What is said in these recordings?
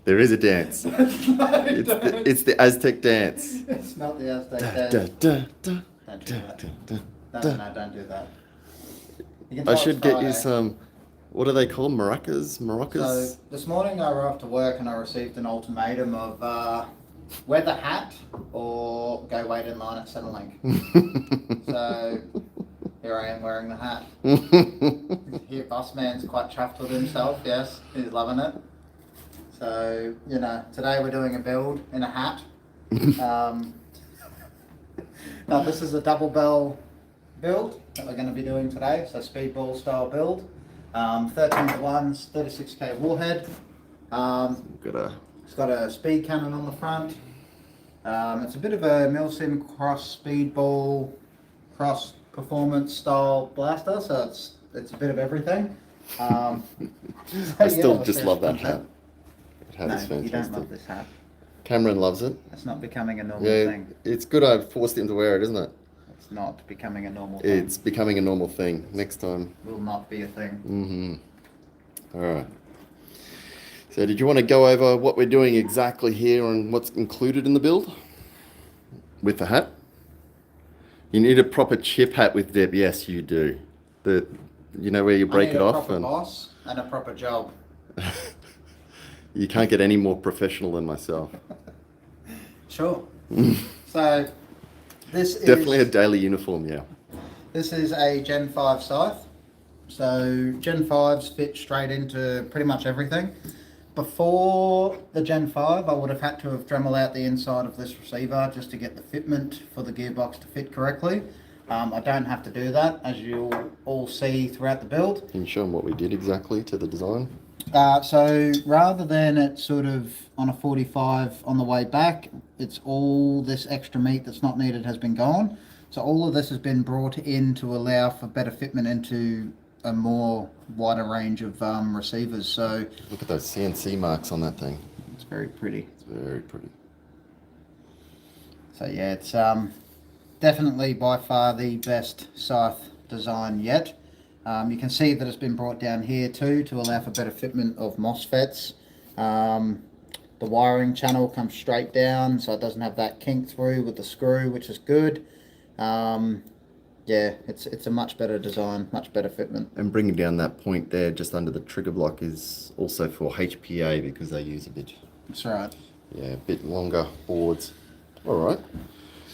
There is a dance. It's the Aztec dance. It's not the Aztec dance. Don't do that. No, don't do that. I should get you some, what do they call maracas? Maracas? So this morning I arrived to work and I received an ultimatum of wear the hat or go wait in line at Centrelink. So here I am wearing the hat. Here, boss man's quite chuffed with himself. Yes, he's loving it. So you know, today we're doing a build in a hat. Now this is a double bell build that we're going to be doing today. So speedball style build. 13-to-1s, 36k warhead. It's got a speed cannon on the front. It's a bit of a Milsim cross speedball, cross performance style blaster, so it's a bit of everything. I still just love that hat. That hat is fantastic. You don't love this hat. Cameron loves it. It's not becoming a normal thing. It's good I forced him to wear it, isn't it? It's not becoming a normal thing. It's becoming a normal thing. Next time. Will not be a thing. All right. So did you want to go over what we're doing exactly here and what's included in the build? With the hat? You need a proper chip hat with Deb. Yes, you do. You know where you break it off? I need a proper boss and a proper job. You can't get any more professional than myself. Sure. So this is definitely a daily uniform, yeah. This is a Gen 5 scythe. So Gen 5s fit straight into pretty much everything. Before the Gen 5, I would have had to have Dremel out the inside of this receiver just to get the fitment for the gearbox to fit correctly. I don't have to do that, as you'll all see throughout the build. Can you show them what we did exactly to the design? So rather than it sort of on a 45 on the way back, it's all this extra meat that's not needed has been gone. So all of this has been brought in to allow for better fitment into a more wider range of receivers. So look at those CNC marks on that thing. It's very pretty. It's very pretty. So yeah, it's definitely by far the best scythe design yet. You can see that it's been brought down here too to allow for better fitment of Mosfets. The wiring channel comes straight down, so it doesn't have that kink through with the screw, which is good. Yeah, it's a much better design, much better fitment. And bringing down that point there just under the trigger block is also for HPA because they use a bit. That's right. Yeah, a bit longer boards. All right.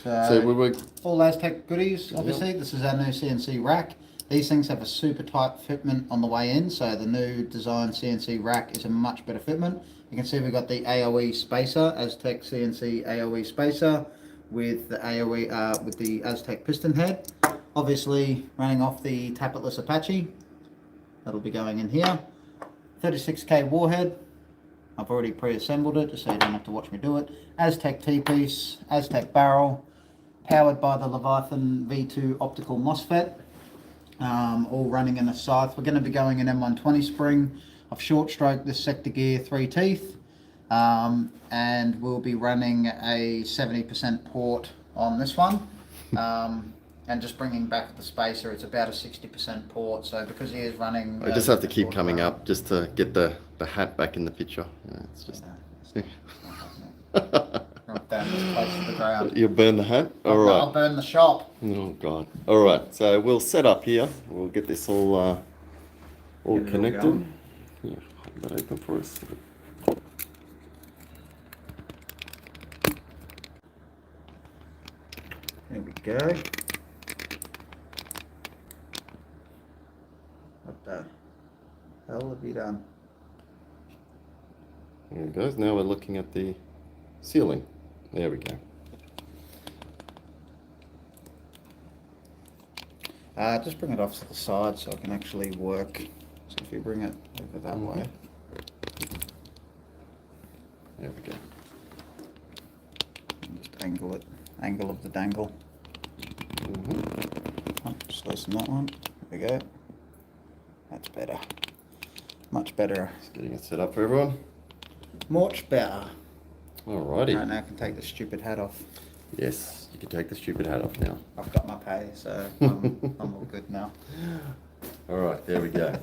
So we were all Aztec goodies, obviously. Yep. This is our new CNC rack. These things have a super tight fitment on the way in, so the new design CNC rack is a much better fitment. You can see we've got the AOE spacer, Aztec CNC AOE spacer with the AOE with the Aztec piston head. Obviously running off the tappetless Apache. That'll be going in here. 36k warhead. I've already pre-assembled it just so you don't have to watch me do it. Aztec T-piece, Aztec barrel, powered by the Leviathan V2 optical Mosfet. All running in a scythe. We're going to be going in M120 spring. I've short stroked this sector gear 3 teeth, and we'll be running a 70% port on this one, and just bringing back the spacer, it's about a 60% port. So because he is running, I just have to keep coming up just to get the hat back in the picture. Yeah, it's just. Down this place to the ground. You'll burn the hat? All right. I'll burn the shop. Oh God. All right. So we'll set up here. We'll get this all connected. Yeah, hold that open for us. There we go. What the hell have you done? There it goes. Now we're looking at the ceiling. There we go. Just bring it off to the side so I can actually work. So if you bring it over that way. There we go. And just angle it. Angle of the dangle. Just loosen that one. There we go. That's better. Much better. Just getting it set up for everyone. Much better. Alrighty. Right, now I can take the stupid hat off. Yes, you can take the stupid hat off now. I've got my pay, so I'm all good now. Alright, there we go.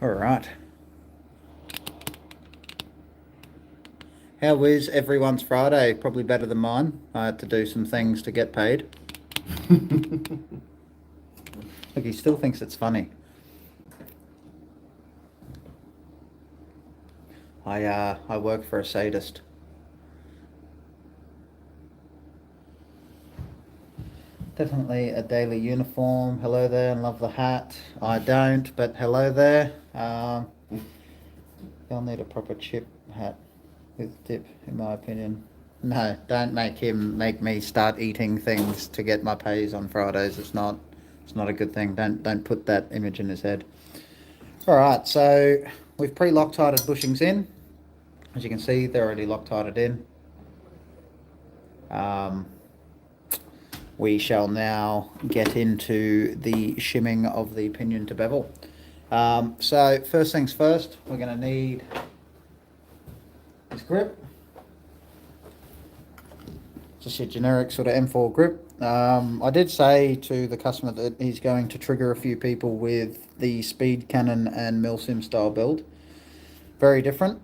Alright. How is everyone's Friday? Probably better than mine. I had to do some things to get paid. Look, he still thinks it's funny. I work for a sadist. Definitely a daily uniform. Hello there, and love the hat. I don't, but hello there. They'll need a proper chip hat with dip, in my opinion. No, don't make me start eating things to get my pays on Fridays. It's not a good thing. Don't put that image in his head. All right, so we've pre-Loctited bushings in. As you can see, they're already Loctited in. We shall now get into the shimming of the pinion to bevel. So first things first, we're going to need this grip. Just your generic sort of M4 grip. I did say to the customer that he's going to trigger a few people with the speed cannon and milsim style build. Very different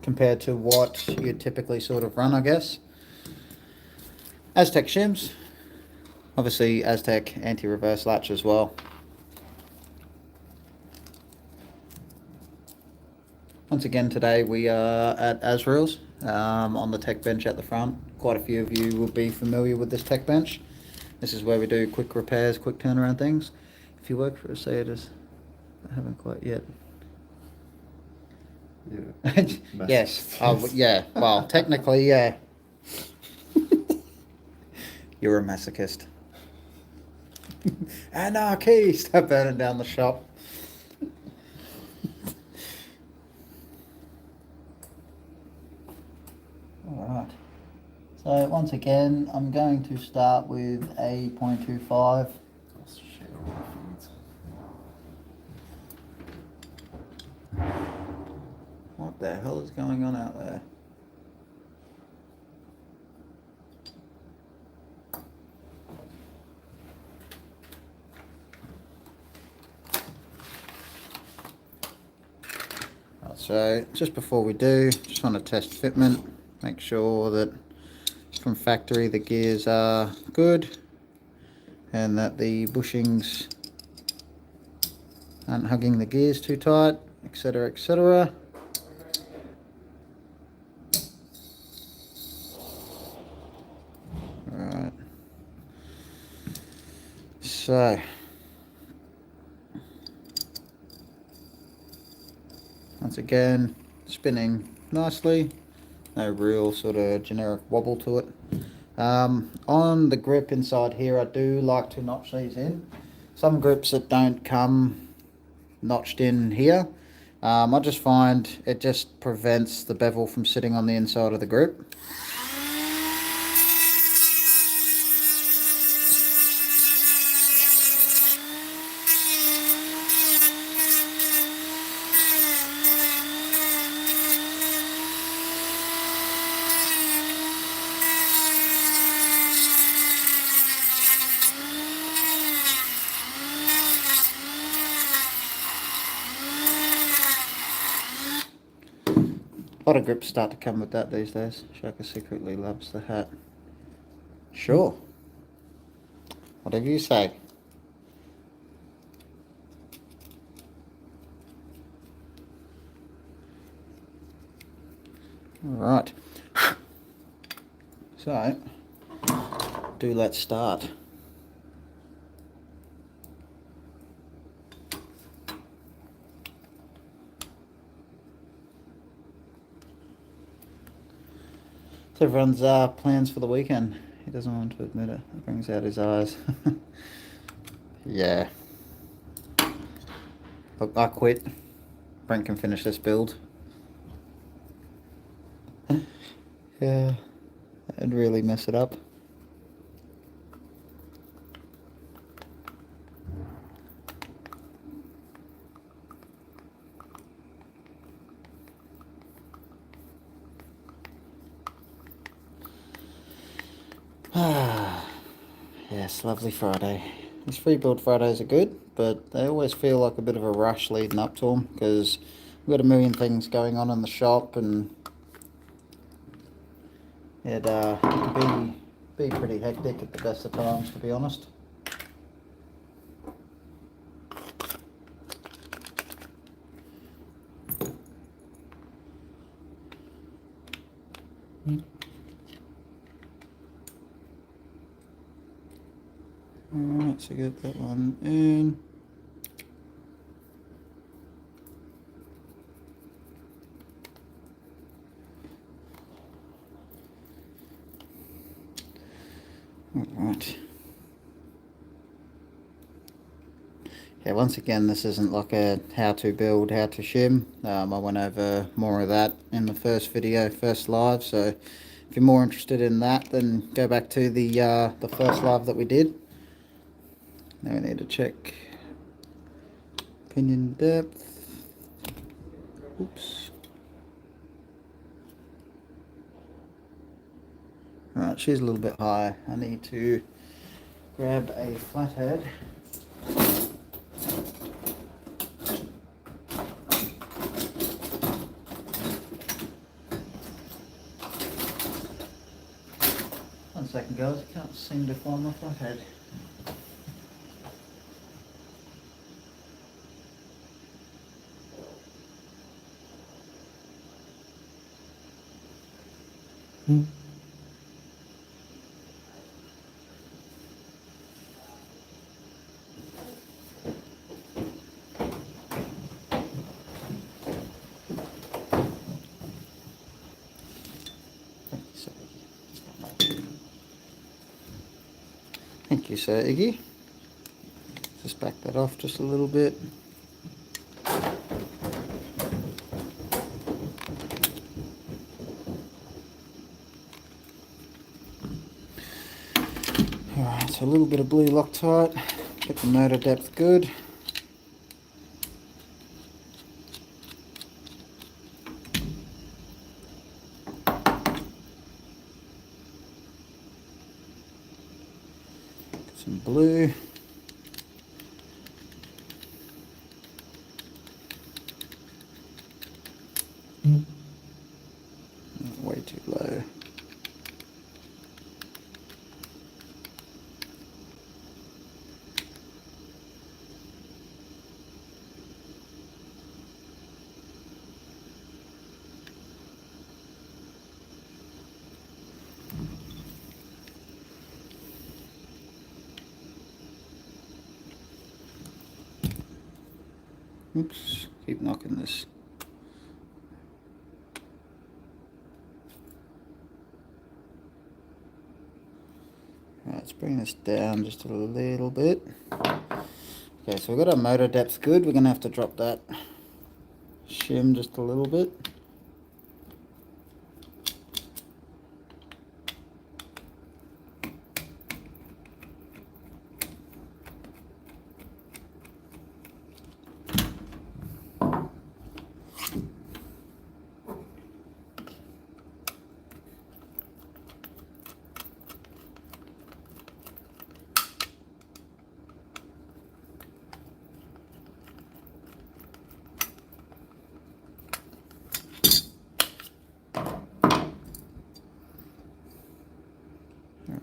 compared to what you'd typically sort of run, I guess. Aztech shims, obviously Aztech anti-reverse latch as well. Once again today we are at Azrael's on the tech bench at the front. Quite a few of you will be familiar with this tech bench. This is where we do quick repairs, quick turnaround things. If you work for a sadist, I haven't quite yet. Yeah. Yes. Yeah. Well, technically, yeah. You're a masochist. Anarchy! Stop burning down the shop. Alright. So once again, I'm going to start with a 0.25. What the hell is going on out there? Right, so just before we do, just want to test fitment, make sure that from factory the gears are good and that the bushings aren't hugging the gears too tight, etc, etc. Alright, so once again spinning nicely, no real sort of generic wobble to it. On the grip inside here, I do like to notch these in. Some grips that don't come notched in here, I just find it just prevents the bevel from sitting on the inside of the grip. A lot of grips start to come with that these days. Shaka secretly loves the hat. Sure. Whatever you say. Alright. So, let's start. So everyone's plans for the weekend. He doesn't want to admit it. It brings out his eyes. Yeah. Look, I quit. Brent can finish this build. Yeah. That'd really mess it up. Yes, lovely Friday. These free build Fridays are good, but they always feel like a bit of a rush leading up to them because we've got a million things going on in the shop, and it can be pretty hectic at the best of times, to be honest. Alright, so get that one in. Alright. Yeah, once again, this isn't like a how to build, how to shim. I went over more of that in the first video, first live, so if you're more interested in that, then go back to the first live that we did. Now we need to check pinion depth. Oops. Alright, she's a little bit high. I need to grab a flathead. One second, guys, I can't seem to find my flathead. Thank you, sir Iggy. Just back that off just a little bit. Alright, so a little bit of blue Loctite, get the motor depth good. Get some blue. Way too low. Oops, keep knocking this. Right, let's bring this down just a little bit. Okay, so we've got our motor depth good. We're going to have to drop that shim just a little bit.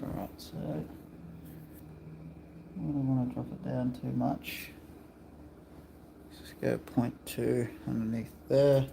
Alright, so I don't want to drop it down too much. Just go 0.2 underneath there.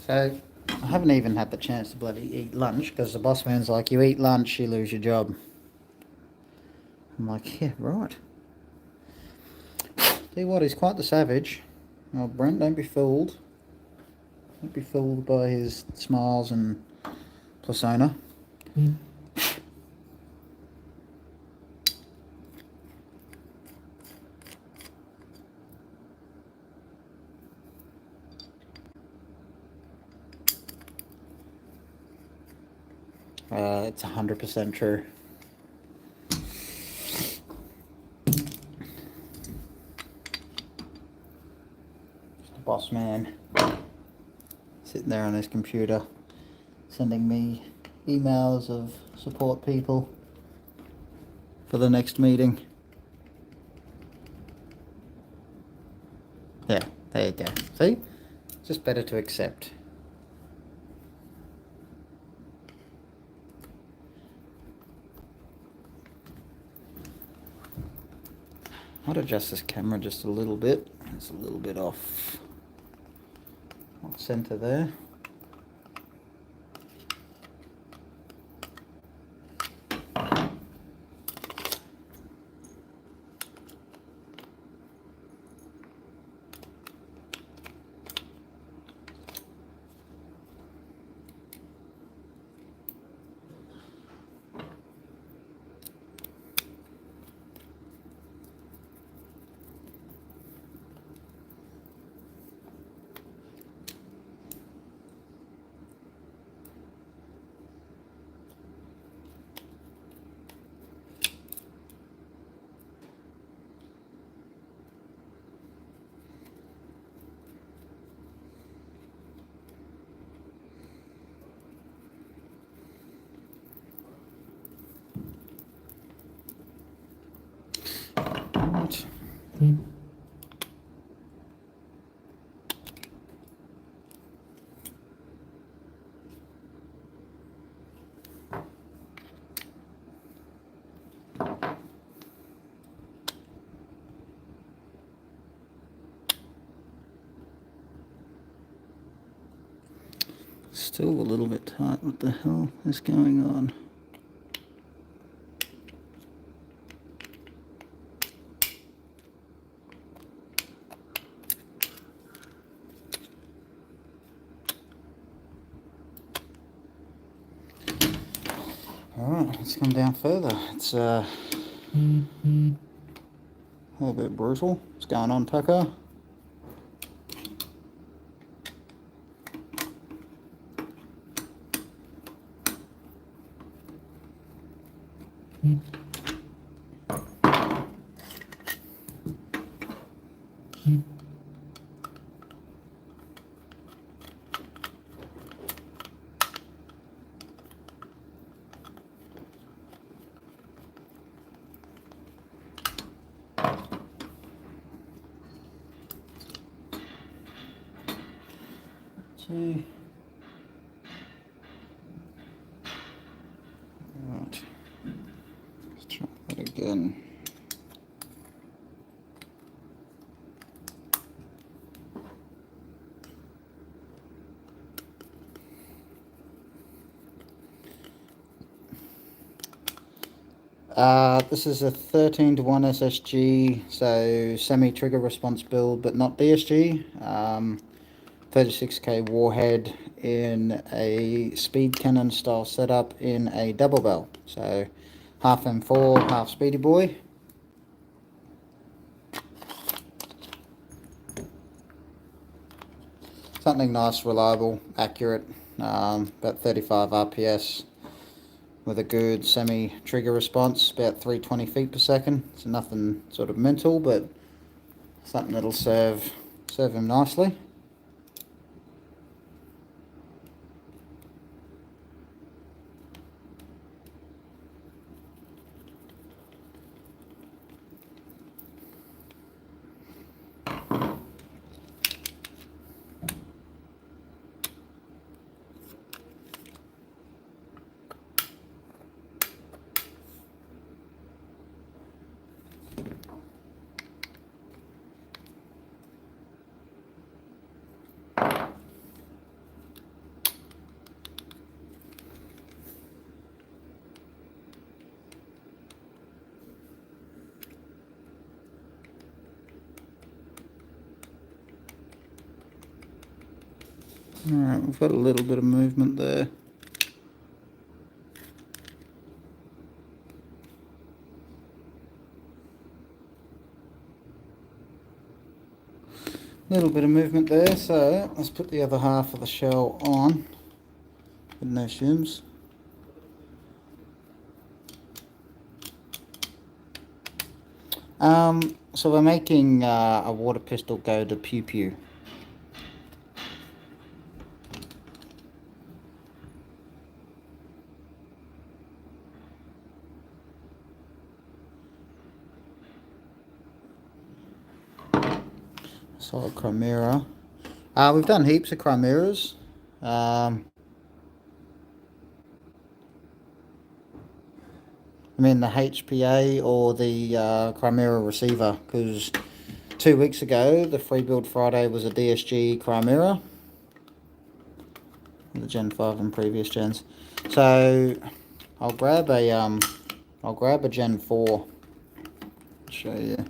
So I haven't even had the chance to bloody eat lunch because the boss man's like, you eat lunch, you lose your job. I'm like, yeah, right. Tell you what, he's quite the savage. Oh, Brent, don't be fooled. Don't be fooled by his smiles and persona. it's 100% true. Boss man sitting there on his computer sending me emails of support people for the next meeting. Yeah, there you go. See? It's just better to accept. I'd adjust this camera just a little bit. It's a little bit off center there. Right. Still a little bit tight. What the hell is going on? Alright, let's come down further. It's a little bit brutal. What's going on, Tucker? Right. Let's try that again. This is a 13:1 SSG, so semi-trigger response build, but not DSG. 36k warhead in a speed cannon style setup in a double bell. So half M4, half Speedy Boy. Something nice, reliable, accurate, about 35 RPS with a good semi-trigger response, about 320 feet per second. So nothing sort of mental, but something that'll serve him nicely. Alright, we've got a little bit of movement there. Little bit of movement there, so let's put the other half of the shell on with no shims. So we're making a water pistol go to pew pew. Solid chimera. We've done heaps of chimeras. I mean the HPA or the Chimera receiver, because 2 weeks ago the Free Build Friday was a DSG Chimera, the Gen 5 and previous gens. So I'll grab a Gen 4. Show you.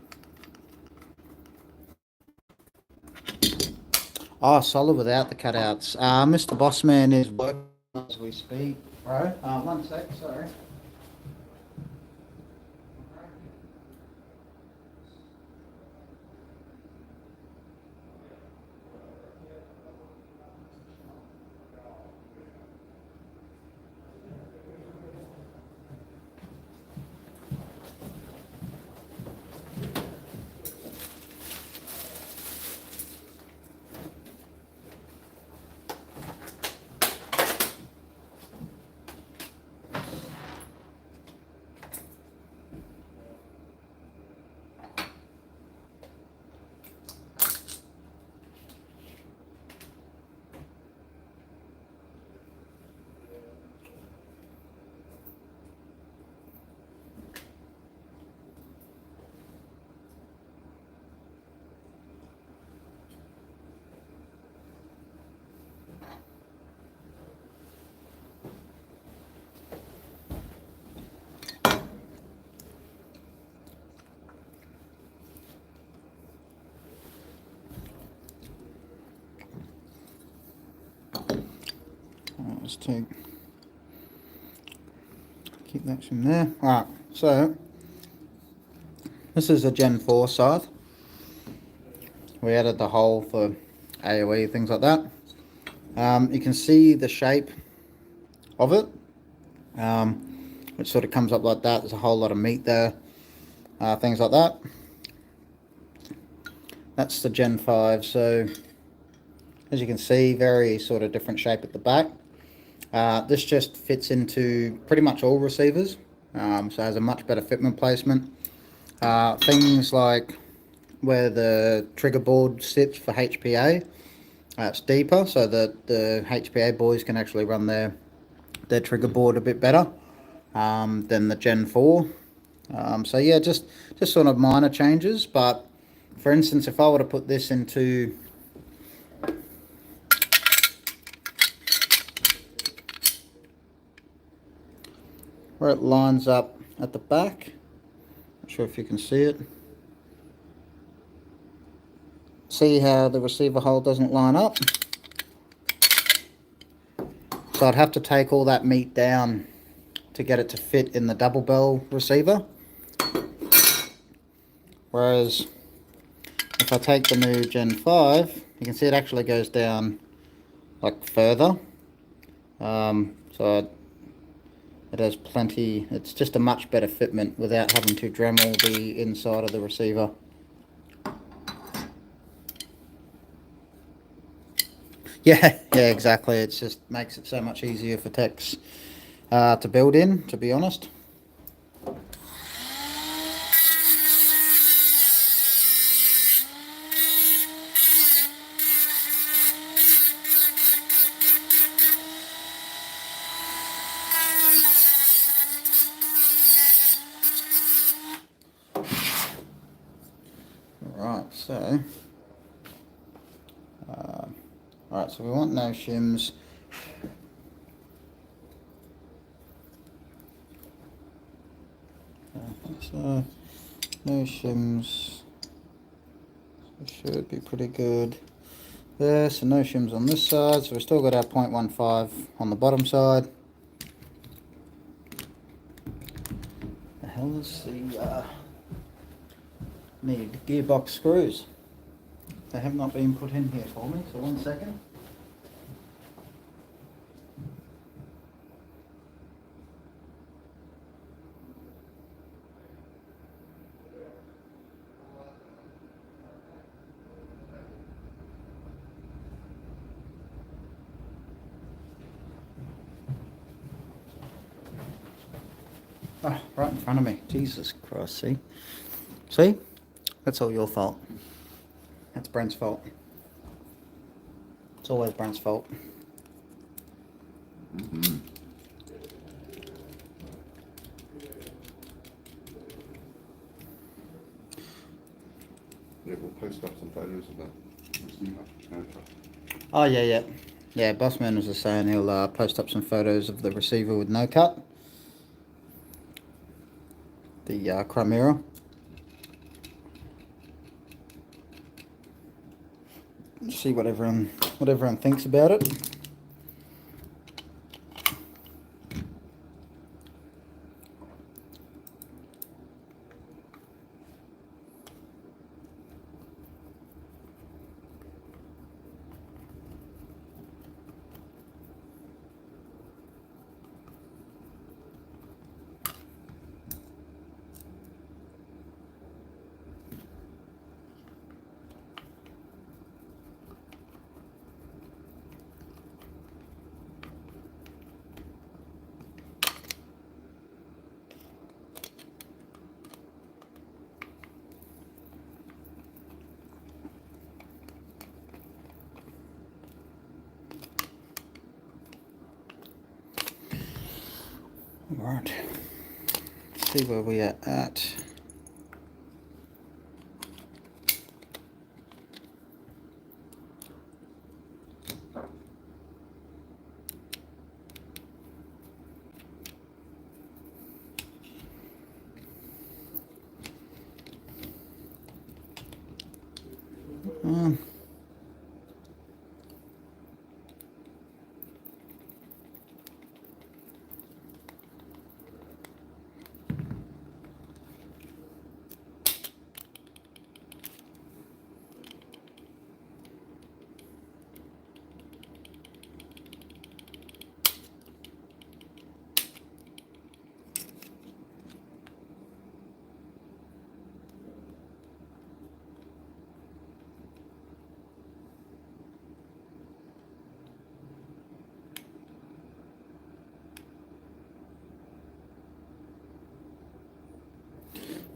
Oh, solid without the cutouts. Mr. Bossman is working as we speak, bro. 1 sec, sorry. Let's keep that from there. Alright, so this is a Gen 4 scythe. We added the hole for AoE, things like that. You can see the shape of it, which sort of comes up like that. There's a whole lot of meat there, things like that. That's the Gen 5, so as you can see, very sort of different shape at the back. This just fits into pretty much all receivers, so has a much better fitment placement. Things like where the trigger board sits for HPA, it's deeper, so that the HPA boys can actually run their trigger board a bit better than the Gen 4. So yeah, just sort of minor changes. But for instance, if I were to put this into where it lines up at the back, not sure if you can see it. See how the receiver hole doesn't line up? So I'd have to take all that meat down to get it to fit in the double bell receiver. Whereas if I take the new Gen 5, you can see it actually goes down like further. So it has plenty, it's just a much better fitment without having to Dremel the inside of the receiver. Yeah, exactly. It just makes it so much easier for techs to build in, to be honest. Alright, so we want no shims. So no shims. So should be pretty good there. So no shims on this side. So we've still got our 0.15 on the bottom side. The hell is the need gearbox screws? They have not been put in here for me, so 1 second. Oh, right in front of me. Jesus Christ, see? See? That's all your fault. That's Brent's fault. It's always Brent's fault. Mm-hmm. Yeah, we'll post up some photos of that. Oh, yeah. Yeah, Bossman was just saying he'll post up some photos of the receiver with no cut. The Chimera. See what everyone thinks about it. Right. See where we are at.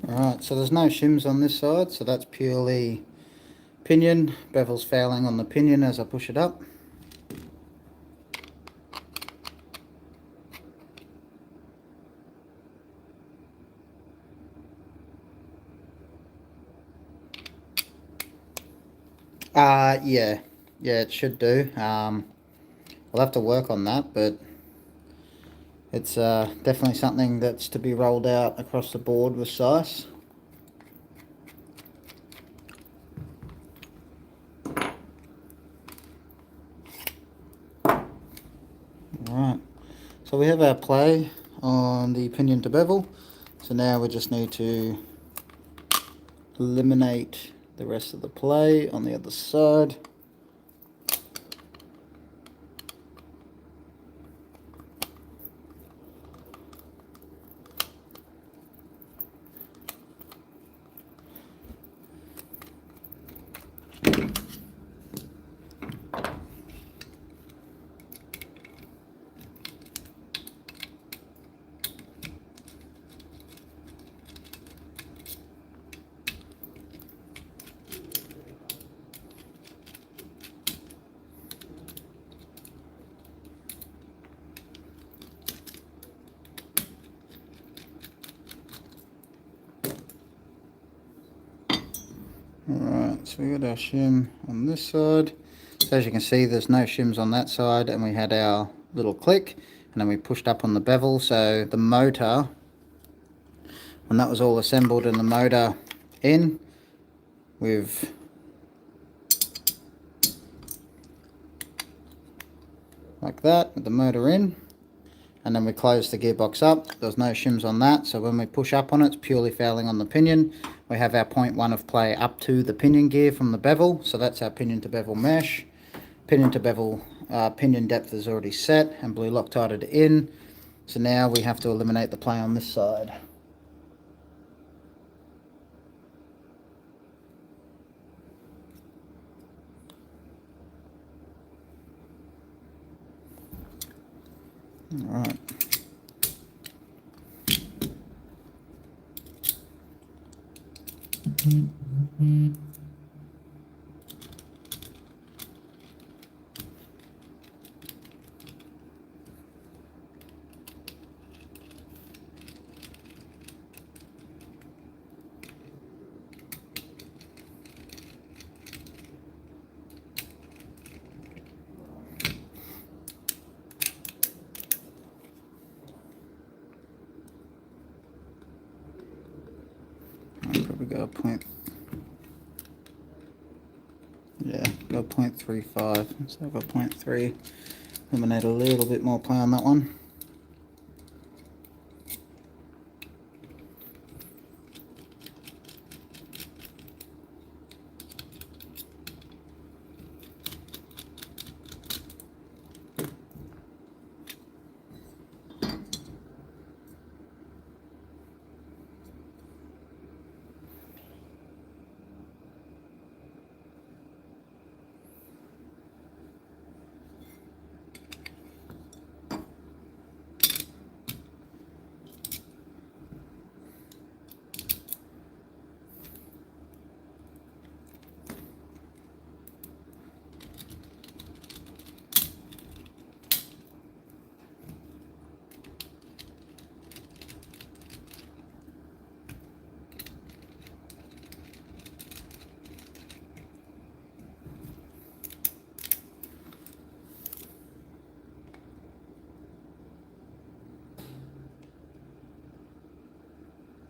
Alright, so there's no shims on this side, so that's purely pinion. Bevel's fouling on the pinion as I push it up. Yeah, it should do. I'll have to work on that, but it's definitely something that's to be rolled out across the board with Scythe. Alright, so we have our play on the pinion to bevel, so now we just need to eliminate the rest of the play on the other side. Alright, so we got our shim on this side. So as you can see, there's no shims on that side, and we had our little click, and then we pushed up on the bevel. So the motor, when that was all assembled and the motor in, we've like that with the motor in, and then we close the gearbox up. There's no shims on that, so when we push up on it, it's purely fouling on the pinion. We have our 0.1 of play up to the pinion gear from the bevel, so that's our pinion to bevel mesh. Pinion to bevel pinion depth is already set and blue Loctited in, so now we have to eliminate the play on this side. Alright. I'll probably go a point. Yeah, go 0.35. So I've got 0.3. I'm gonna need a little bit more play on that one.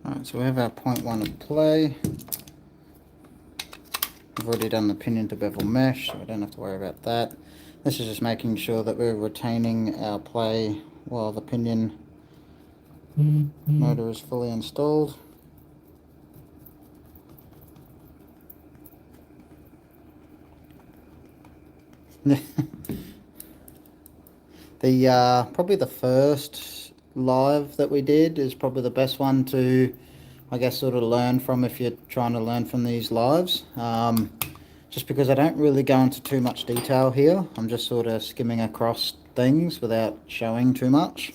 Alright, so we have our 0.1 of play. I've already done the pinion to bevel mesh, so I don't have to worry about that. This is just making sure that we're retaining our play while the pinion motor is fully installed. Probably the first live that we did is probably the best one to, I guess, sort of learn from if you're trying to learn from these lives. Just because I don't really go into too much detail here. I'm just sort of skimming across things without showing too much.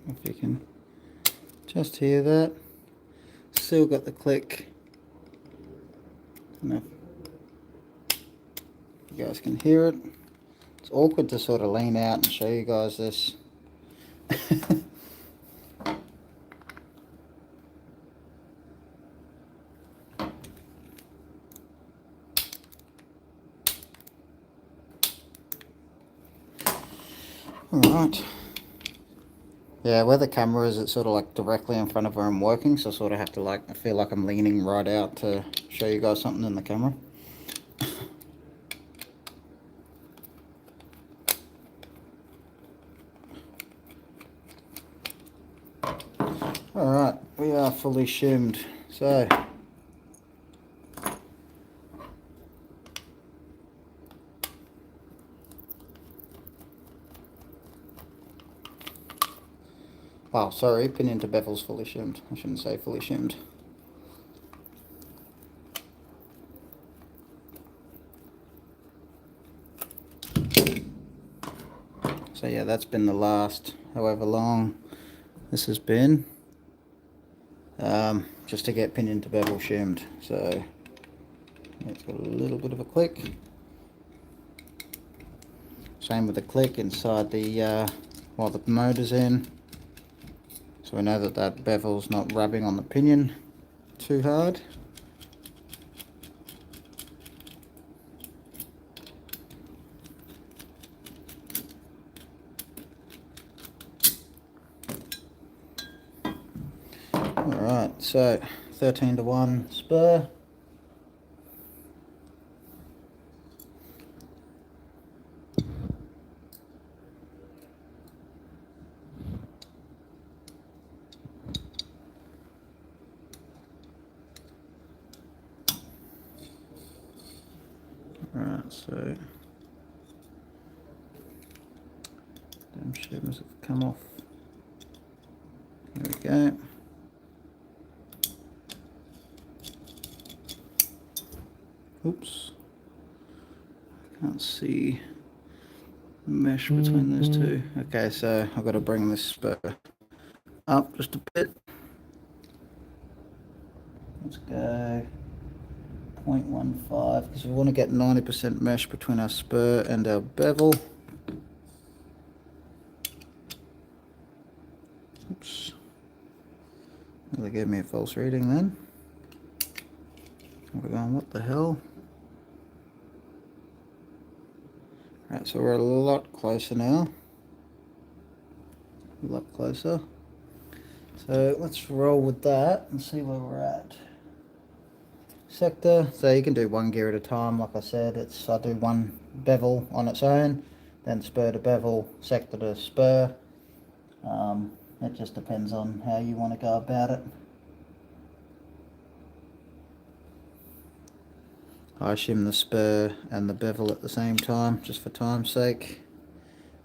If you can just hear that. Still got the click. I don't know if you guys can hear it. It's awkward to sort of lean out and show you guys this. Alright. Yeah, where the camera is, it's sort of like directly in front of where I'm working, so I sort of have to I feel like I'm leaning right out to show you guys something in the camera. Alright, we are fully shimmed, so wow, sorry, pinion to bevel's fully shimmed. I shouldn't say fully shimmed. So yeah, that's been the last however long this has been, just to get pinion to bevel shimmed. So it's got a little bit of a click. Same with the click inside the while the motor's in. So we know that that bevel's not rubbing on the pinion too hard. Alright, so 13 to 1 spur. Right, so damn shims have come off. There we go. Oops. Can't see mesh between those two. Okay, so I've got to bring this spur up just a bit. Let's go 0.15 because we want to get 90% mesh between our spur and our bevel. Oops. They gave me a false reading then. We're going, what the hell? Right, so we're a lot closer now. A lot closer. So let's roll with that and see where we're at. Sector, so you can do one gear at a time. Like I said, I do one bevel on its own, then spur to bevel, sector to spur. It just depends on how you want to go about it. I shim the spur and the bevel at the same time, just for time's sake.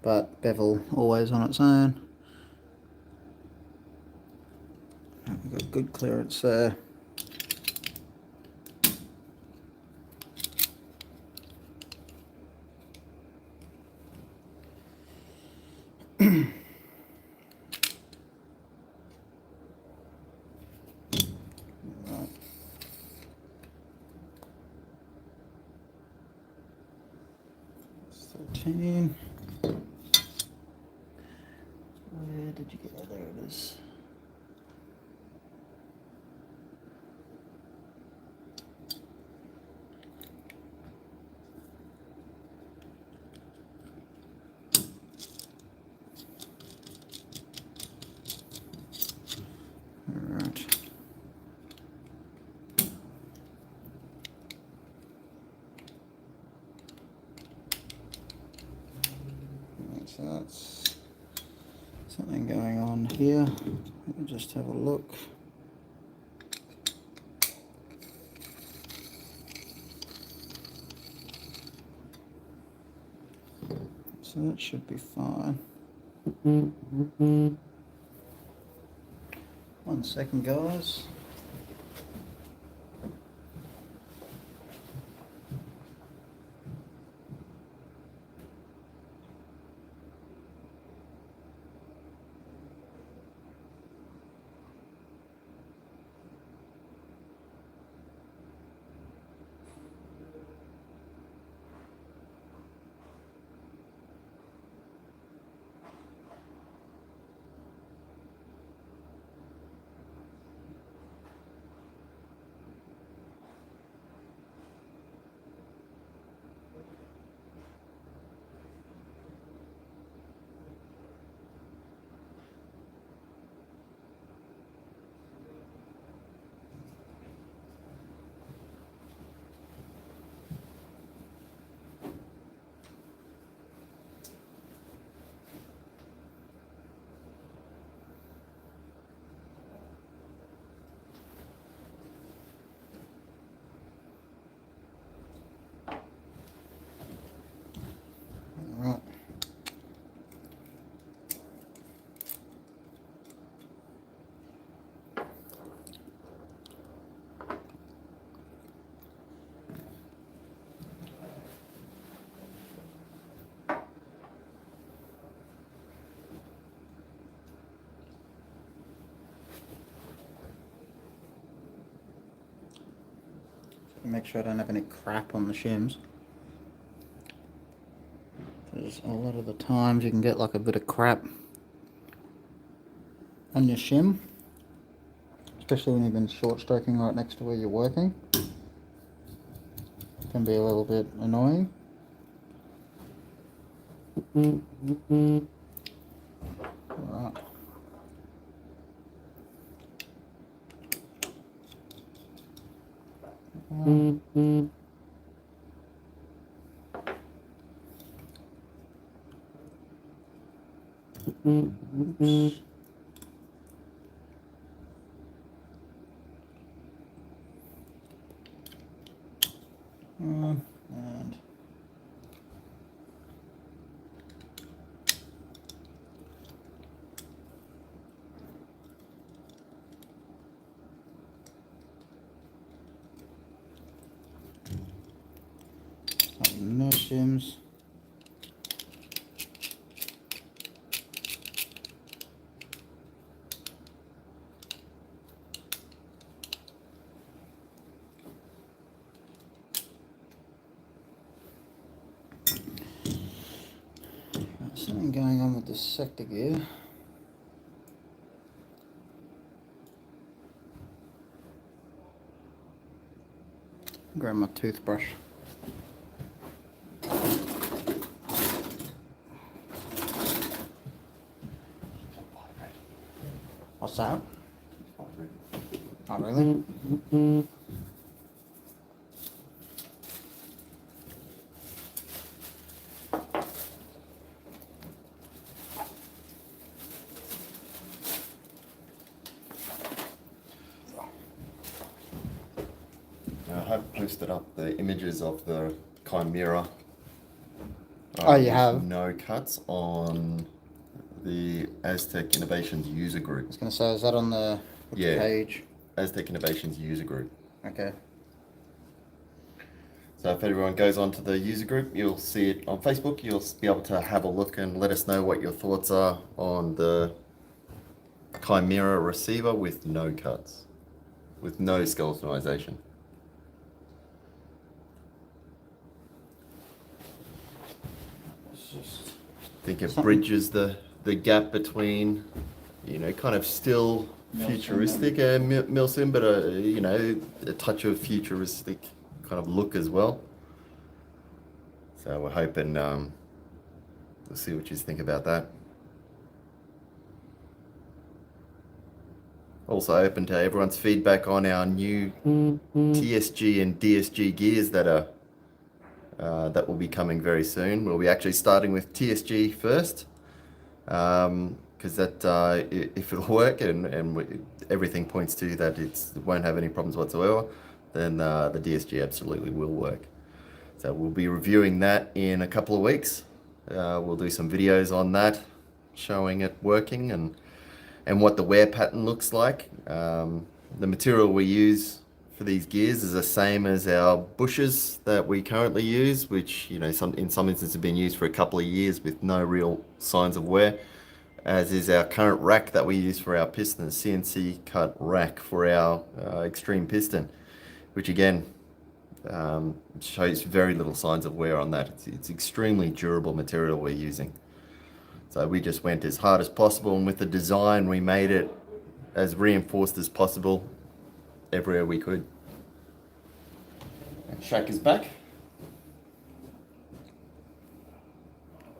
But bevel always on its own. We've got good clearance there. Right. 13. Where did you get that? There it is. Alright. So that's something going on here. Let me just have a look. So that should be fine. 1 second, guys. Right. Make sure I don't have any crap on the shims. Because a lot of the times you can get like a bit of crap on your shim, especially when you've been short stroking right next to where you're working. It can be a little bit annoying. Right. Oops. And no shims. Something going on with the sector gear. Grab my toothbrush. What's that? Oh, really? I have posted up the images of the Chimera. Oh, you with have? no cuts on the Aztech Innovations user I group. was going to say, is that on the page? Aztech Innovations user group. Okay. So if everyone goes onto the user group, you'll see it on Facebook. You'll be able to have a look and let us know what your thoughts are on the Chimera receiver with no cuts, with no skeletonization. I think it bridges the gap between, you know, kind of still futuristic Milsim, but you know, a touch of futuristic kind of look as well. So we're hoping we'll see what you think about that. Also open to everyone's feedback on our new TSG and DSG gears that are that will be coming very soon. We'll be actually starting with TSG first, because that if it'll work and everything points to that it won't have any problems whatsoever, then the DSG absolutely will work. So we'll be reviewing that in a couple of weeks. We'll do some videos on that, showing it working and what the wear pattern looks like. The material we use for these gears is the same as our bushes that we currently use, which, you know, in some instances have been used for a couple of years with no real signs of wear, as is our current rack that we use for our piston, the CNC cut rack for our extreme piston, which again shows very little signs of wear on that. It's extremely durable material we're using. So we just went as hard as possible, and with the design we made it as reinforced as possible everywhere we could. And Shaq is back.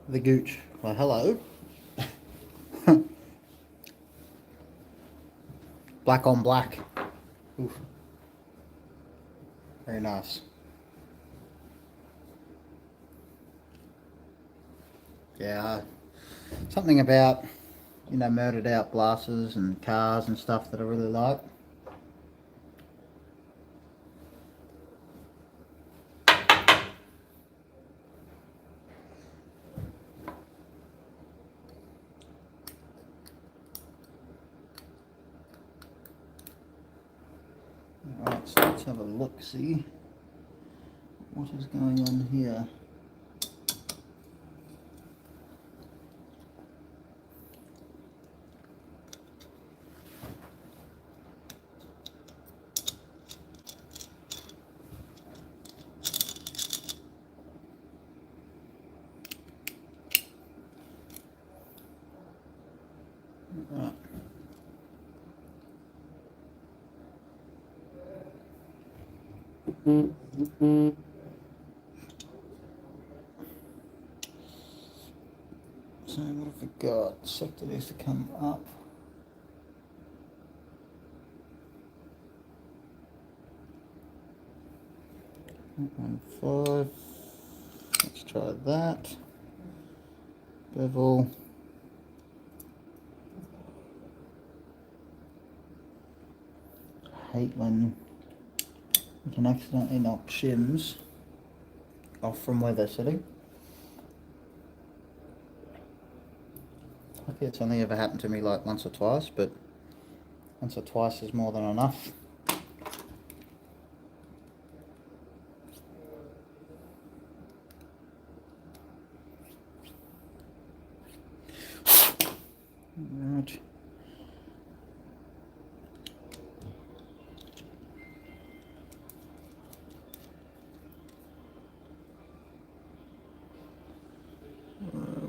The gooch. Well, hello. Black on black. Oof. Very nice. Yeah, something about, you know, murdered out blasters and cars and stuff that I really like. Alright, so let's have a look, see what is going on here. Right. So what have we got? Sector needs to come up. And 5. Let's try that. Bevel. Hate when you can accidentally knock shims. off from where they're sitting. Okay, it's only ever happened to me like once or twice, but once or twice is more than enough. Right.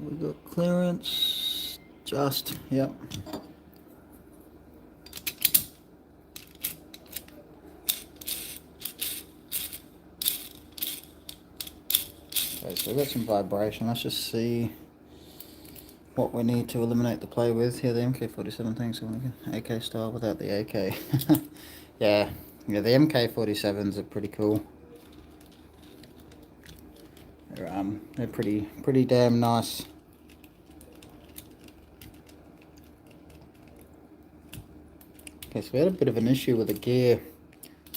We got clearance, just, yep. Okay, so we've got some vibration. Let's just see what we need to eliminate the play with. Here, the MK47 thing, so AK style without the AK. yeah, the MK47s are pretty cool. They're pretty damn nice. Okay, so we had a bit of an issue with the gear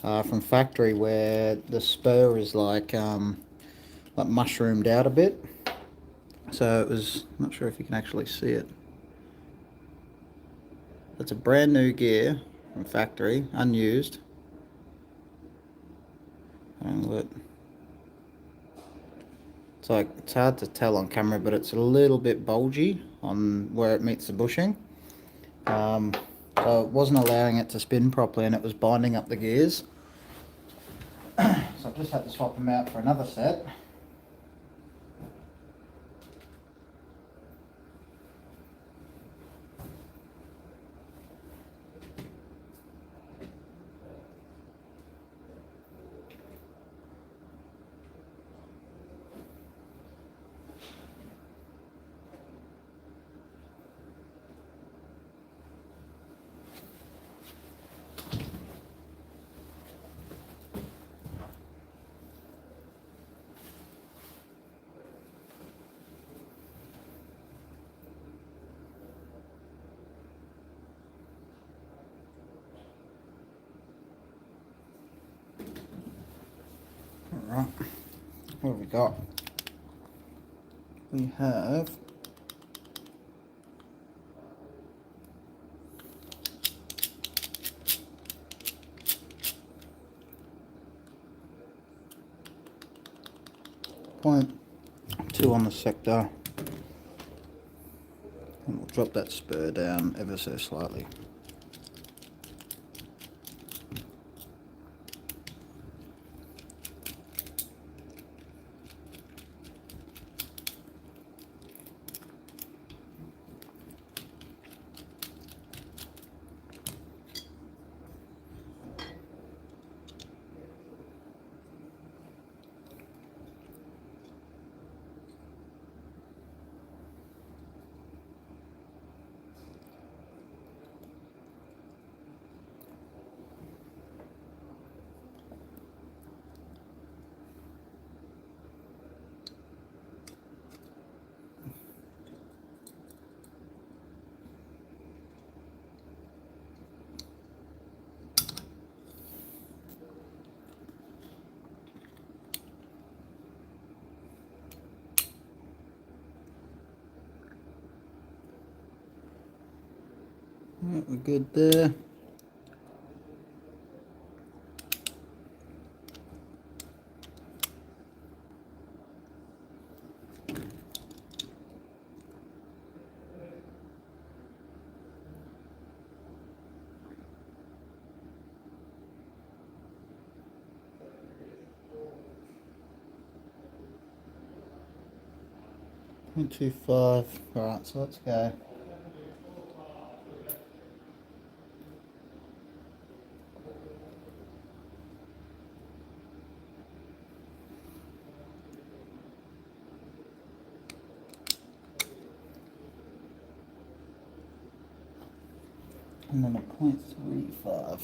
from factory where the spur is like mushroomed out a bit. So it was, not sure if you can actually see it. It's a brand new gear from factory, unused. And look, it's hard to tell on camera, but it's a little bit bulgy on where it meets the bushing. So it wasn't allowing it to spin properly, and it was binding up the gears. So I've just had to swap them out for another set. Alright, what have we got? We have .2 on the sector, and we'll drop that spur down ever so slightly. Right, we're good there. .25. Alright, so let's go. And then a .35.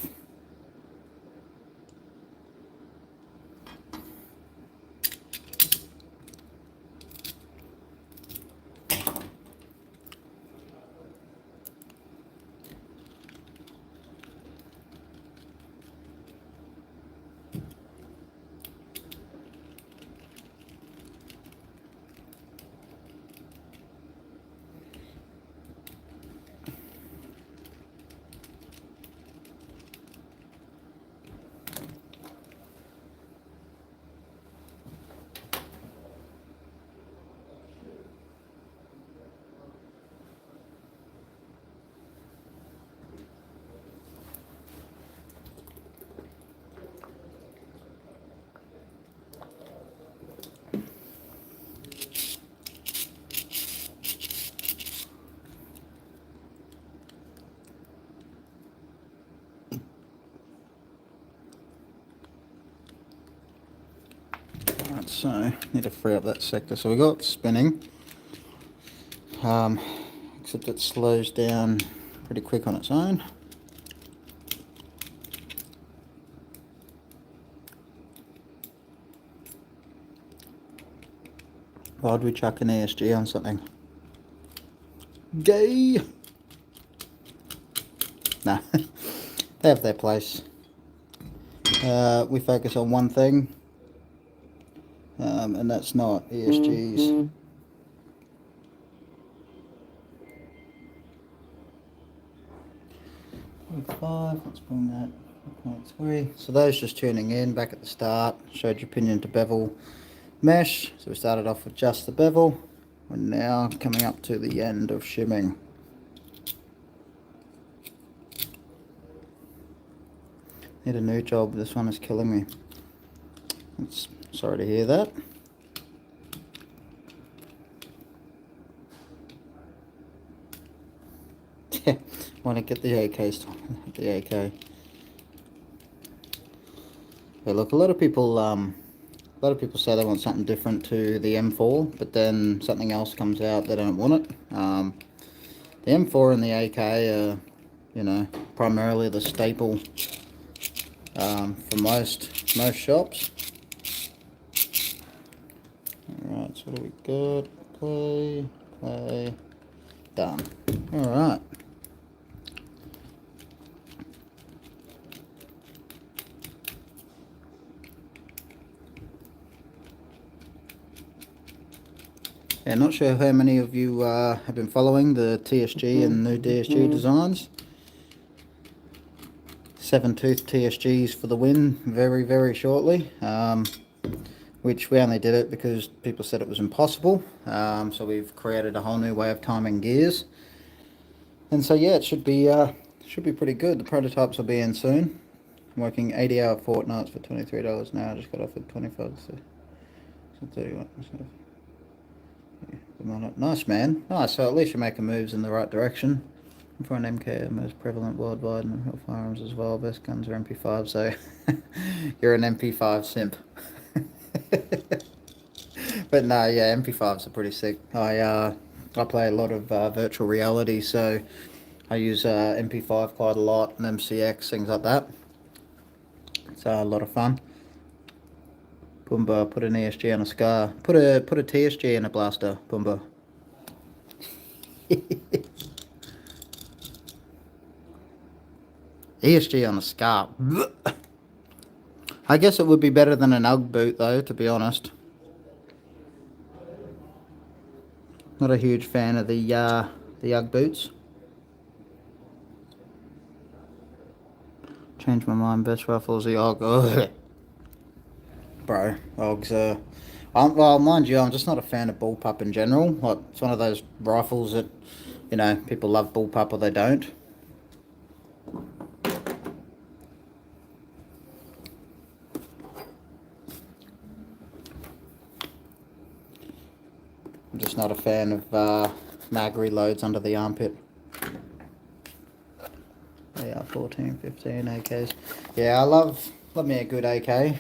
so need to free up that sector. So we got spinning, except it slows down pretty quick on its own. Why'd we chuck an ESG on something? Gay! Nah, they have their place. We focus on one thing, and that's not ESGs. Let's bring that 0.3. So those just tuning in back at the start, showed you pinion to bevel mesh. So we started off with just the bevel. We're now coming up to the end of shimming. Need a new job, this one is killing me. Sorry to hear that. Want to get the AKs, the AK. Yeah, look, a lot of people say they want something different to the M4, but then something else comes out, they don't want it. The M4 and the AK are, you know, primarily the staple for most shops. Alright, so what do we got? Play, done. Alright. Yeah, not sure how many of you have been following the TSG and new DSG designs. 7-tooth TSGs for the win very, very shortly. Which we only did it because people said it was impossible. So we've created a whole new way of timing gears. And so yeah, it should be pretty good. The prototypes will be in soon. I'm working 80-hour fortnights for $23 now. I just got offered 25, so 31. So. Nice, man. Nice. So at least you're making moves in the right direction. For an MK, most prevalent worldwide, and got firearms as well. Best guns are MP5, so you're an MP5 simp. But no, yeah, MP5s are pretty sick. I play a lot of virtual reality, so I use MP5 quite a lot, and MCX, things like that. It's a lot of fun. Pumbaa, put an ESG on a scar. Put a TSG in a blaster, Pumbaa. ESG on a scar. I guess it would be better than an UGG boot though, to be honest. Not a huge fan of the UGG boots. Change my mind, best rifles the UGG. Bro, UGGs are... well, mind you, I'm just not a fan of bullpup in general. Like, it's one of those rifles that, you know, people love bullpup or they don't. I'm just not a fan of mag reloads under the armpit. They are 14, 15 AKs. Yeah, I love me a good AK.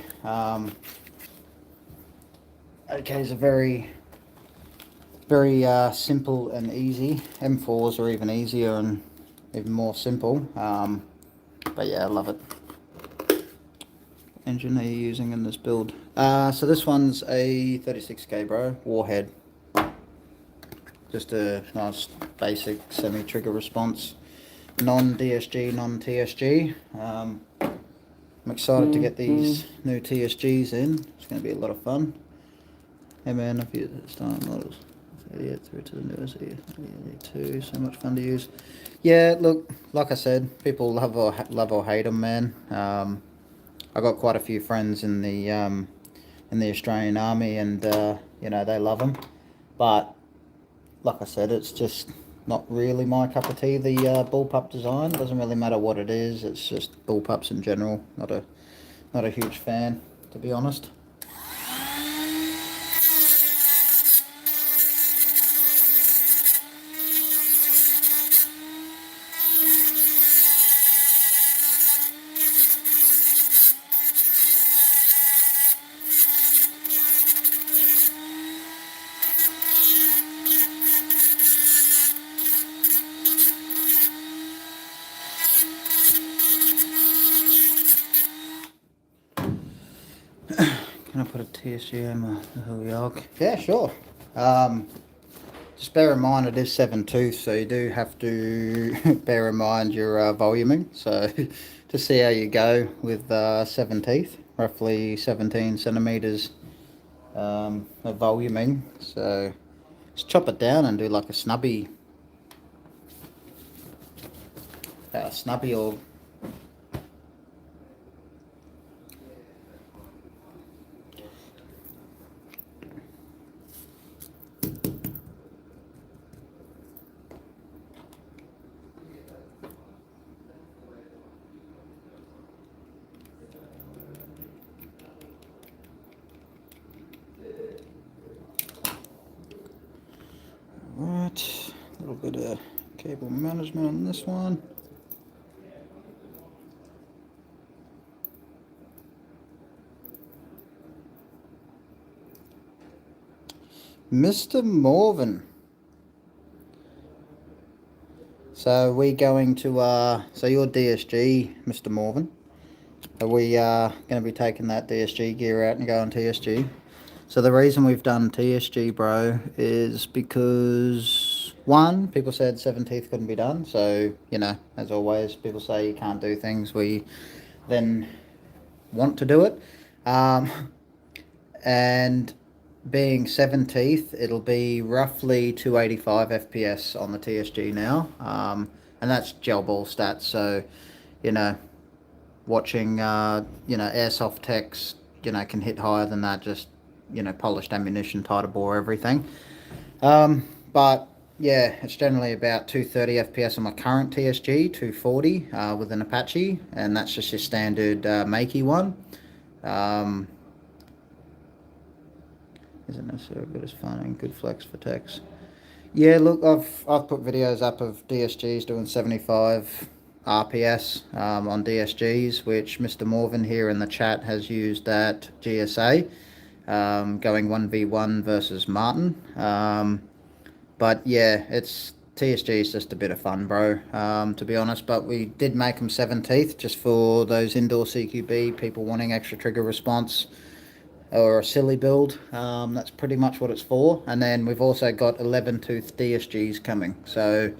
AKs are very simple and easy. M4s are even easier and even more simple. But yeah, I love it. Engine are you using in this build? So this one's a 36k, bro. Warhead. Just a nice basic semi-trigger response. Non-DSG, non-TSG. I'm excited to get these new TSGs in. It's going to be a lot of fun. Hey man, I've used the style models. 88 through to the newest 82. So much fun to use. Yeah, look, like I said, people love or hate them, man. I got quite a few friends in the Australian Army, and you know, they love them. But like I said, it's just not really my cup of tea. The bullpup design doesn't really matter what it is. It's just bullpups in general. Not a huge fan, to be honest. Can I put a TSG on the Huyog? Yeah, sure. Just bear in mind it is 7 tooth, so you do have to bear in mind your voluming. So to see how you go with 7 teeth, roughly 17 centimeters of voluming. So just chop it down and do like a snubby, or right, a little bit of cable management on this one. Mr. Morven. So we going to, so your DSG, Mr. Morven. Are we going to be taking that DSG gear out and going TSG? So the reason we've done TSG, bro, is because, one, people said 7 teeth couldn't be done. So, you know, as always, people say you can't do things. We then want to do it. And being 7 teeth, it'll be roughly 285 FPS on the TSG now. And that's gel ball stats. So, you know, watching, you know, airsoft techs, you know, can hit higher than that, just, you know, polished ammunition, tighter bore, everything. But yeah, it's generally about 230 FPS on my current TSG, 240 with an Apache, and that's just your standard makey one. Isn't necessarily good as fun and good flex for techs. Yeah, look, I've put videos up of DSGs doing 75 RPS on DSGs, which Mr. Morven here in the chat has used at GSA, going 1v1 versus Martin. But yeah, TSG is just a bit of fun, bro, to be honest. But we did make them 7 teeth just for those indoor CQB people wanting extra trigger response or a silly build. That's pretty much what it's for. And then we've also got 11 tooth DSGs coming. So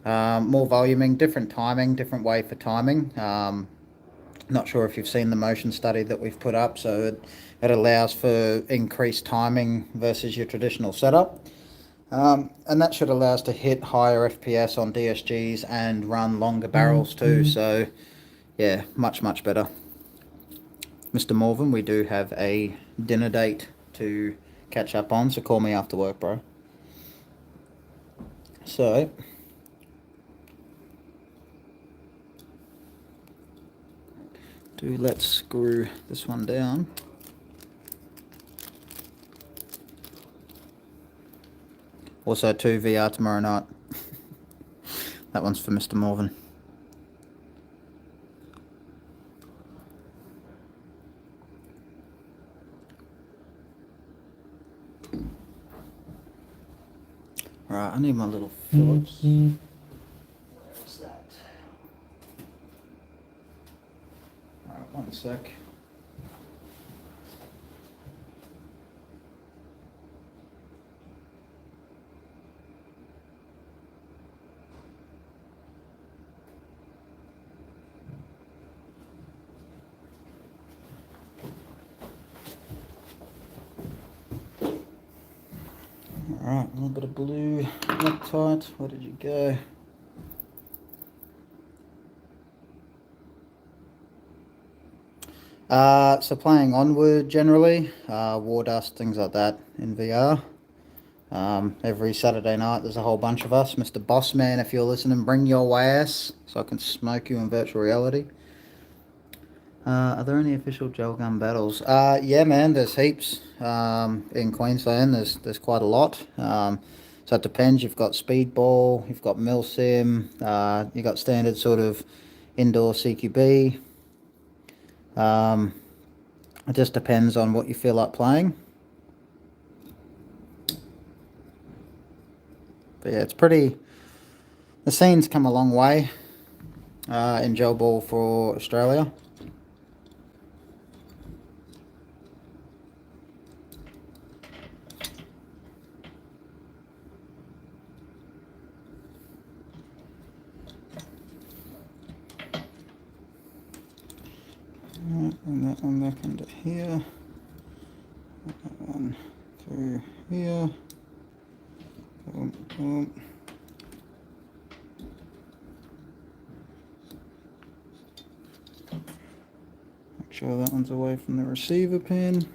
more voluming, different timing, different way for timing. Not sure if you've seen the motion study that we've put up. So it allows for increased timing versus your traditional setup. And that should allow us to hit higher FPS on DSGs and run longer barrels too. So yeah, much, much better. Mr. Morven, we do have a dinner date to catch up on, so call me after work, bro. So, let's screw this one down. Also 2 VR tomorrow night. That one's for Mr. Morven. Right, I need my little Phillips. What's that? Alright, one sec. Alright, a little bit of blue Loctite. Where did you go? So playing Onward generally, War Dust, things like that in VR. Every Saturday night there's a whole bunch of us. Mr. Bossman, if you're listening, bring your ass so I can smoke you in virtual reality. Are there any official gel gun battles? Yeah, man, there's heaps. In Queensland, there's quite a lot. So it depends. You've got speedball, you've got milsim, you've got standard sort of indoor CQB. It just depends on what you feel like playing. But yeah, it's pretty. The scene's come a long way in gel ball for Australia. Bring that one back into here. That one through here. Boom, boom. Make sure that one's away from the receiver pin.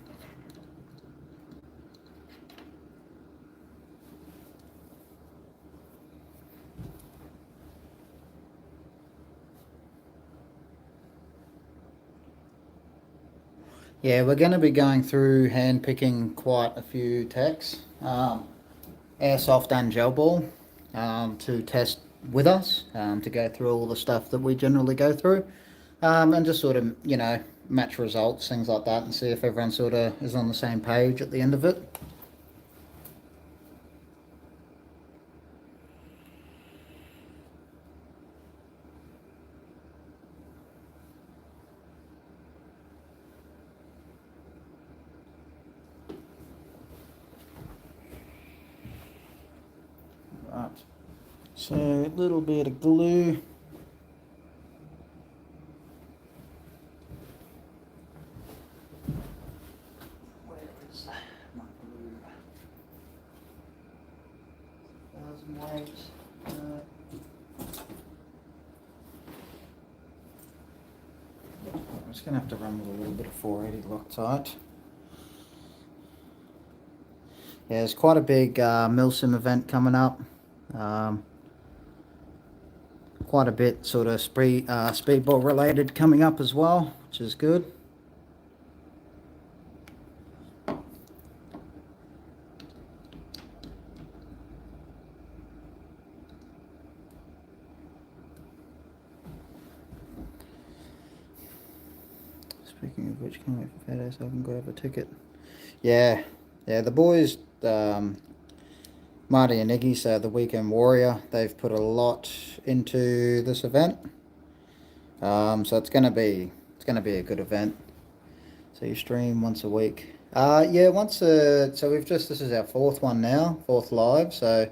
Yeah, we're going to be going through hand picking quite a few techs, airsoft and gel ball, to test with us, to go through all the stuff that we generally go through, and just sort of, you know, match results, things like that, and see if everyone sort of is on the same page at the end of it. Right, so a little bit of glue. Where is my glue? 1,000 weights. I'm just going to have to run with a little bit of 480 Loctite. Yeah, there's quite a big milsim event coming up. Quite a bit sort of speedball related coming up as well, which is good. Speaking of which, can't wait for Friday so I can grab a ticket. Yeah, the boys, Marty and Iggy, so the Weekend Warrior, they've put a lot into this event. So it's gonna be a good event. So you stream once a week. Yeah, so this is our fourth one now, fourth live. So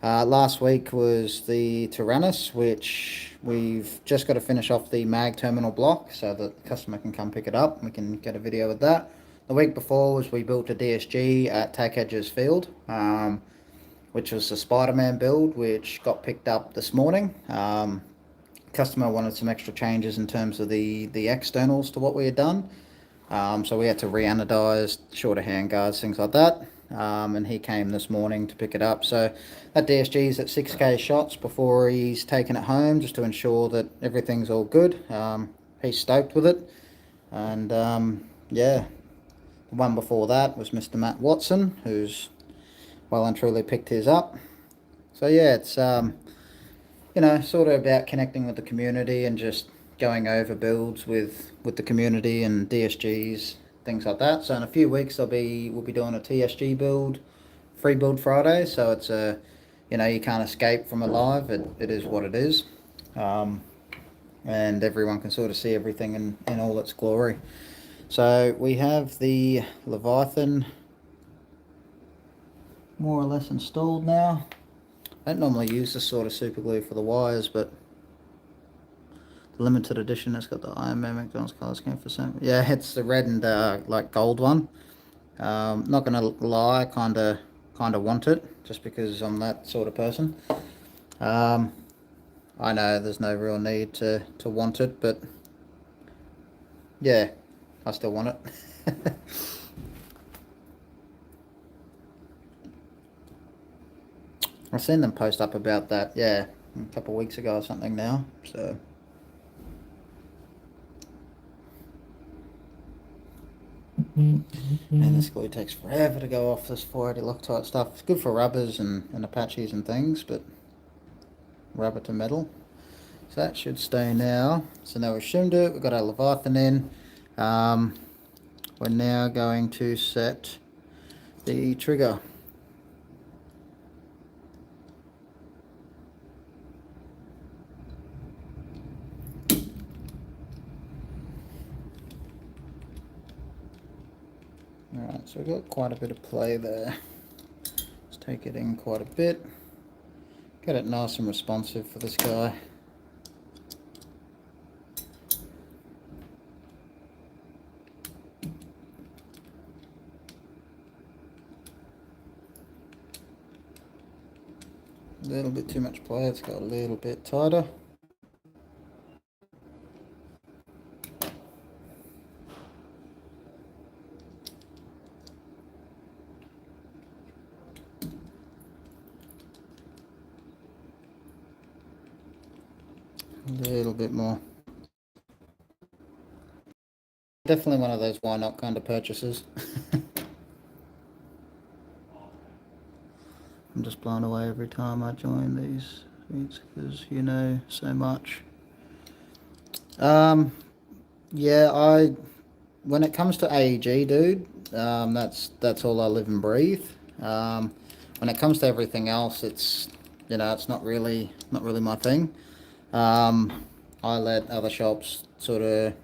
last week was the Tyrannus, which we've just got to finish off the mag terminal block so that the customer can come pick it up. We can get a video of that. The week before was we built a DSG at Tack Edge's field, which was the Spider-Man build, which got picked up this morning. Customer wanted some extra changes in terms of the externals to what we had done. So we had to re-anodize, shorter handguards, things like that. And he came this morning to pick it up. So that DSG is at 6k shots before he's taken it home, just to ensure that everything's all good. He's stoked with it. And yeah, the one before that was Mr. Matt Watson, who's well and truly picked his up. So yeah, it's you know, sort of about connecting with the community and just going over builds with the community and DSGs, things like that. So in a few weeks we'll be doing a TSG build, free build Friday. So it's you know, you can't escape from a live. It is what it is, and everyone can sort of see everything in all its glory. So we have the Leviathan more or less installed now. I don't normally use this sort of super glue for the wires, but the limited edition has got the Iron Man McDonald's color scheme for some. Yeah, it's the red and like gold one. Not gonna lie, kinda want it just because I'm that sort of person. I know there's no real need to want it, but yeah, I still want it. I've seen them post up about that, yeah, a couple of weeks ago or something now, so. And this glue takes forever to go off, this 480 Loctite stuff. It's good for rubbers and Apaches and things, but rubber to metal. So that should stay now. So now we've shimmed it, we've got our Leviathan in. We're now going to set the trigger. Alright, so we've got quite a bit of play there. Let's take it in quite a bit. Get it nice and responsive for this guy. A little bit too much play, it's got a little bit tighter. A little bit more. Definitely one of those why not kind of purchases. I'm just blown away every time I join these feeds because you know so much. Yeah, when it comes to AEG, dude, that's all I live and breathe. When it comes to everything else, it's it's not really my thing. I let other shops sort of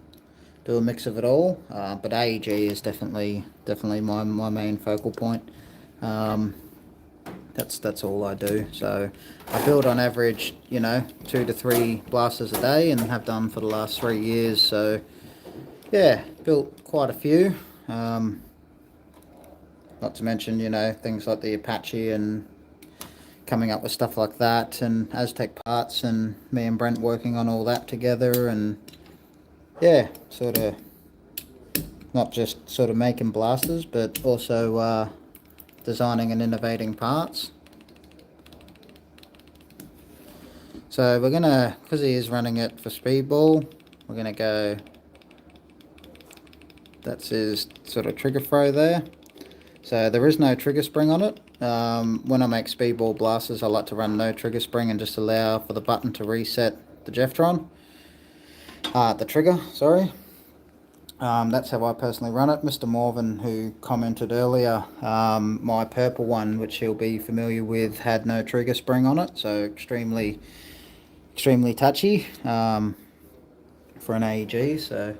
do a mix of it all, but AEG is definitely my main focal point. That's all I do. So I build on average, 2 to 3 blasters a day, and have done for the last 3 years. So yeah, built quite a few. Not to mention, things like the Apache and coming up with stuff like that, and Aztech parts, and me and Brent working on all that together, and yeah, sort of not just sort of making blasters, but also designing and innovating parts. So we're gonna, because he is running it for speedball, we're gonna go, that's his sort of trigger throw there. So there is no trigger spring on it. When I make speedball blasters, I like to run no trigger spring and just allow for the button to reset the Jeftron. The trigger, sorry. That's how I personally run it. Mr. Morvan, who commented earlier, my purple one, which he'll be familiar with, had no trigger spring on it, so extremely touchy for an AEG. So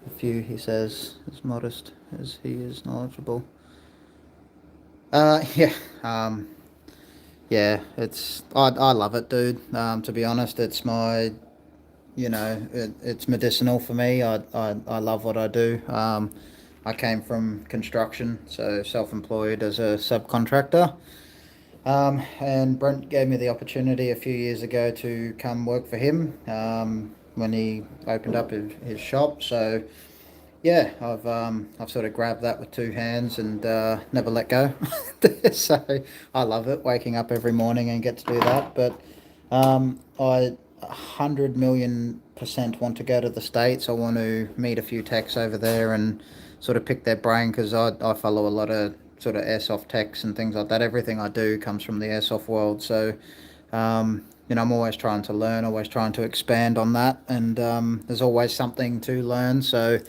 a few, he says, as modest as he is knowledgeable. Yeah, yeah, I love it, dude. To be honest, it's my, it's medicinal for me. I love what I do. I came from construction, so self-employed as a subcontractor. And Brent gave me the opportunity a few years ago to come work for him when he opened up his shop. So yeah, I've sort of grabbed that with 2 hands and never let go. So I love it, waking up every morning and get to do that. But I 100,000,000% want to go to the States. I want to meet a few techs over there and sort of pick their brain, because I follow a lot of sort of airsoft techs and things like that. Everything I do comes from the airsoft world. So I'm always trying to learn, always trying to expand on that, and there's always something to learn. So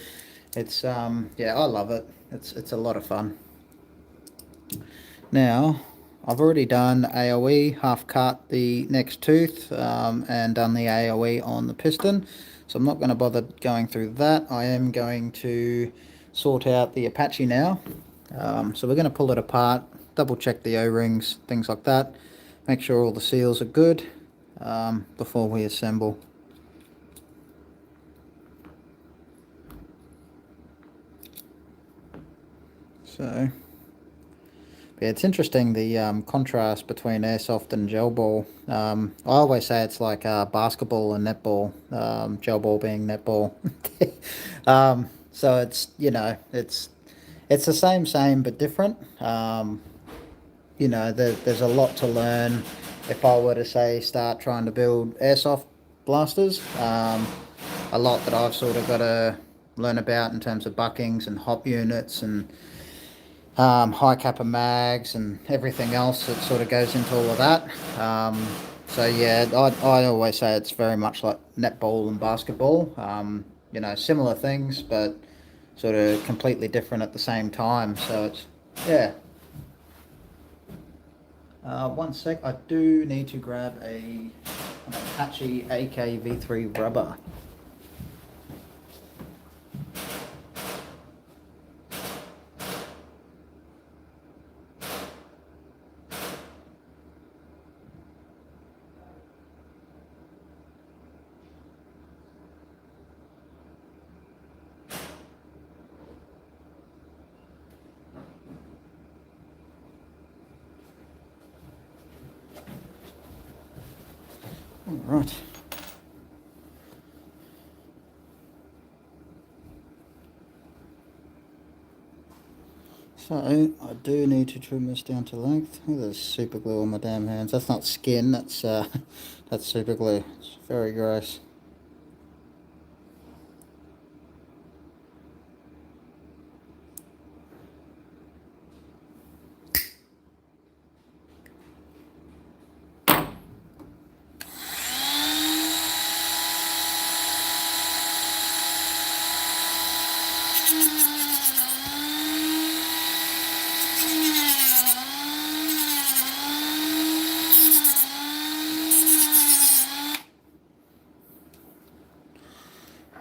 it's yeah, I love it. It's a lot of fun. Now, I've already done AOE, half cut the next tooth, and done the AOE on the piston, so I'm not going to bother going through that. I am going to sort out the Apache now. So we're going to pull it apart, double check the O-rings, things like that, make sure all the seals are good before we assemble. So yeah, it's interesting, the contrast between airsoft and gel ball. I always say it's like basketball and netball, gel ball being netball. So it's, it's the same but different. There's a lot to learn. If I were to say start trying to build airsoft blasters, a lot that I've sort of got to learn about in terms of buckings and hop units and high kappa mags and everything else that sort of goes into all of that. So yeah, I always say it's very much like netball and basketball. Similar things, but sort of completely different at the same time. So it's, yeah. One sec, I do need to grab an Apache AK V3 rubber. Right. So, I do need to trim this down to length. Oh, there's super glue on my damn hands. That's not skin, that's that's super glue. It's very gross.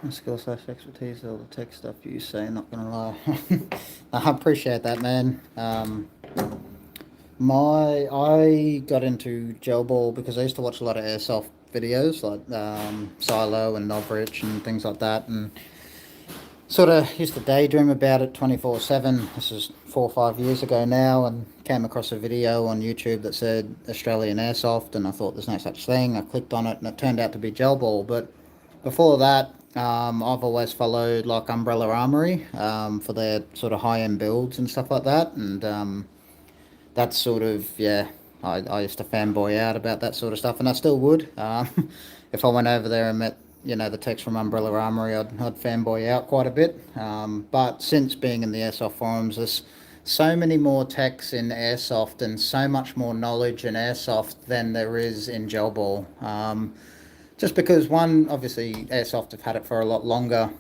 Skill/expertise, all the tech stuff you say, not gonna lie. I appreciate that, man. I got into gel ball because I used to watch a lot of airsoft videos like Silo and Novrich and things like that, and sort of used to daydream about it 24/7. This is 4 or 5 years ago now, and came across a video on YouTube that said Australian Airsoft, and I thought there's no such thing. I clicked on it, and it turned out to be gel ball. But before that, I've always followed like Umbrella Armory for their sort of high-end builds and stuff like that, and that's sort of, yeah, I used to fanboy out about that sort of stuff, and I still would. If I went over there and met, you know, the techs from Umbrella Armory, I'd fanboy out quite a bit. But since being in the airsoft forums, there's so many more techs in airsoft and so much more knowledge in airsoft than there is in gel ball. Just because, one, obviously airsoft have had it for a lot longer,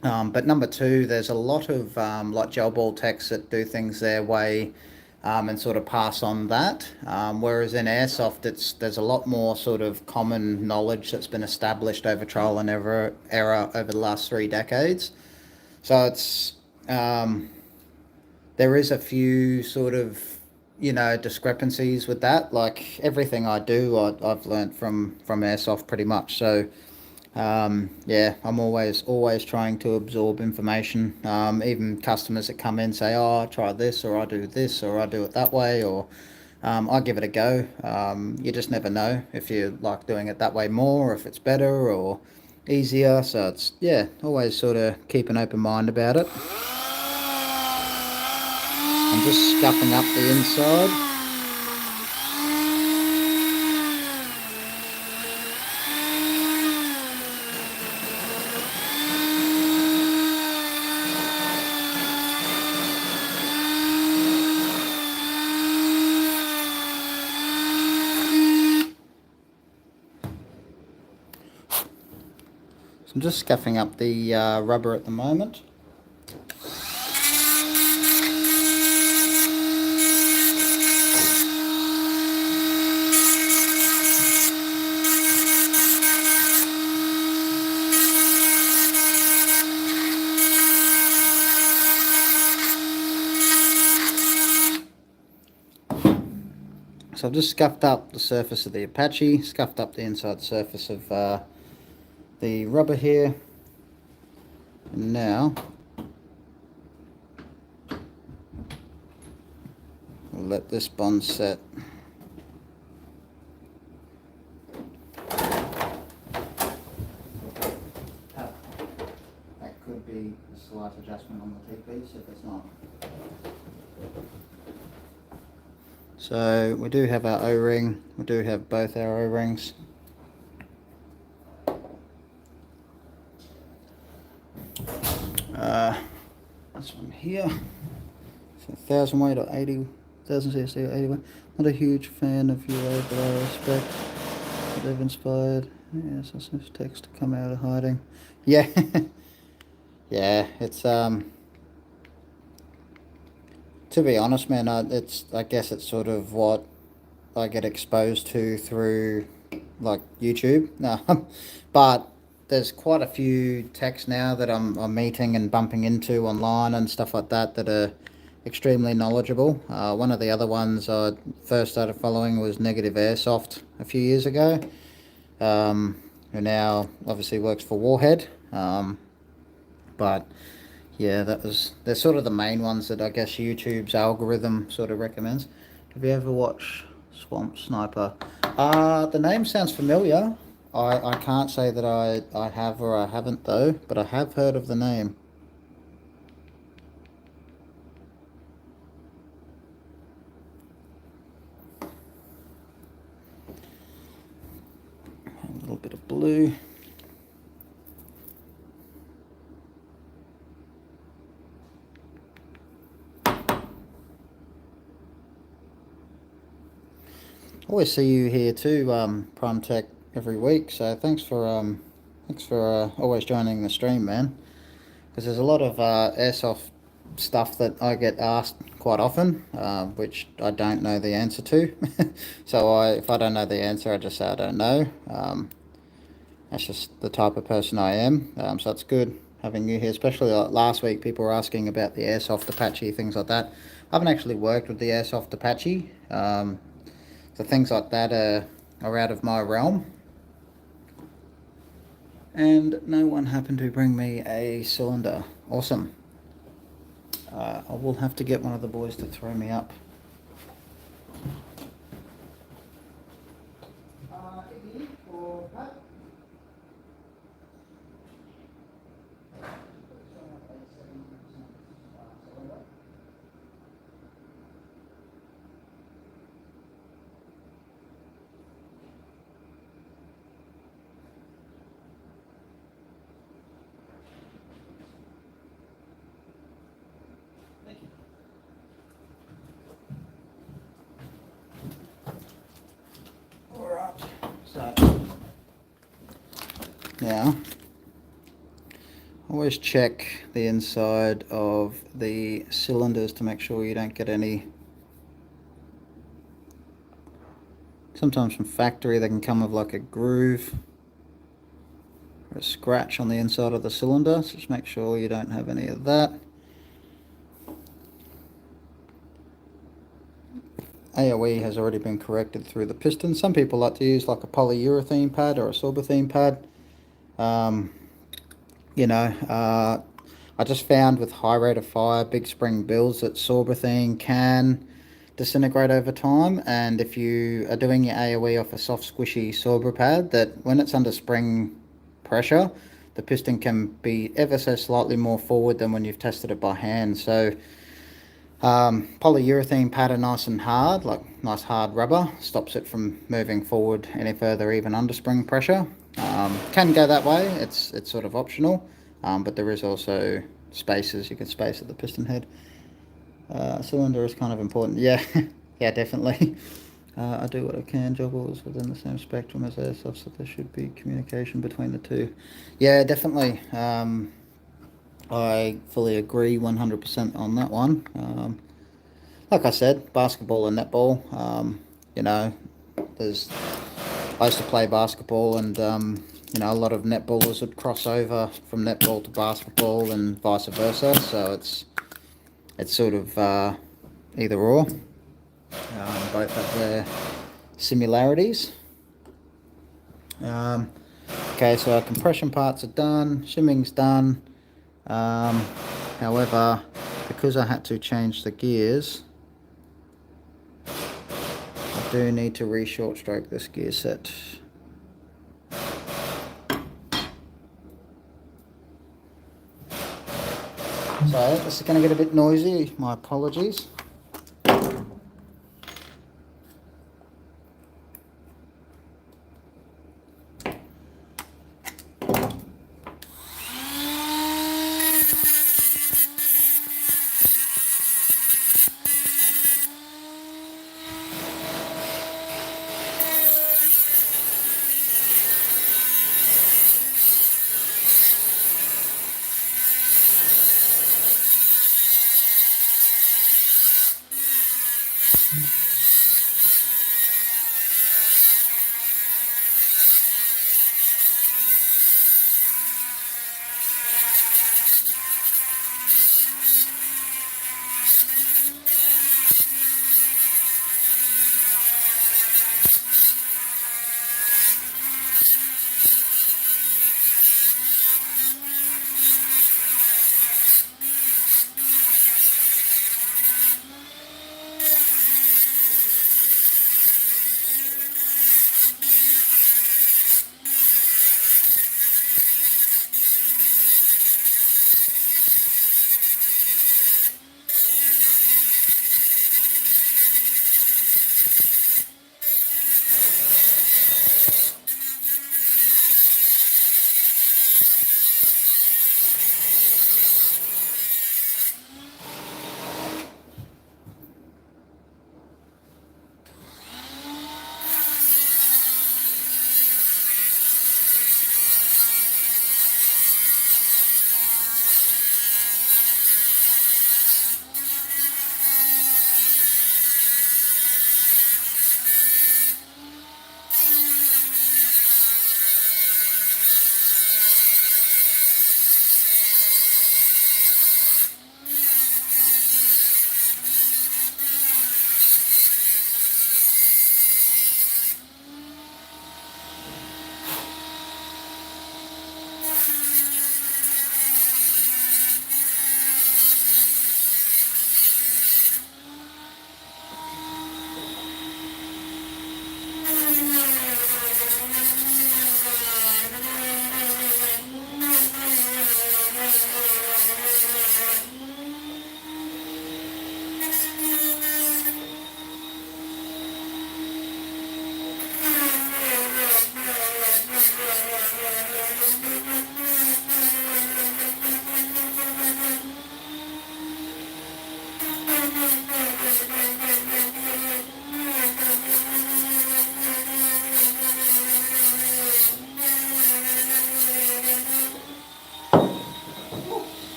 but number two, there's a lot of like gel ball techs that do things their way, and sort of pass on that. Whereas in airsoft, there's a lot more sort of common knowledge that's been established over trial and error over the last 3 decades. So it's there is a few sort of, you know, discrepancies with that. Like everything I do, I've learnt from airsoft pretty much. So yeah, I'm always trying to absorb information. Even customers that come in say, oh, I try this, or I do this, or I do it that way, or I give it a go. You just never know if you like doing it that way more, or if it's better or easier. So it's, yeah, always sort of keep an open mind about it. I'm just scuffing up the inside. I'm just scuffing up the rubber at the moment. So I've just scuffed up the surface of the Apache, scuffed up the inside surface of the rubber here, and now we'll let this bond set. That could be a slight adjustment on the T-piece if it's not. So we do have our O-ring, we do have both our O-rings. This one here, so 1000 weight or 80,000 CSC or 80 weight. Not a huge fan of UA, but I respect that they've inspired. Yes, I see text to come out of hiding. Yeah, yeah, it's to be honest, man, I guess it's sort of what I get exposed to through like YouTube. But there's quite a few techs now that I'm meeting and bumping into online and stuff like that are extremely knowledgeable. One of the other ones I first started following was Negative Airsoft a few years ago, who now obviously works for Warhead. But yeah, they're sort of the main ones that I guess YouTube's algorithm sort of recommends. Have you ever watched Swamp Sniper. The name sounds familiar. I can't say that I have or I haven't though, but I have heard of the name. A little bit of blue. Always see you here too, Prime Tech, every week. So thanks for always joining the stream, man. Because there's a lot of airsoft stuff that I get asked quite often, which I don't know the answer to. So if I don't know the answer, I just say I don't know. That's just the type of person I am. So it's good having you here, especially like last week. People were asking about the airsoft Apache, things like that. I haven't actually worked with the airsoft Apache. So things like that are out of my realm. And no one happened to bring me a cylinder. Awesome. I will have to get one of the boys to throw me up. Now, always check the inside of the cylinders to make sure you don't get any. Sometimes from factory they can come with like a groove or a scratch on the inside of the cylinder, so just make sure you don't have any of that. AOE has already been corrected through the piston. Some people like to use like a polyurethane pad or a sorbethane pad. I just found with high rate of fire, big spring builds, that sorbethane can disintegrate over time, and if you are doing your AOE off a soft squishy sorber pad, that when it's under spring pressure, the piston can be ever so slightly more forward than when you've tested it by hand. So polyurethane pad are nice and hard, like nice hard rubber, stops it from moving forward any further even under spring pressure. Can go that way, it's sort of optional, but there is also spaces, you can space at the piston head. Cylinder is kind of important, yeah. Yeah, definitely. I do what I can. Jobble is within the same spectrum as airsoft, so there should be communication between the two. Yeah, definitely. I fully agree 100% on that one. Like I said, basketball and netball, I used to play basketball, and a lot of netballers would cross over from netball to basketball and vice versa, so it's sort of either or. Both have their similarities. Okay, so our compression parts are done, shimming's done. However, because I had to change the gears, I do need to re-short stroke this gear set. So this is going to get a bit noisy, my apologies.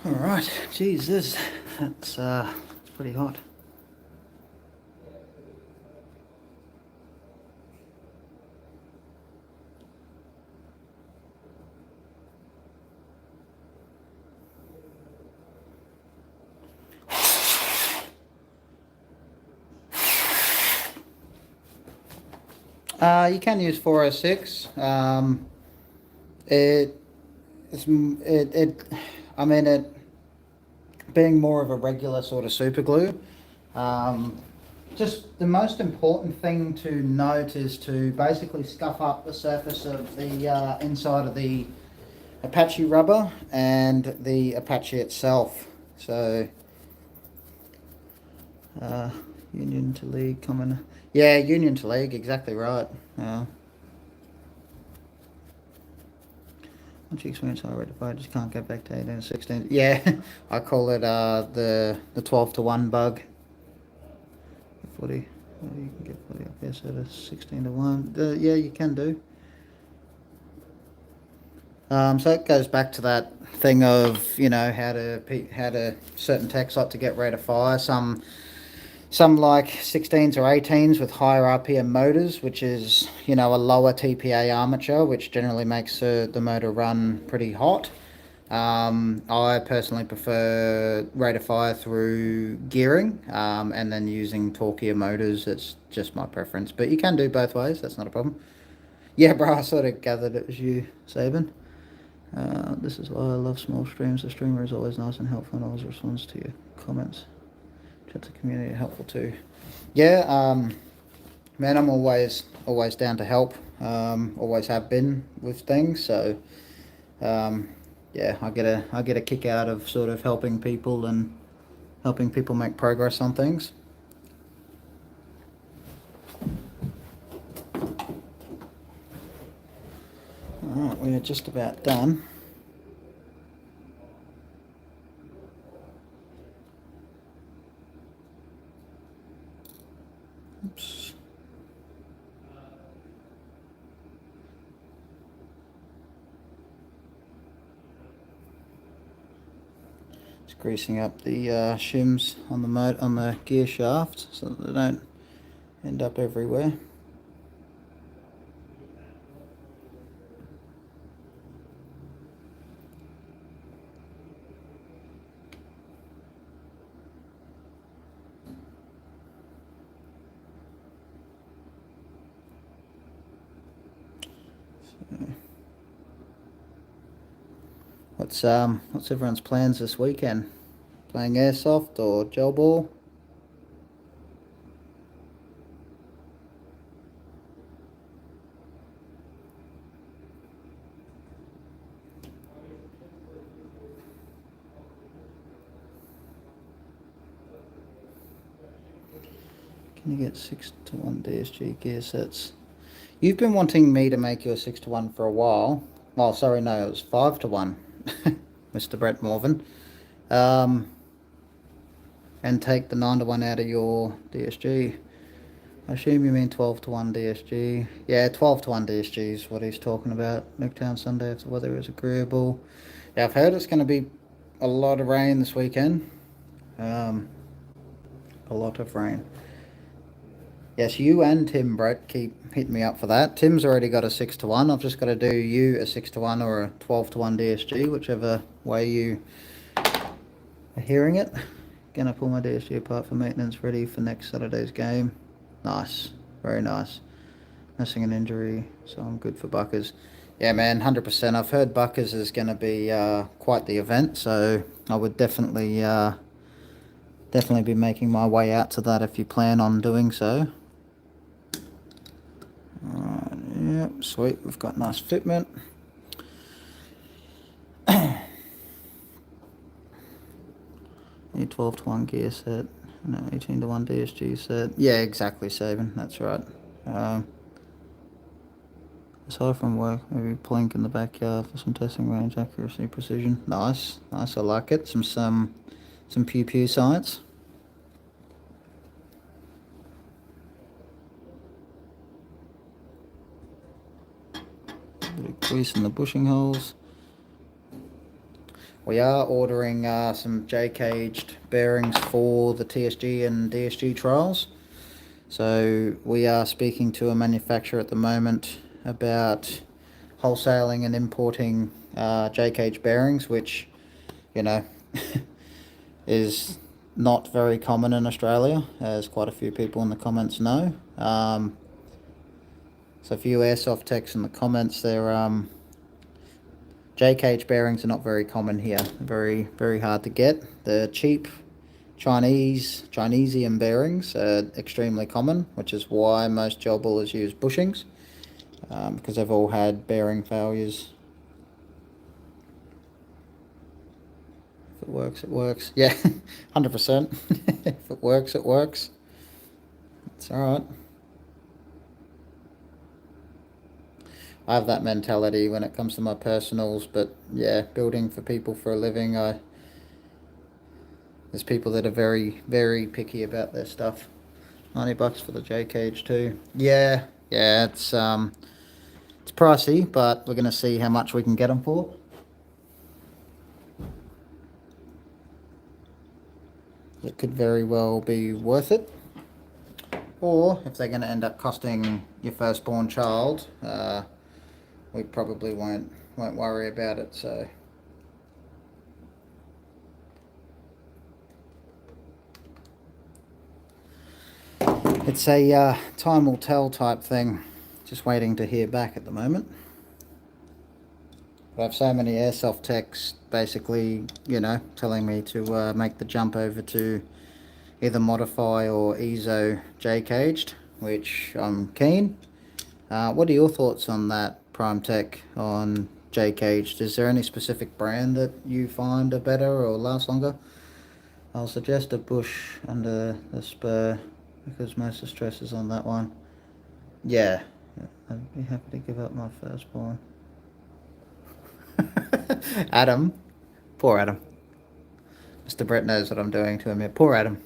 Alright, Jesus, that's pretty hot. You can use 406. I mean, it being more of a regular sort of super glue. Just the most important thing to note is to basically scuff up the surface of the inside of the Apache rubber and the Apache itself. So, union to league common. Yeah, union to league, exactly right. Once you experience high rate of fire, just can't get back to 18 and 16. Yeah, I call it the 12 to 1 bug. 40. You can get 40 up here, so that's 16 to 1. Yeah, you can do. So it goes back to that thing of, you know, how to certain techs like to get rate of fire. Some like 16s or 18s with higher RPM motors, which is, you know, a lower TPA armature, which generally makes the motor run pretty hot. I personally prefer rate of fire through gearing, and then using torquier motors. It's just my preference, but you can do both ways. That's not a problem. Yeah, bro, I sort of gathered it was you, Sabin. This is why I love small streams. The streamer is always nice and helpful and always responds to your comments. Chat to community helpful too. Yeah, man, I'm always down to help. Always have been with things. So, yeah, I get a kick out of sort of helping people and helping people make progress on things. All right, we're just about done. Oops. Just greasing up the shims on the gear shaft so that they don't end up everywhere. What's everyone's plans this weekend? Playing airsoft or gel ball? Can you get 6 to 1 DSG gear sets? You've been wanting me to make you a 6 to 1 for a while. Well, sorry, no, it was 5 to 1, Mr. Brett Morvan. And take the 9 to 1 out of your DSG. I assume you mean 12 to 1 DSG. Yeah, 12 to 1 DSG is what he's talking about. Nuketown Sunday if the weather is agreeable. Yeah, I've heard it's going to be a lot of rain this weekend. A lot of rain. Yes, you and Tim, Brett, keep hitting me up for that. Tim's already got a 6 to 1. I've just got to do you a 6 to 1 or a 12 to 1 DSG, whichever way you are hearing it. Gonna pull my DSG apart for maintenance, ready for next Saturday's game. Nice, very nice. Missing an injury, so I'm good for Buckers. Yeah, man, 100%. I've heard Buckers is going to be quite the event, so I would definitely be making my way out to that if you plan on doing so. Alright, yep, sweet. We've got nice fitment. Need 12 to 1 gear set. No, 18 to 1 DSG set. Yeah, exactly, Sabin. That's right. Aside from work, maybe plink in the backyard for some testing range accuracy, precision. Nice, nice. I like it. Some pew pew science. Bit of grease in the bushing holes. We are ordering some J-caged bearings for the TSG and DSG trials. So we are speaking to a manufacturer at the moment about wholesaling and importing J-cage bearings, which, you know, is not very common in Australia, as quite a few people in the comments know. So for you airsoft techs in the comments, they're J-cage bearings are not very common here. Very, very hard to get. The cheap Chinesium bearings are extremely common, which is why most gel bullers use bushings, because they've all had bearing failures. If it works, it works. Yeah, 100%. If it works, it works. It's alright. I have that mentality when it comes to my personals, but yeah, building for people for a living, there's people that are very, very picky about their stuff. $90 for the J-cage too. Yeah, it's pricey, but we're gonna see how much we can get them for. It could very well be worth it. Or if they're gonna end up costing your firstborn child, we probably won't worry about it. So it's a time will tell type thing. Just waiting to hear back at the moment. I have so many airsoft techs basically, you know, telling me to make the jump over to either modify or ESO J-caged, which I'm keen. What are your thoughts on that, Prime Tech, on J-caged? Is there any specific brand that you find are better or last longer? I'll suggest a bush under the spur because most of the stress is on that one. Yeah, I'd be happy to give up my firstborn. Adam, poor Adam. Mr. Brett knows what I'm doing to him here. Poor Adam.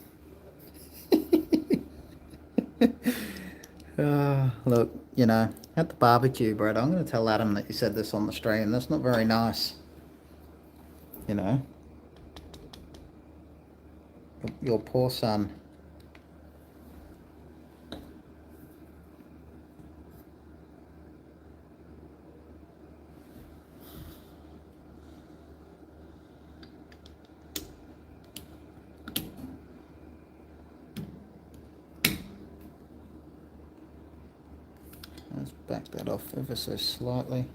Look, you know, at the barbecue, Brett, I'm going to tell Adam that you said this on the stream. That's not very nice. You know. Your poor son. Let's back that off ever so slightly.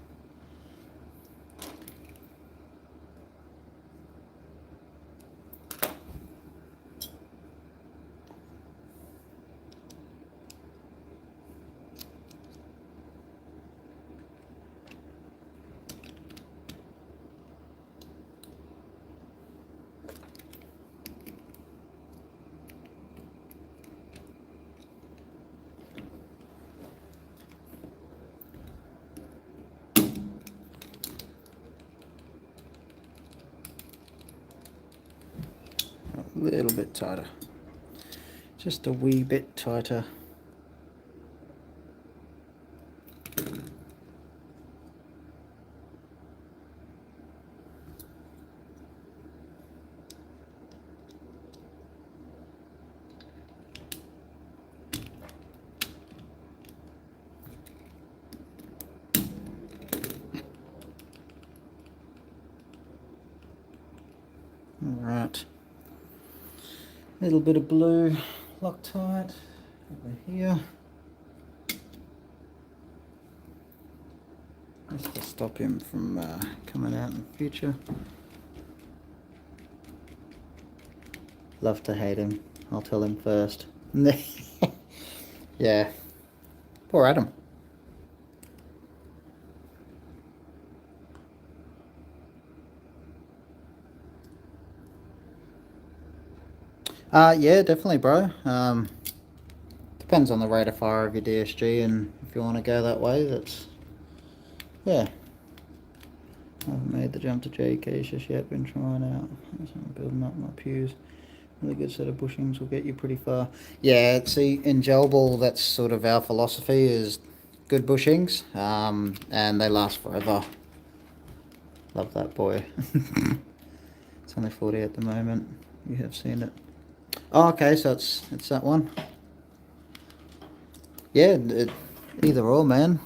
A little bit tighter, just a wee bit tighter. All right. Little bit of blue Loctite over here. Just to stop him from coming out in the future. Love to hate him. I'll tell him first. Yeah. Poor Adam. Yeah, definitely, bro. Depends on the rate of fire of your DSG, and if you want to go that way, that's, yeah. I haven't made the jump to JK just yet, been trying out. I'm building up my pews. Really good set of bushings will get you pretty far. Yeah, see, in gel ball, that's sort of our philosophy, is good bushings, and they last forever. Love that boy. It's only 40 at the moment. You have seen it. Oh, okay, so it's that one. Yeah, either or, man.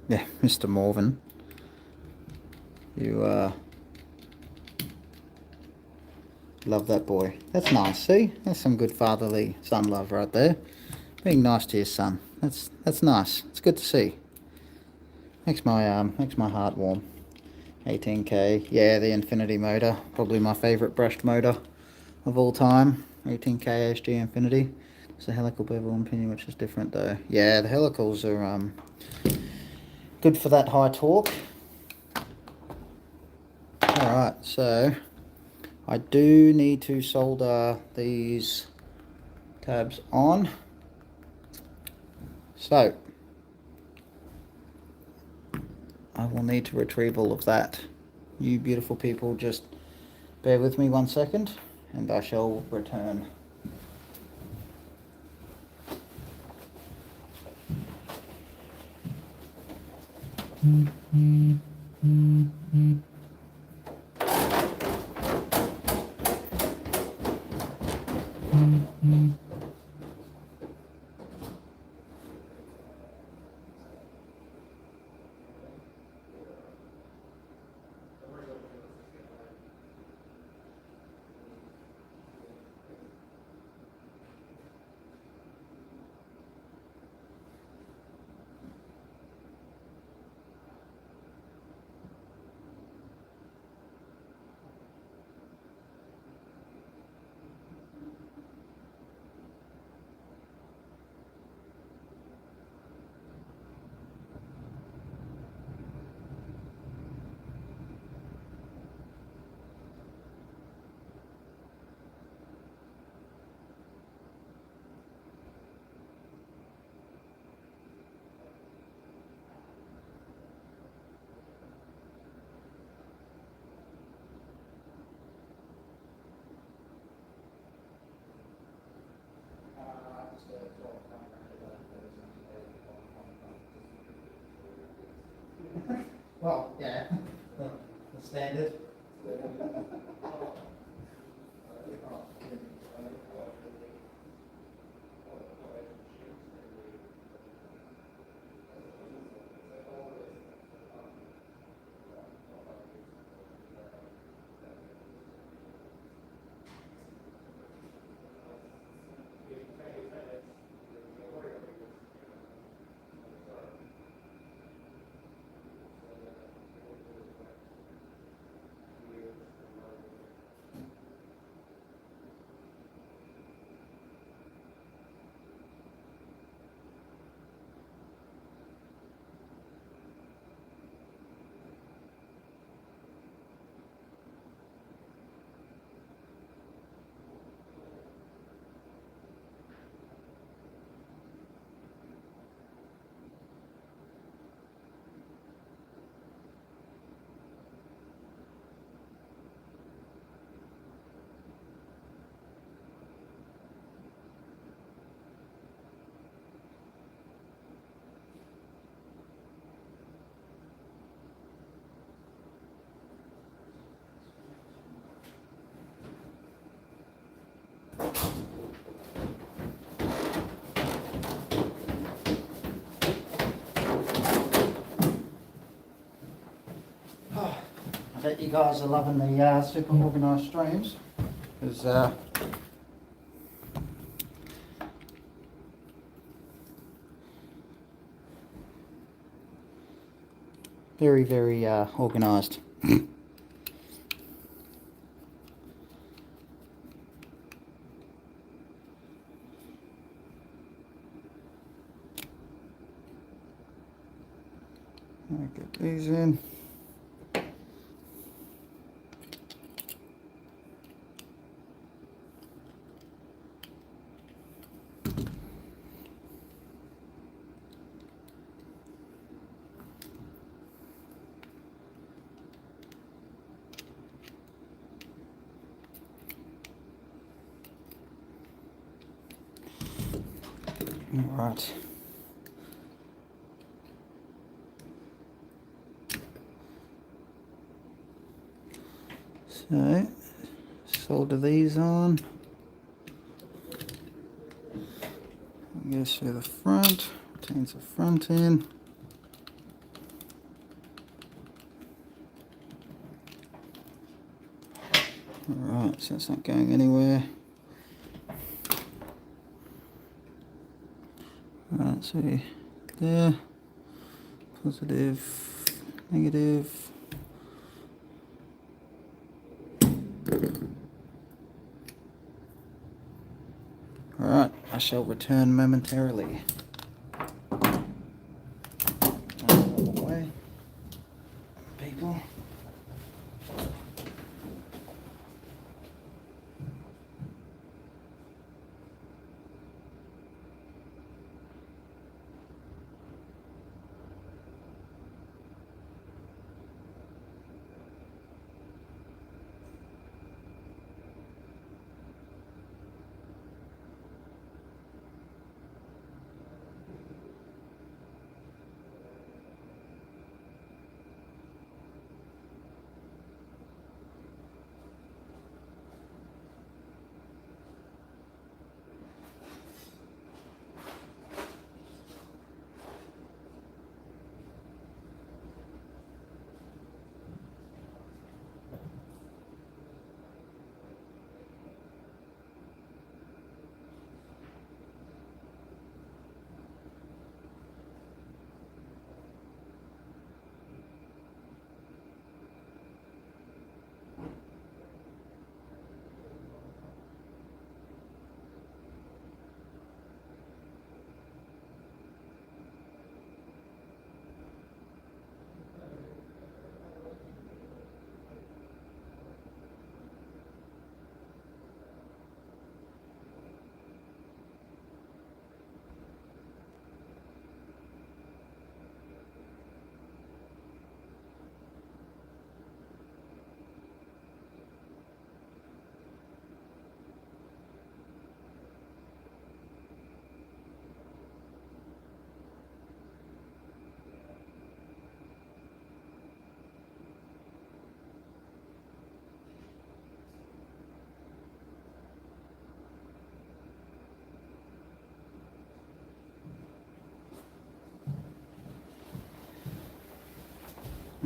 Yeah, Mr. Morvan. You love that boy. That's nice. See, that's some good fatherly son love right there. Being nice to your son. That's nice. It's good to see. Makes my heart warm. 18K. Yeah, the Infinity motor. Probably my favourite brushed motor of all time. 18K HG Infinity. It's a helical bevel and pinion, which is different though. Yeah, the helicals are good for that high torque. Alright, so I do need to solder these tabs on. So I will need to retrieve all of that. You beautiful people, just bear with me 1 second and I shall return. Well, yeah, the standard. I bet you guys are loving the super organised streams, because very, very organised. Get these in. All right. So, solder these on. Goes through the front, retains the front end. Alright, so it's not going anywhere. Right, so there, positive, negative. Alright, I shall return momentarily. Away, people.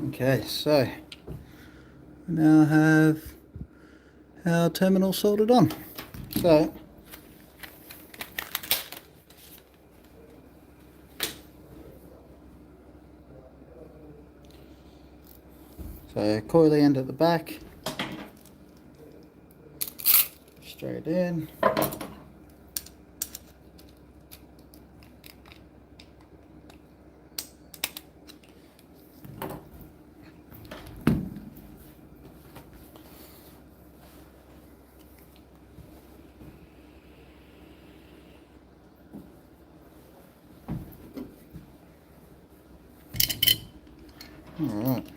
Okay, so we now have our terminal soldered on. So coily end at the back, straight in. Alright.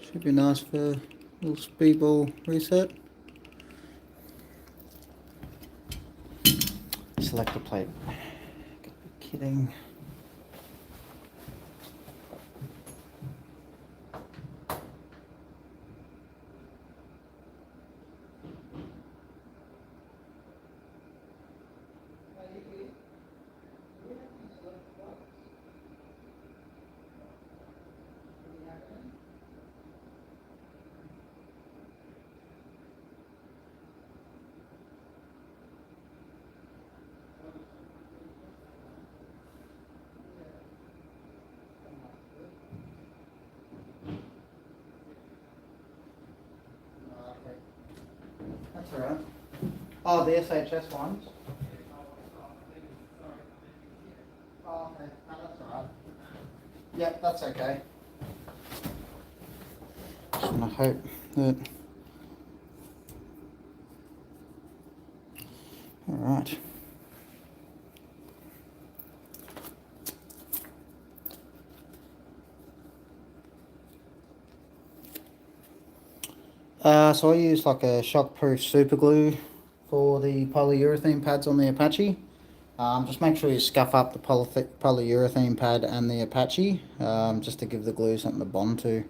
Should be nice for a little speedball reset. Selector plate. Gotta be kidding. That's alright. Oh, the SHS ones? Oh, okay. No, that's alright. Yep, that's okay. Just want to hope that... Alright. So I use like a shockproof super glue for the polyurethane pads on the Apache. Just make sure you scuff up the polyurethane pad and the Apache, just to give the glue something to bond to.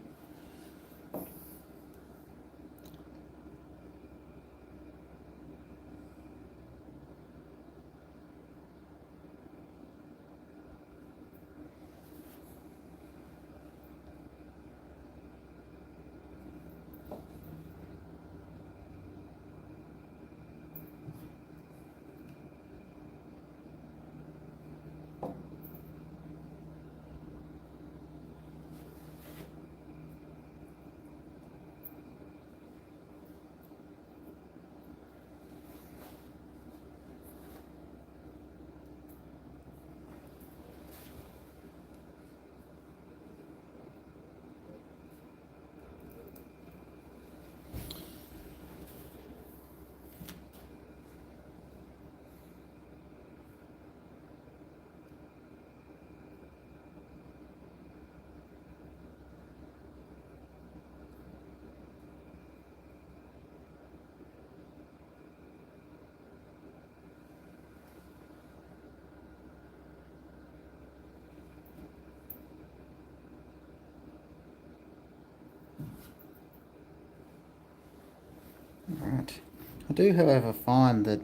Right. I do, however, find that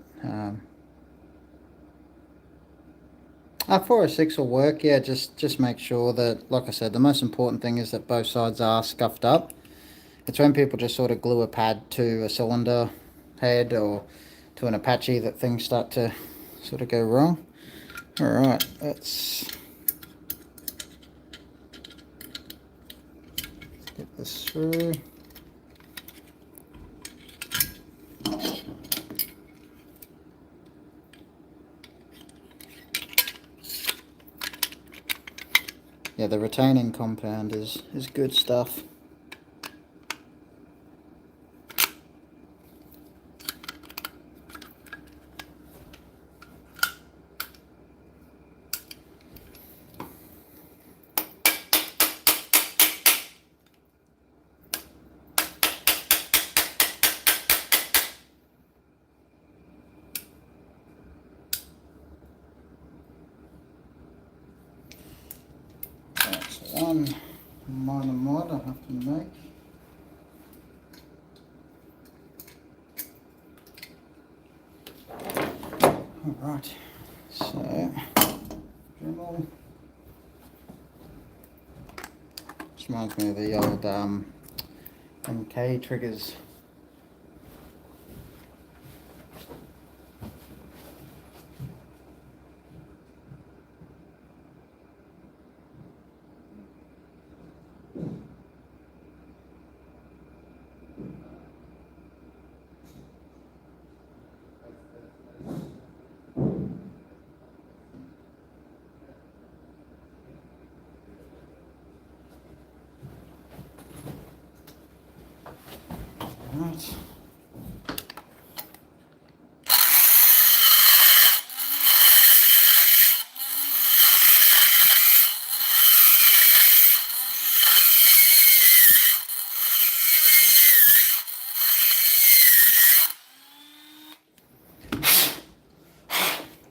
406 will work. Yeah, just make sure that, like I said, the most important thing is that both sides are scuffed up. It's when people just sort of glue a pad to a cylinder head or to an Apache that things start to sort of go wrong. Alright, let's get this through. Yeah, the retaining compound is good stuff. One minor mod I have to make. Alright, so Dremel. This reminds me of the old MK triggers. Right.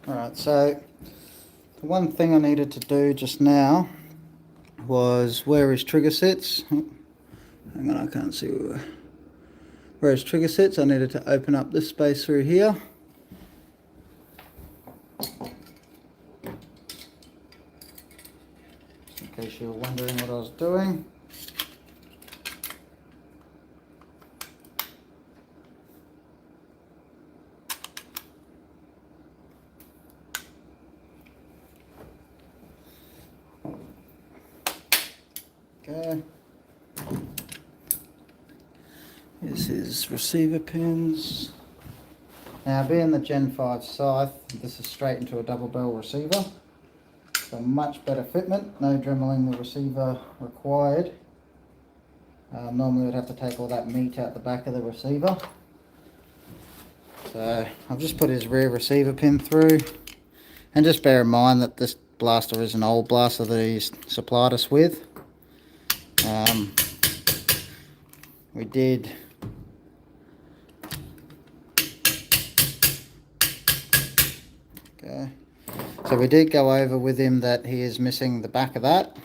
Alright, so the one thing I needed to do just now was where his trigger sits. Oh, hang on, I can't see where his trigger sits. I needed to open up this space through here. In case you were wondering what I was doing. Okay. Here's his receiver pins. Now, being the Gen 5 Scythe, this is straight into a double barrel receiver. So much better fitment, no dremeling the receiver required. Normally I'd have to take all that meat out the back of the receiver. So I've just put his rear receiver pin through. And just bear in mind that this blaster is an old blaster that he's supplied us with. We did okay. So we did go over with him that he is missing the back of that.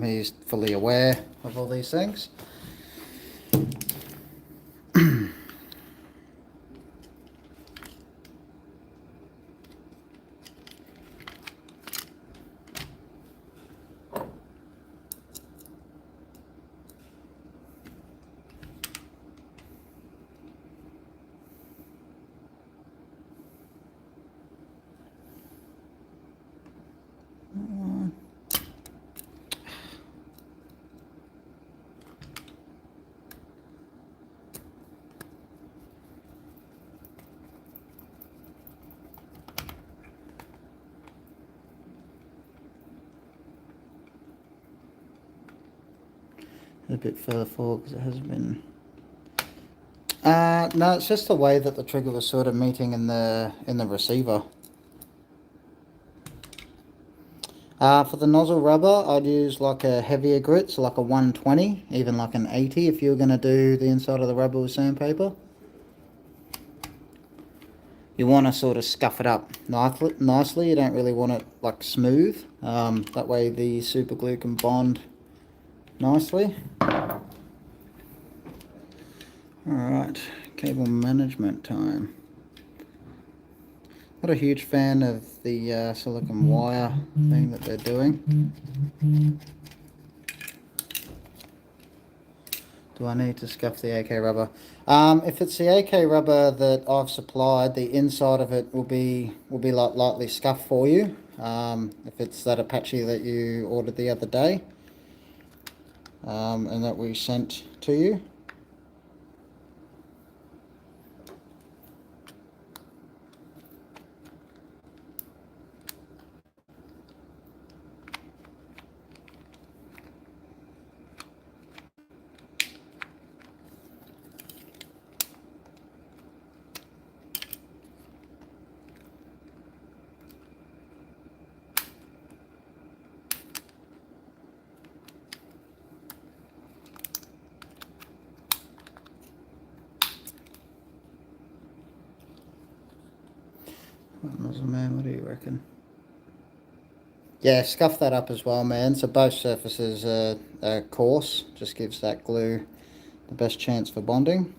He's fully aware of all these things. A bit further forward because it hasn't been. No, it's just the way that the trigger was sort of meeting in the receiver. For the nozzle rubber, I'd use like a heavier grit, so like a 120, even like an 80 if you were going to do the inside of the rubber with sandpaper. You want to sort of scuff it up nicely. You don't really want it like smooth. That way the super glue can bond nicely. Alright, cable management time. Not a huge fan of the silicone wire thing that they're doing. Do I need to scuff the AK rubber? If it's the AK rubber that I've supplied, the inside of it will be like lightly scuffed for you. If it's that Apache that you ordered the other day, and that we sent to you. Man, what do you reckon? Yeah, scuff that up as well, man. So both surfaces are coarse. Just gives that glue the best chance for bonding.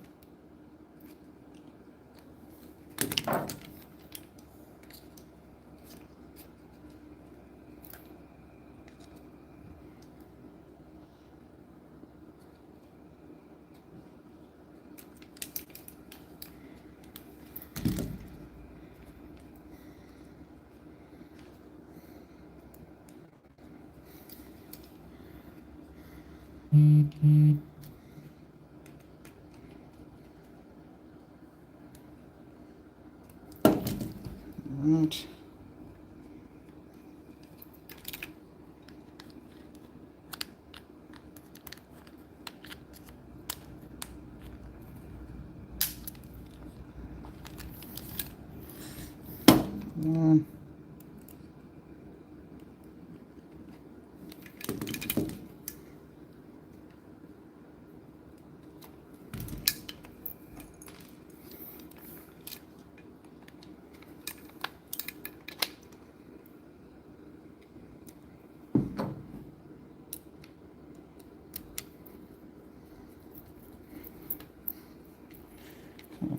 Right.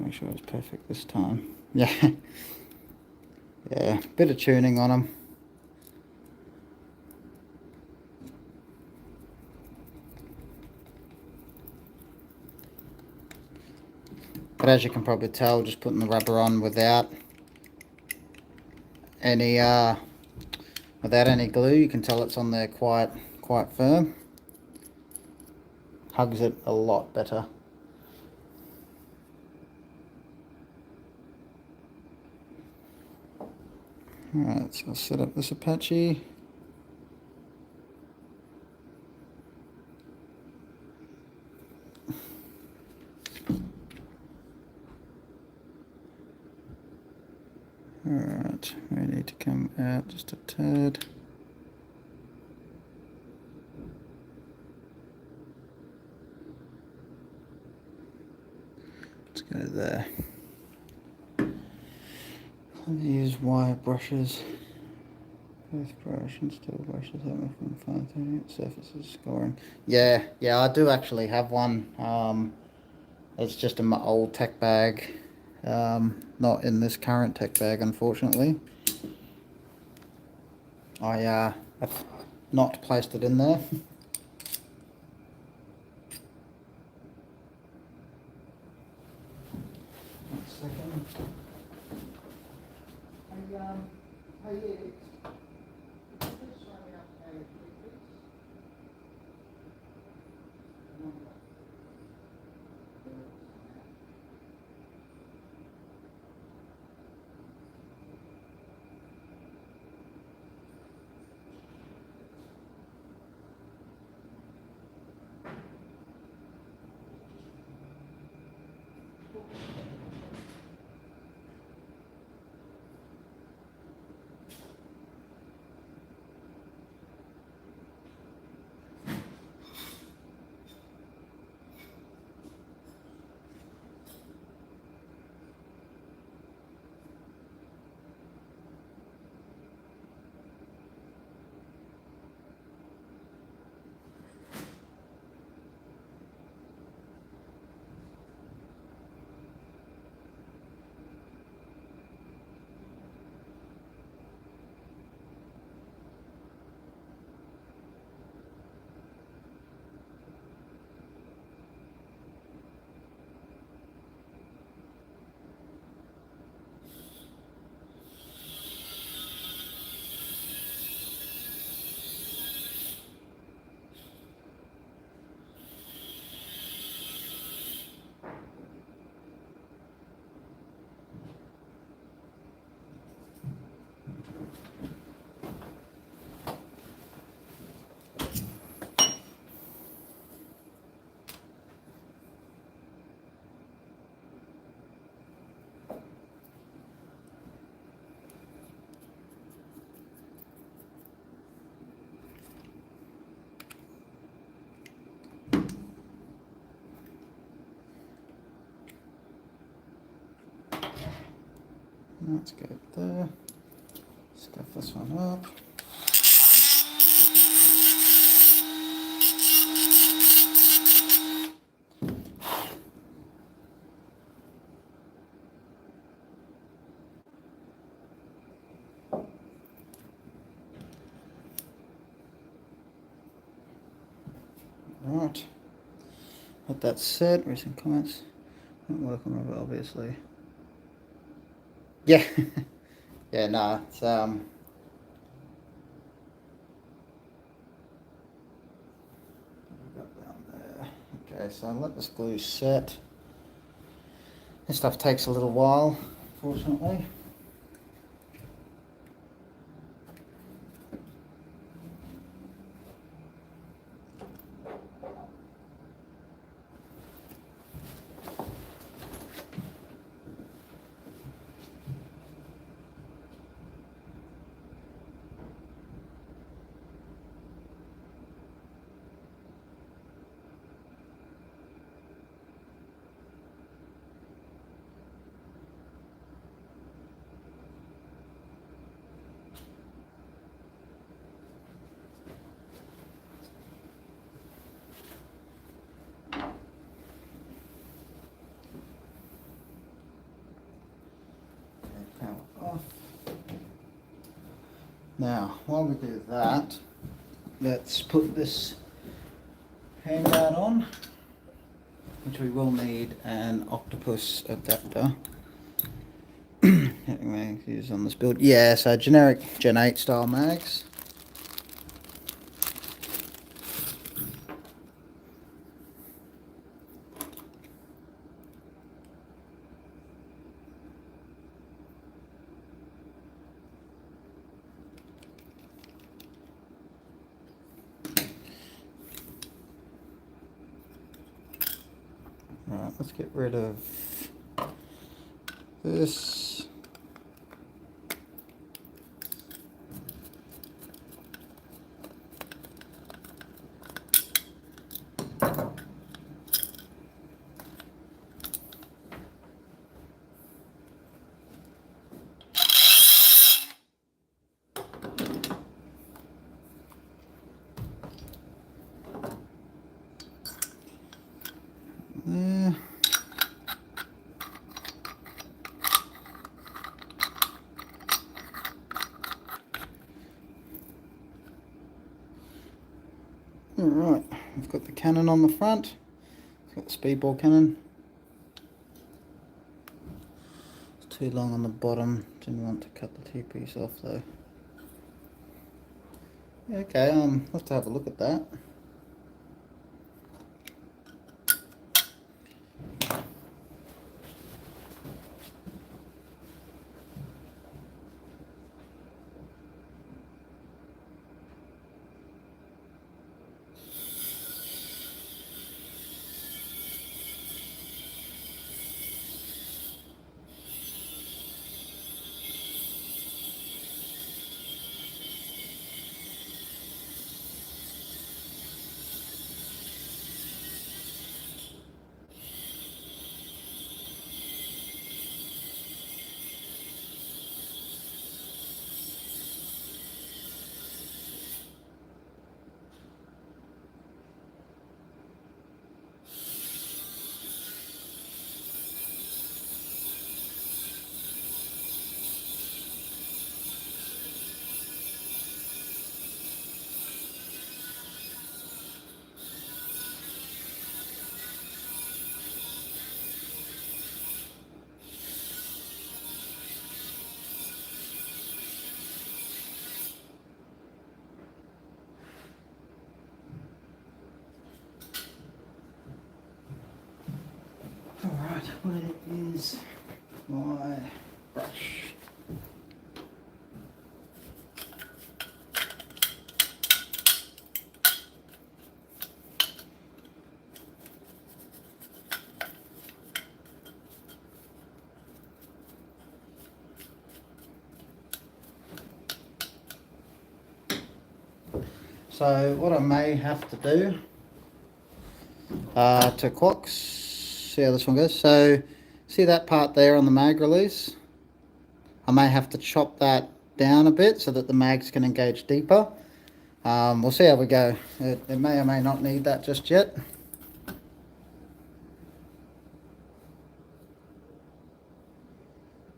Make sure it's perfect this time. Yeah. Yeah, bit of tuning on them. But as you can probably tell, just putting the rubber on without any glue, you can tell it's on there quite firm. Hugs it a lot better. Alright, so I'll set up this Apache. Alright, we need to come out just a tad. Let's go there. Use wire brushes. Calibration, still brushes having from fine tuning surfaces scoring. Yeah, I do actually have one. It's just in my old tech bag. Not in this current tech bag, unfortunately. I have not placed it in there. One second. Let's go there. Scuff this one up. Right. Let that set. Recent comments. Don't work on it, obviously. Yeah. Yeah, no, it's got down there. Okay, so let this glue set. This stuff takes a little while, fortunately. Now, while we do that, let's put this handguard on, which we will need an octopus adapter. Use on this build. Yeah, so generic Gen 8 style mags. Right, let's get rid of this. Alright, we've got the cannon on the front. It's got the speedball cannon. It's too long on the bottom. Didn't want to cut the T-piece off though. Yeah, okay, I'll have to have a look at that. Alright, where is my brush? So what I may have to do to clocks, see how this one goes. So see that part there on the mag release? I may have to chop that down a bit so that the mags can engage deeper. We'll see how we go. It may or may not need that just yet.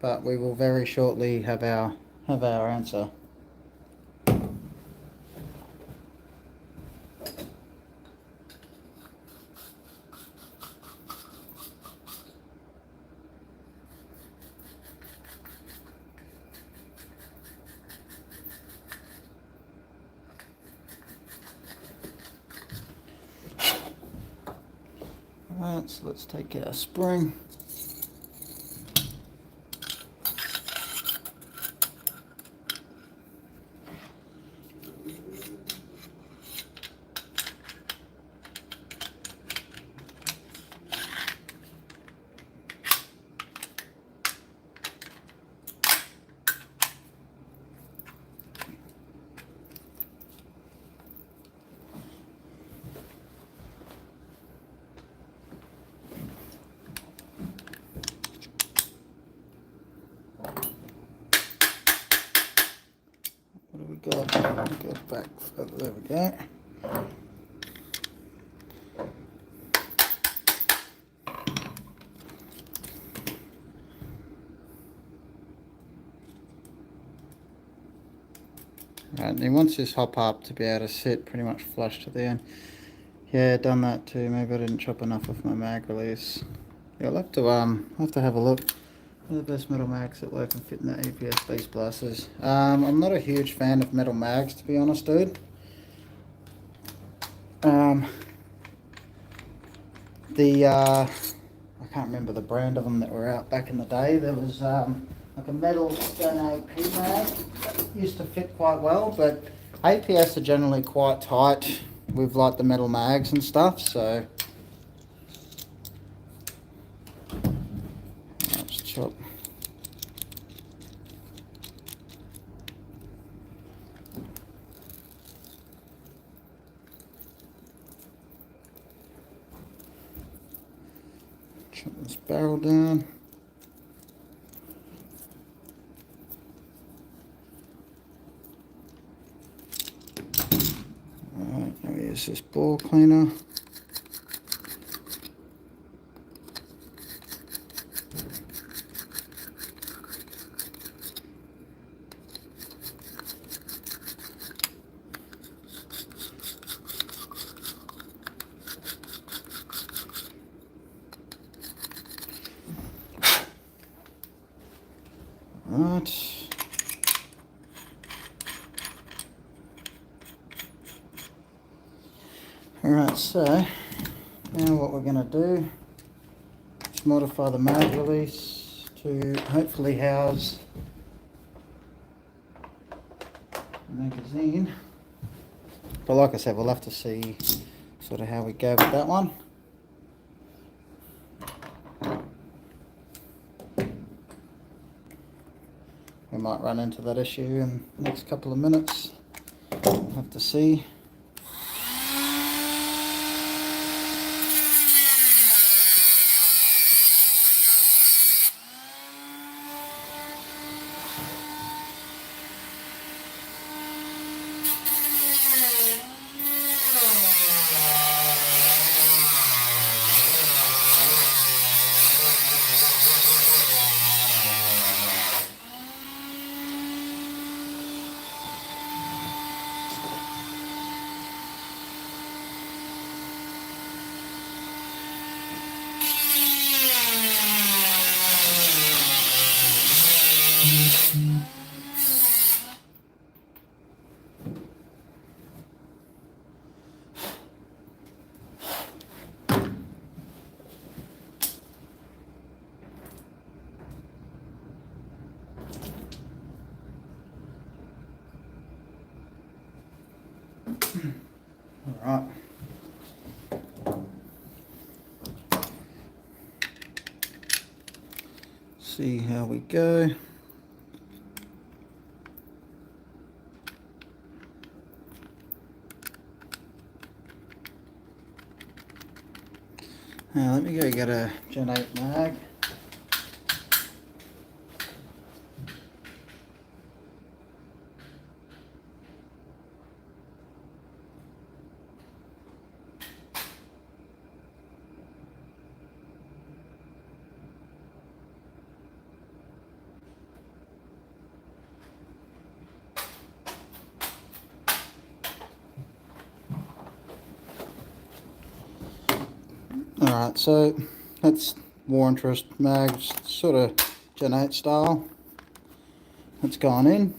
But we will very shortly have our answer. Alright, so let's take our spring. Go back further, there we go. Right, and he wants this hop up to be able to sit pretty much flush to the end. Yeah, done that too. Maybe I didn't chop enough of my mag release. Yeah, I'll have to have a look. What are the best metal mags that work and fit in the APS base blasters? I'm not a huge fan of metal mags, to be honest, dude. I can't remember the brand of them that were out back in the day. There was like a metal stone AP mag that used to fit quite well, but APS are generally quite tight with like the metal mags and stuff, so let's chop. Chop this barrel down. Alright, now we use this ball cleaner. Alright, so now what we're going to do is modify the mag release to hopefully house the magazine. But like I said, we'll have to see sort of how we go with that one. We might run into that issue in the next couple of minutes. We'll have to see. Alright. See how we go. Now let me go get a Gen 8 mag. Alright, so that's War Interest mag, sort of Gen 8 style. It's gone in.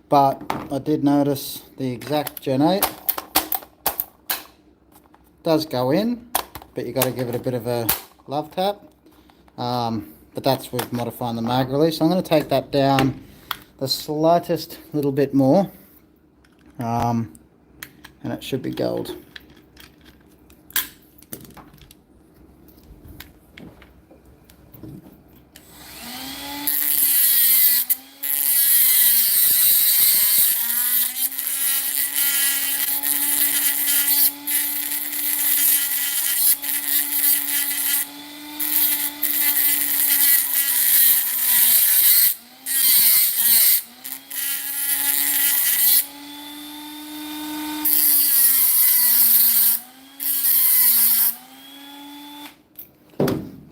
But I did notice the exact Gen 8 does go in, but you got to give it a bit of a love tap. But that's with modifying the mag release. So I'm going to take that down the slightest little bit more, and it should be gold.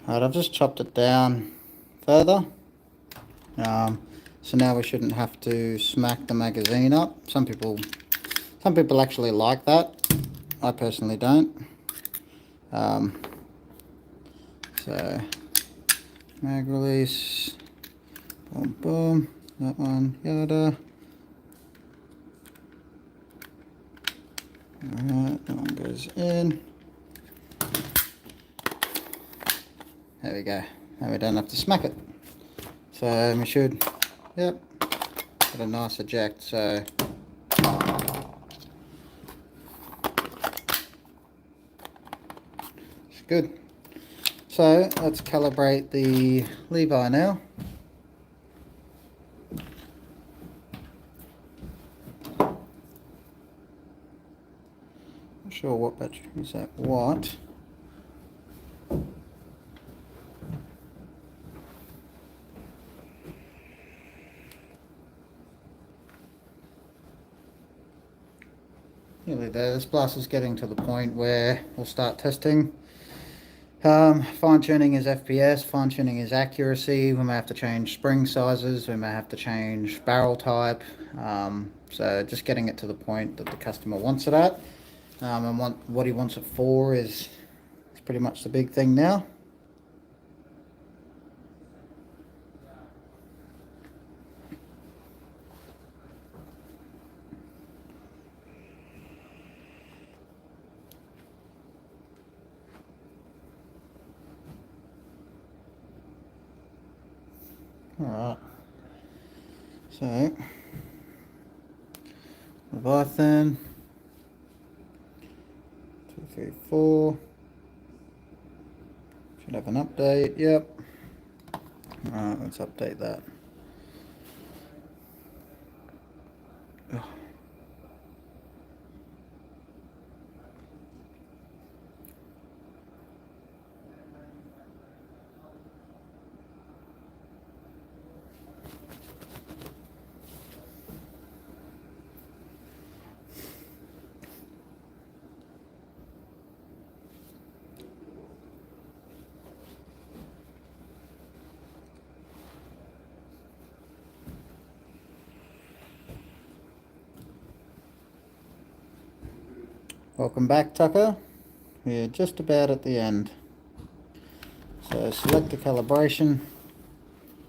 Alright, I've just chopped it down further. So now we shouldn't have to smack the magazine up. Some people actually like that. I personally don't. So mag release, boom, boom, that one, yada. Alright, that one goes in. There we go. Now we don't have to smack it. So we should, yep, get a nice eject. So it's good. So let's calibrate the levi now. Not sure what battery is that. What? Nearly there. This blast is getting to the point where we'll start testing. Fine-tuning his FPS, fine-tuning his accuracy. We may have to change spring sizes, we may have to change barrel type. So just getting it to the point that the customer wants it at. And what he wants it for is pretty much the big thing now. Alright. So, Leviathan. 2, 3, 4. Should have an update, yep. Alright, let's update that. Oh. Welcome back, Tucker. We're just about at the end. So select the calibration.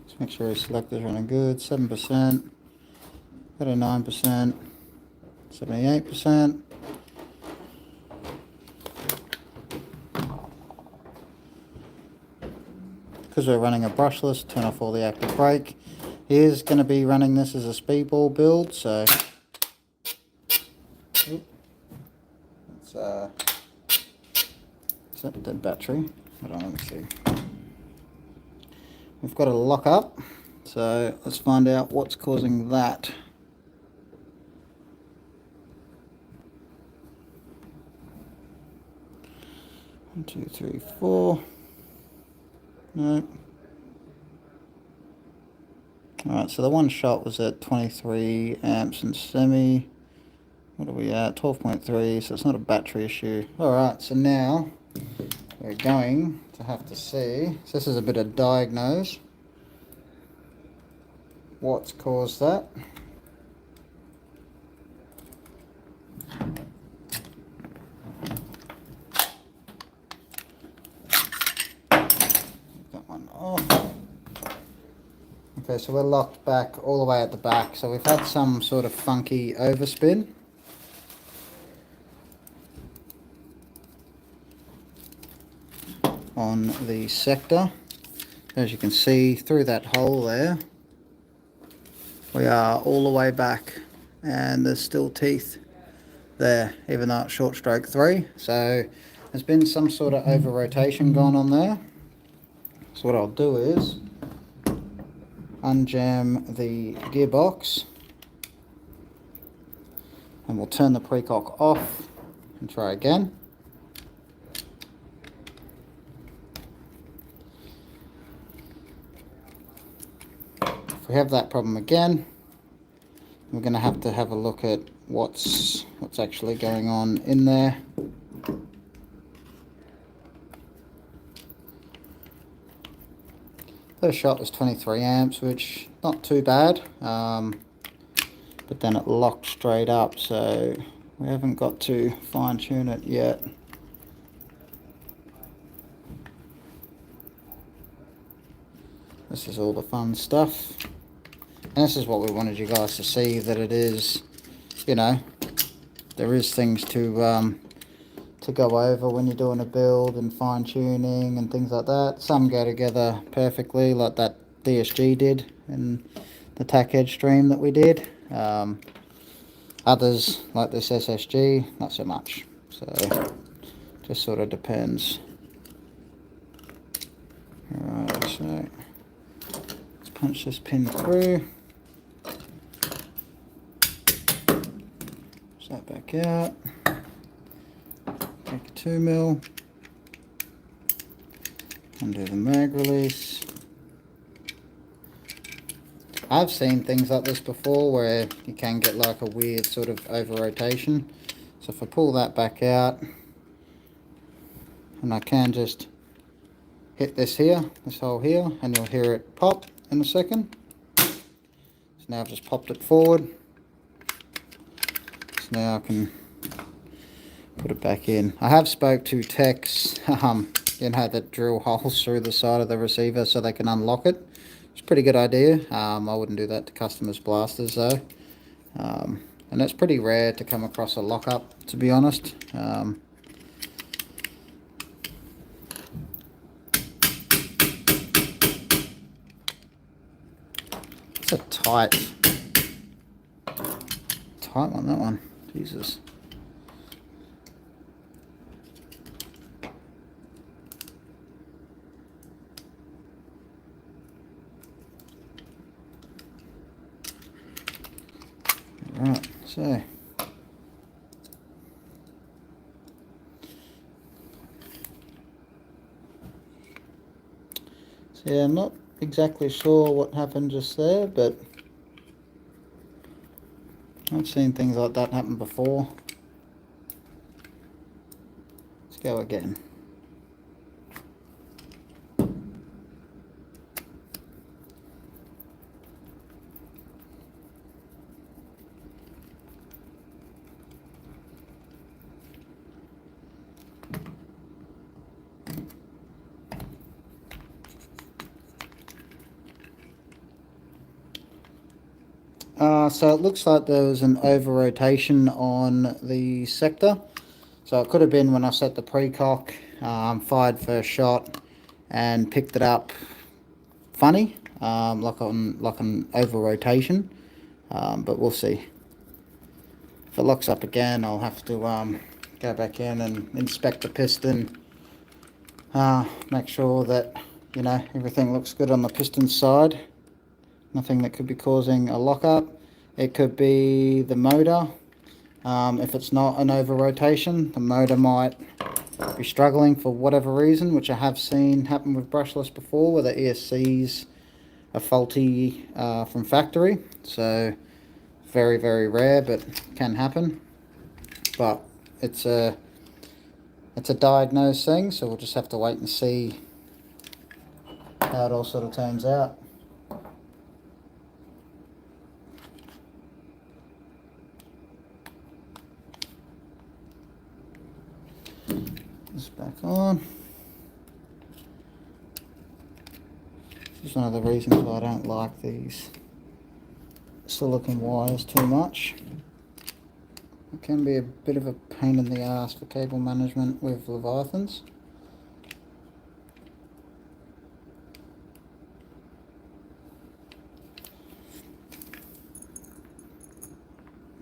Let's make sure your selector's running good. 7%, 39%, 78%. Because we're running a brushless, turn off all the active brake. He is going to be running this as a speedball build, so is that dead battery? Hold on, let me see. We've got a lock up, so let's find out what's causing that. One, 2, 3, 4. No. Alright, so the one shot was at 23 amps and semi. What are we at? 12.3, so it's not a battery issue. Alright, so now we're going to have to see. So this is a bit of diagnose. What's caused that? That one off. Okay, so we're locked back all the way at the back. So we've had some sort of funky overspin. On the sector. As you can see through that hole there, we are all the way back and there's still teeth there, even though it's short stroke 3. So there's been some sort of over rotation going on there. So what I'll do is unjam the gearbox and we'll turn the precock off and try again. If we have that problem again, we're going to have a look at what's actually going on in there. First shot was 23 amps, which not too bad, but then it locked straight up, so we haven't got to fine tune it yet. This is all the fun stuff. And this is what we wanted you guys to see, that it is, you know, there is things to go over when you're doing a build and fine tuning and things like that. Some go together perfectly, like that DSG did in the tack edge stream that we did. Others, like this SSG, not so much. So, just sort of depends. Alright, so let's punch this pin through. That back out, take a 2mm, undo the mag release. I've seen things like this before where you can get like a weird sort of over rotation. So if I pull that back out, and I can just hit this here, this hole here, and you'll hear it pop in a second. So now I've just popped it forward. Now I can put it back in. I have spoke to techs, you know, that drill holes through the side of the receiver so they can unlock it. It's a pretty good idea. I wouldn't do that to customers' blasters though. And it's pretty rare to come across a lockup, to be honest. a tight one, that one. Jesus. Right, so yeah, I'm not exactly sure what happened just there, but I've seen things like that happen before. Let's go again. So it looks like there was an over rotation on the sector. So it could have been when I set the precock, fired first shot and picked it up funny, like an over rotation. But we'll see. If it locks up again, I'll have to go back in and inspect the piston. Make sure that, you know, everything looks good on the piston side. Nothing that could be causing a lockup. It could be the motor. If it's not an over rotation, the motor might be struggling for whatever reason, which I have seen happen with brushless before, where the ESCs are faulty from factory. So very, very rare, but can happen. But it's a diagnosed thing, so we'll just have to wait and see how it all sort of turns out. This back on. This is one of the reasons why I don't like these silicone wires too much. It can be a bit of a pain in the ass for cable management with Leviathans.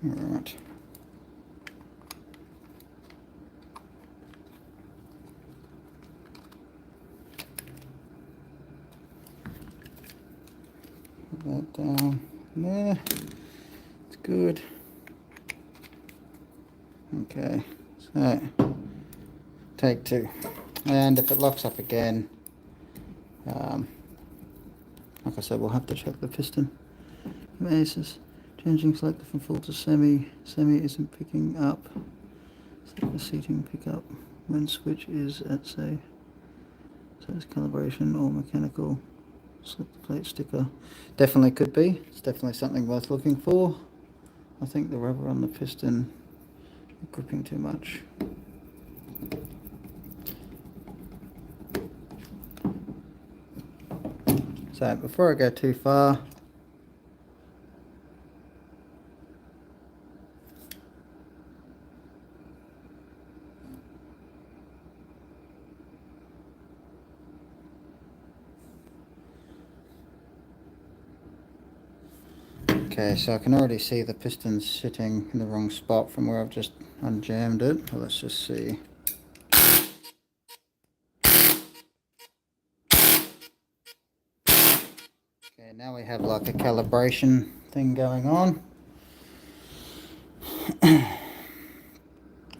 Alright. Put that down there. It's good. Okay, so take two. And if it locks up again, like I said, we'll have to check the piston. Aces. Changing selector from full to semi. Semi isn't picking up. Select the seating pickup when switch is at say. So it's calibration or mechanical. Select the plate sticker. Definitely could be. It's definitely something worth looking for. I think the rubber on the piston is gripping too much. So before I go too far, okay, so I can already see the piston's sitting in the wrong spot from where I've just unjammed it. Well, let's just see. Okay, now we have like a calibration thing going on.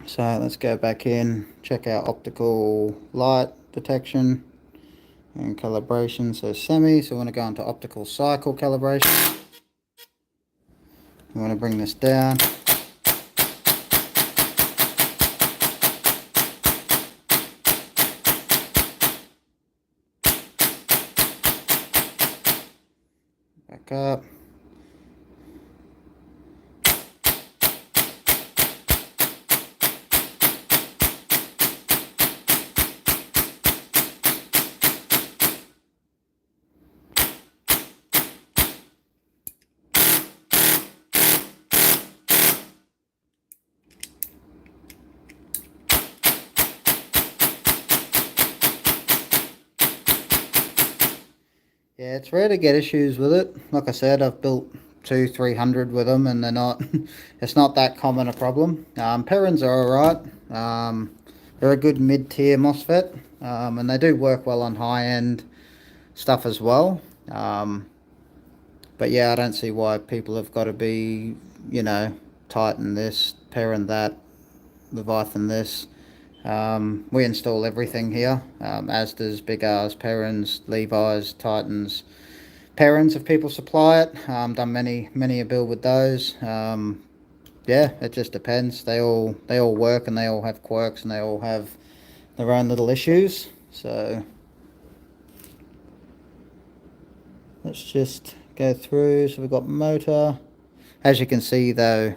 So let's go back in, check our optical light detection and calibration. So semi, so we want to go into optical cycle calibration. We want to bring this down. Back up. Yeah, it's rare to get issues with it. Like I said, I've built 200-300 with them, and they're not. It's not that common a problem. Perrins are alright. They're a good mid-tier Mosfet, and they do work well on high-end stuff as well. But yeah, I don't see why people have got to be, you know, Titan this, Perrin that, Leviathan this. We install everything here. Asdas, Big R's, Perrins, Levi's, Titans. Perrins, if people supply it. Done many a build with those. Yeah, it just depends. They all work, and they all have quirks, and they all have their own little issues. So let's just go through. So we've got motor. As you can see though,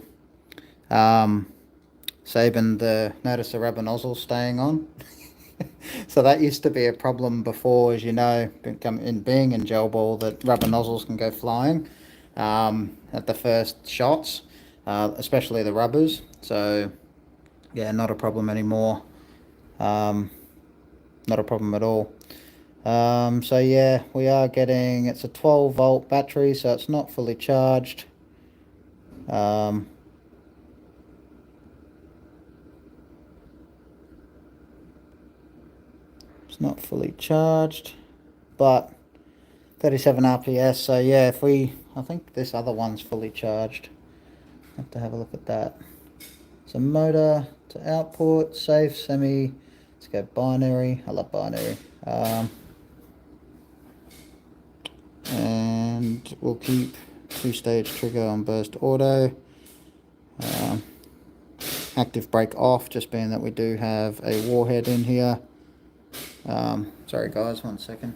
Sabin, notice the rubber nozzle staying on. So that used to be a problem before, as you know, being in gel ball, that rubber nozzles can go flying at the first shots, especially the rubbers. So yeah, not a problem anymore. Not a problem at all. So yeah, we are getting, it's a 12-volt battery, so it's not fully charged. It's not fully charged, but 37 RPS. So yeah, I think this other one's fully charged. Have to have a look at that. So motor to output, safe, semi. Let's go binary. I love binary. And we'll keep 2-stage trigger on burst auto. Active brake off, just being that we do have a warhead in here. Sorry guys, 1 second.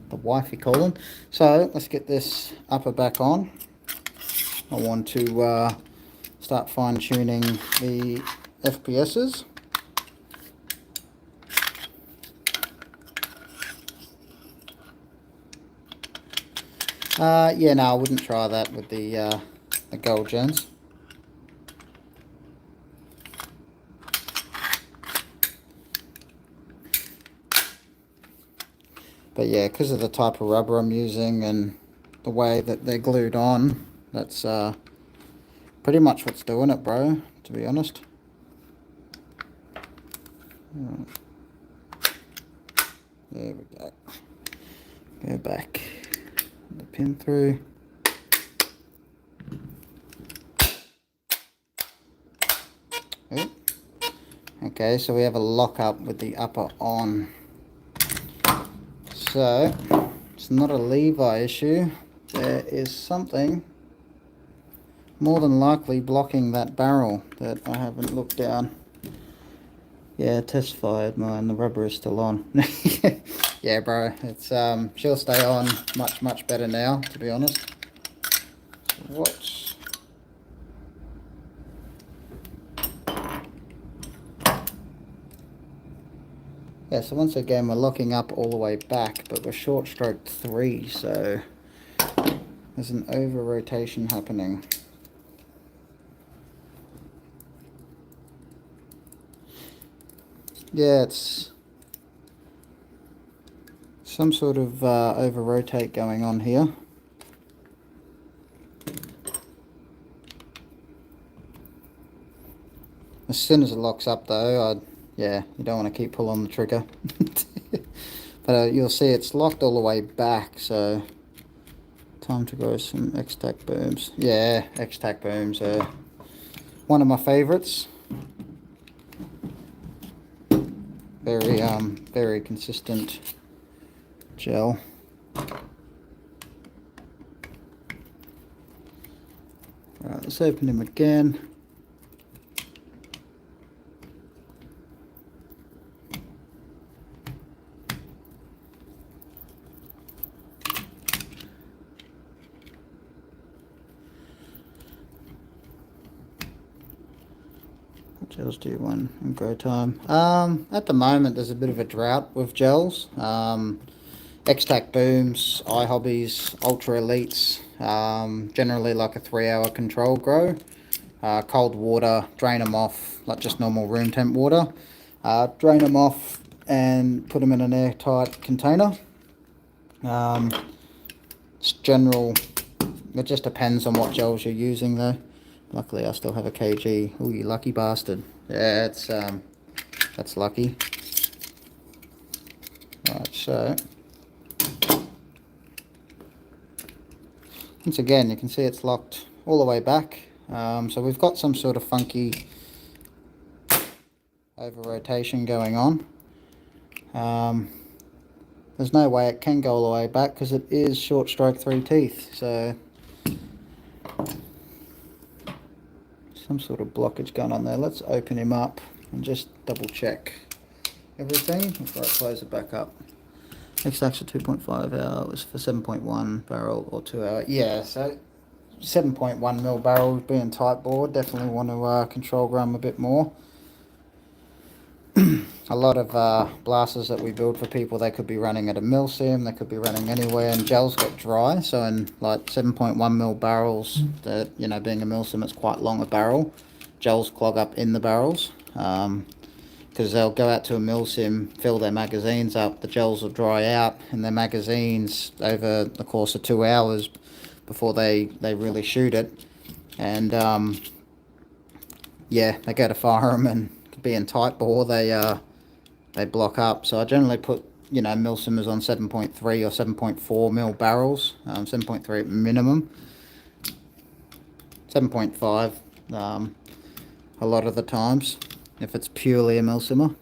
The wifey calling. So let's get this upper back on. I want to start fine-tuning the FPSs. Yeah, no, I wouldn't try that with the gold gens. But yeah, because of the type of rubber I'm using and the way that they're glued on, that's pretty much what's doing it, bro, to be honest. There we go. Go back. The pin through. Ooh. Okay, so we have a lock up with the upper on. So it's not a Levi issue. There is something more than likely blocking that barrel that I haven't looked down. Yeah, test fired, mine. The rubber is still on. Yeah, bro. It's she'll stay on much better now, to be honest. What? Yeah, so once again we're locking up all the way back, but we're short stroke 3, so there's an over rotation happening. Yeah, it's some sort of over rotate going on here. As soon as it locks up though, yeah, you don't want to keep pulling the trigger. But you'll see it's locked all the way back, so time to grow some X-Tac booms. Yeah, X-Tac booms are one of my favorites. Very consistent gel. Right, let's open him again. Gels due one in grow time. At the moment, there's a bit of a drought with gels. X-Tac booms, iHobbies, Ultra Elites, generally like a 3-hour control grow. Cold water, drain them off, like just normal room temp water. Drain them off and put them in an airtight container. It's general, it just depends on what gels you're using though. Luckily I still have a kg. Oh, you lucky bastard. Yeah, it's that's lucky. Right, so once again you can see it's locked all the way back. So we've got some sort of funky over rotation going on. There's no way it can go all the way back because it is short stroke 3 teeth, so some sort of blockage going on there. Let's open him up and just double check everything before I close it back up. X-Tacs for 2.5 hours for 7.1 barrel or 2 hour. Yeah, so 7.1 mil barrel being tight bore. Definitely want to control gram a bit more. A lot of blasters that we build for people, they could be running at a mil sim, they could be running anywhere, and gels get dry. So in like 7.1 mil barrels, that, you know, being a mil sim, it's quite long a barrel. Gels clog up in the barrels because they'll go out to a mil sim, fill their magazines up, the gels will dry out in their magazines over the course of 2 hours before they really shoot it, and yeah, they go to fire them, and being tight bore, they block up. So I generally put, you know, mil simmers on 7.3 or 7.4 mil barrels, 7.3 at minimum, 7.5 a lot of the times if it's purely a mil simmer.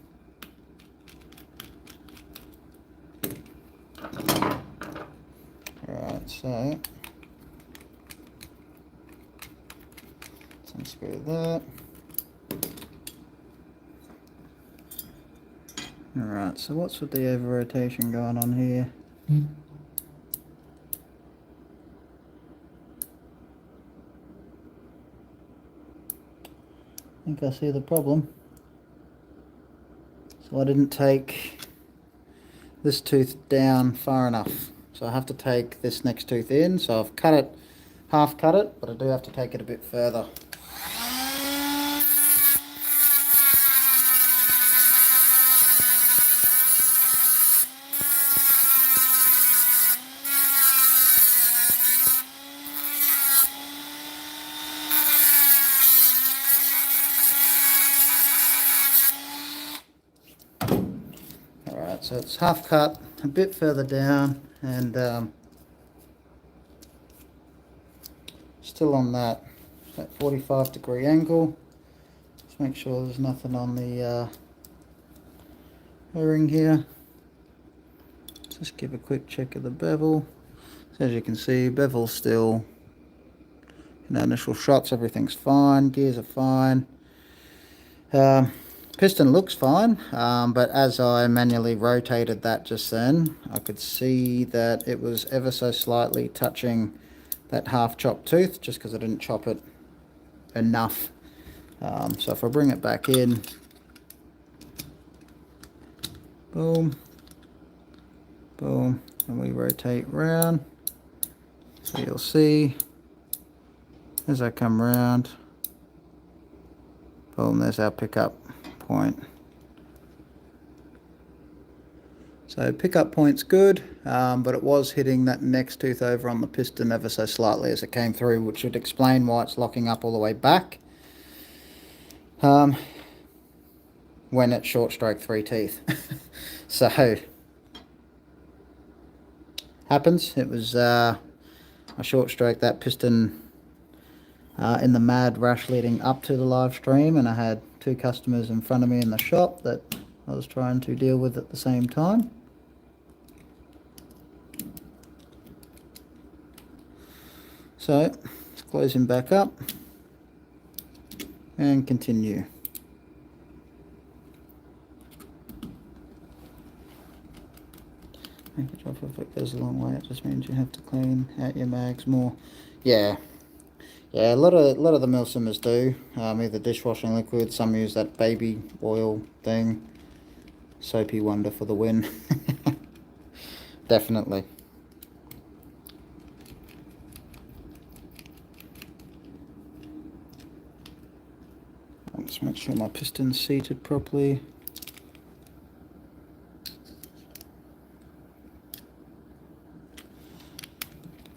Alright, so let's unscrew that. Alright, so what's with the over rotation going on here? I think I see the problem. So I didn't take this tooth down far enough. So I have to take this next tooth in. So I've cut it, half cut it, but I do have to take it a bit further. Alright, so it's half cut, a bit further down, and still on that 45-degree angle. Just make sure there's nothing on the O-ring here. Just give a quick check of the bevel. So as you can see, bevel's still, in initial shots, everything's fine, gears are fine. Piston looks fine, but as I manually rotated that just then, I could see that it was ever so slightly touching that half chopped tooth, just because I didn't chop it enough. So if I bring it back in, boom, boom, and we rotate round, so you'll see as I come round, boom, there's our pickup point. So pickup point's good, but it was hitting that next tooth over on the piston ever so slightly as it came through, which would explain why it's locking up all the way back when it's short stroke 3 teeth. So happens. It was I short stroked that piston in the mad rush leading up to the live stream, and I had 2 customers in front of me in the shop that I was trying to deal with at the same time. So let's close him back up and continue. Make a drop if it goes a long way, it just means you have to clean out your mags more. Yeah, Yeah, a lot of the milsimmers do. Either dishwashing liquid, some use that baby oil thing. Soapy wonder for the win. Definitely. Let's make sure my piston's seated properly.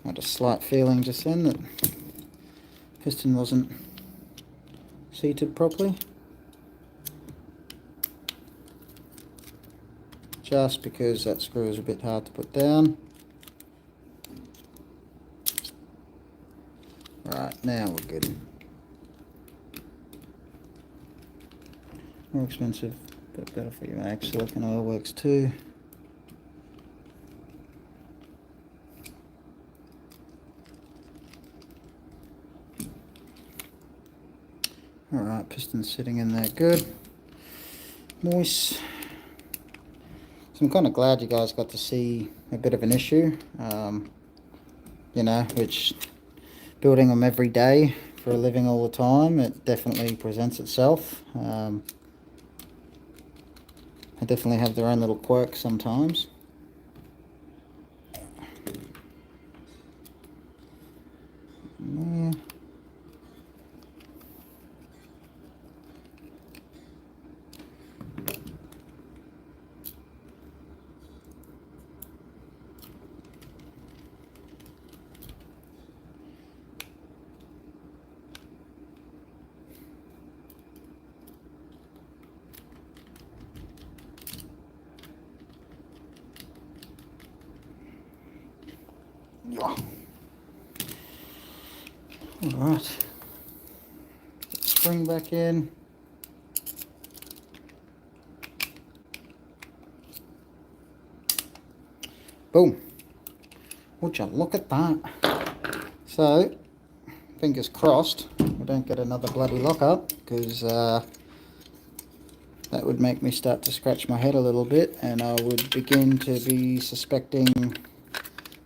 I had a slight feeling just then that piston wasn't seated properly. Just because that screw is a bit hard to put down. Right, now we're good. More expensive, but better for your mag. Silicon oil works too. Alright, piston's sitting in there good. Moist. So I'm kind of glad you guys got to see a bit of an issue. You know, which building them every day for a living all the time, it definitely presents itself. They definitely have their own little quirks sometimes. Yeah. Alright. Spring back in. Boom. Would you look at that? So, fingers crossed we don't get another bloody lockup, because that would make me start to scratch my head a little bit, and I would begin to be suspecting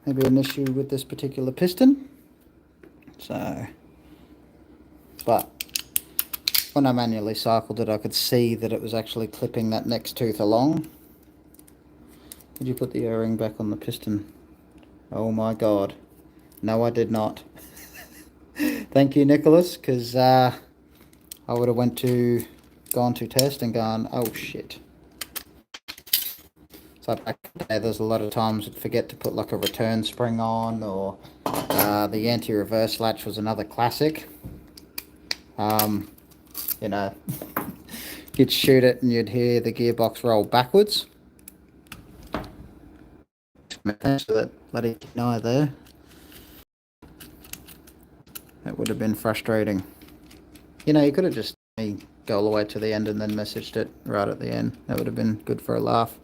maybe an issue with this particular piston. So, but when I manually cycled it, I could see that it was actually clipping that next tooth along. Did you put the O-ring back on the piston? Oh my god. No, I did not. Thank you, Nicholas, because I would have gone to test and gone, oh shit. So back in the day, there's a lot of times I'd forget to put like a return spring on, or the anti-reverse latch was another classic. You know, you'd shoot it and you'd hear the gearbox roll backwards. Thanks for that bloody deny there. That would have been frustrating. You know, you could have just go all the way to the end and then messaged it right at the end. That would have been good for a laugh.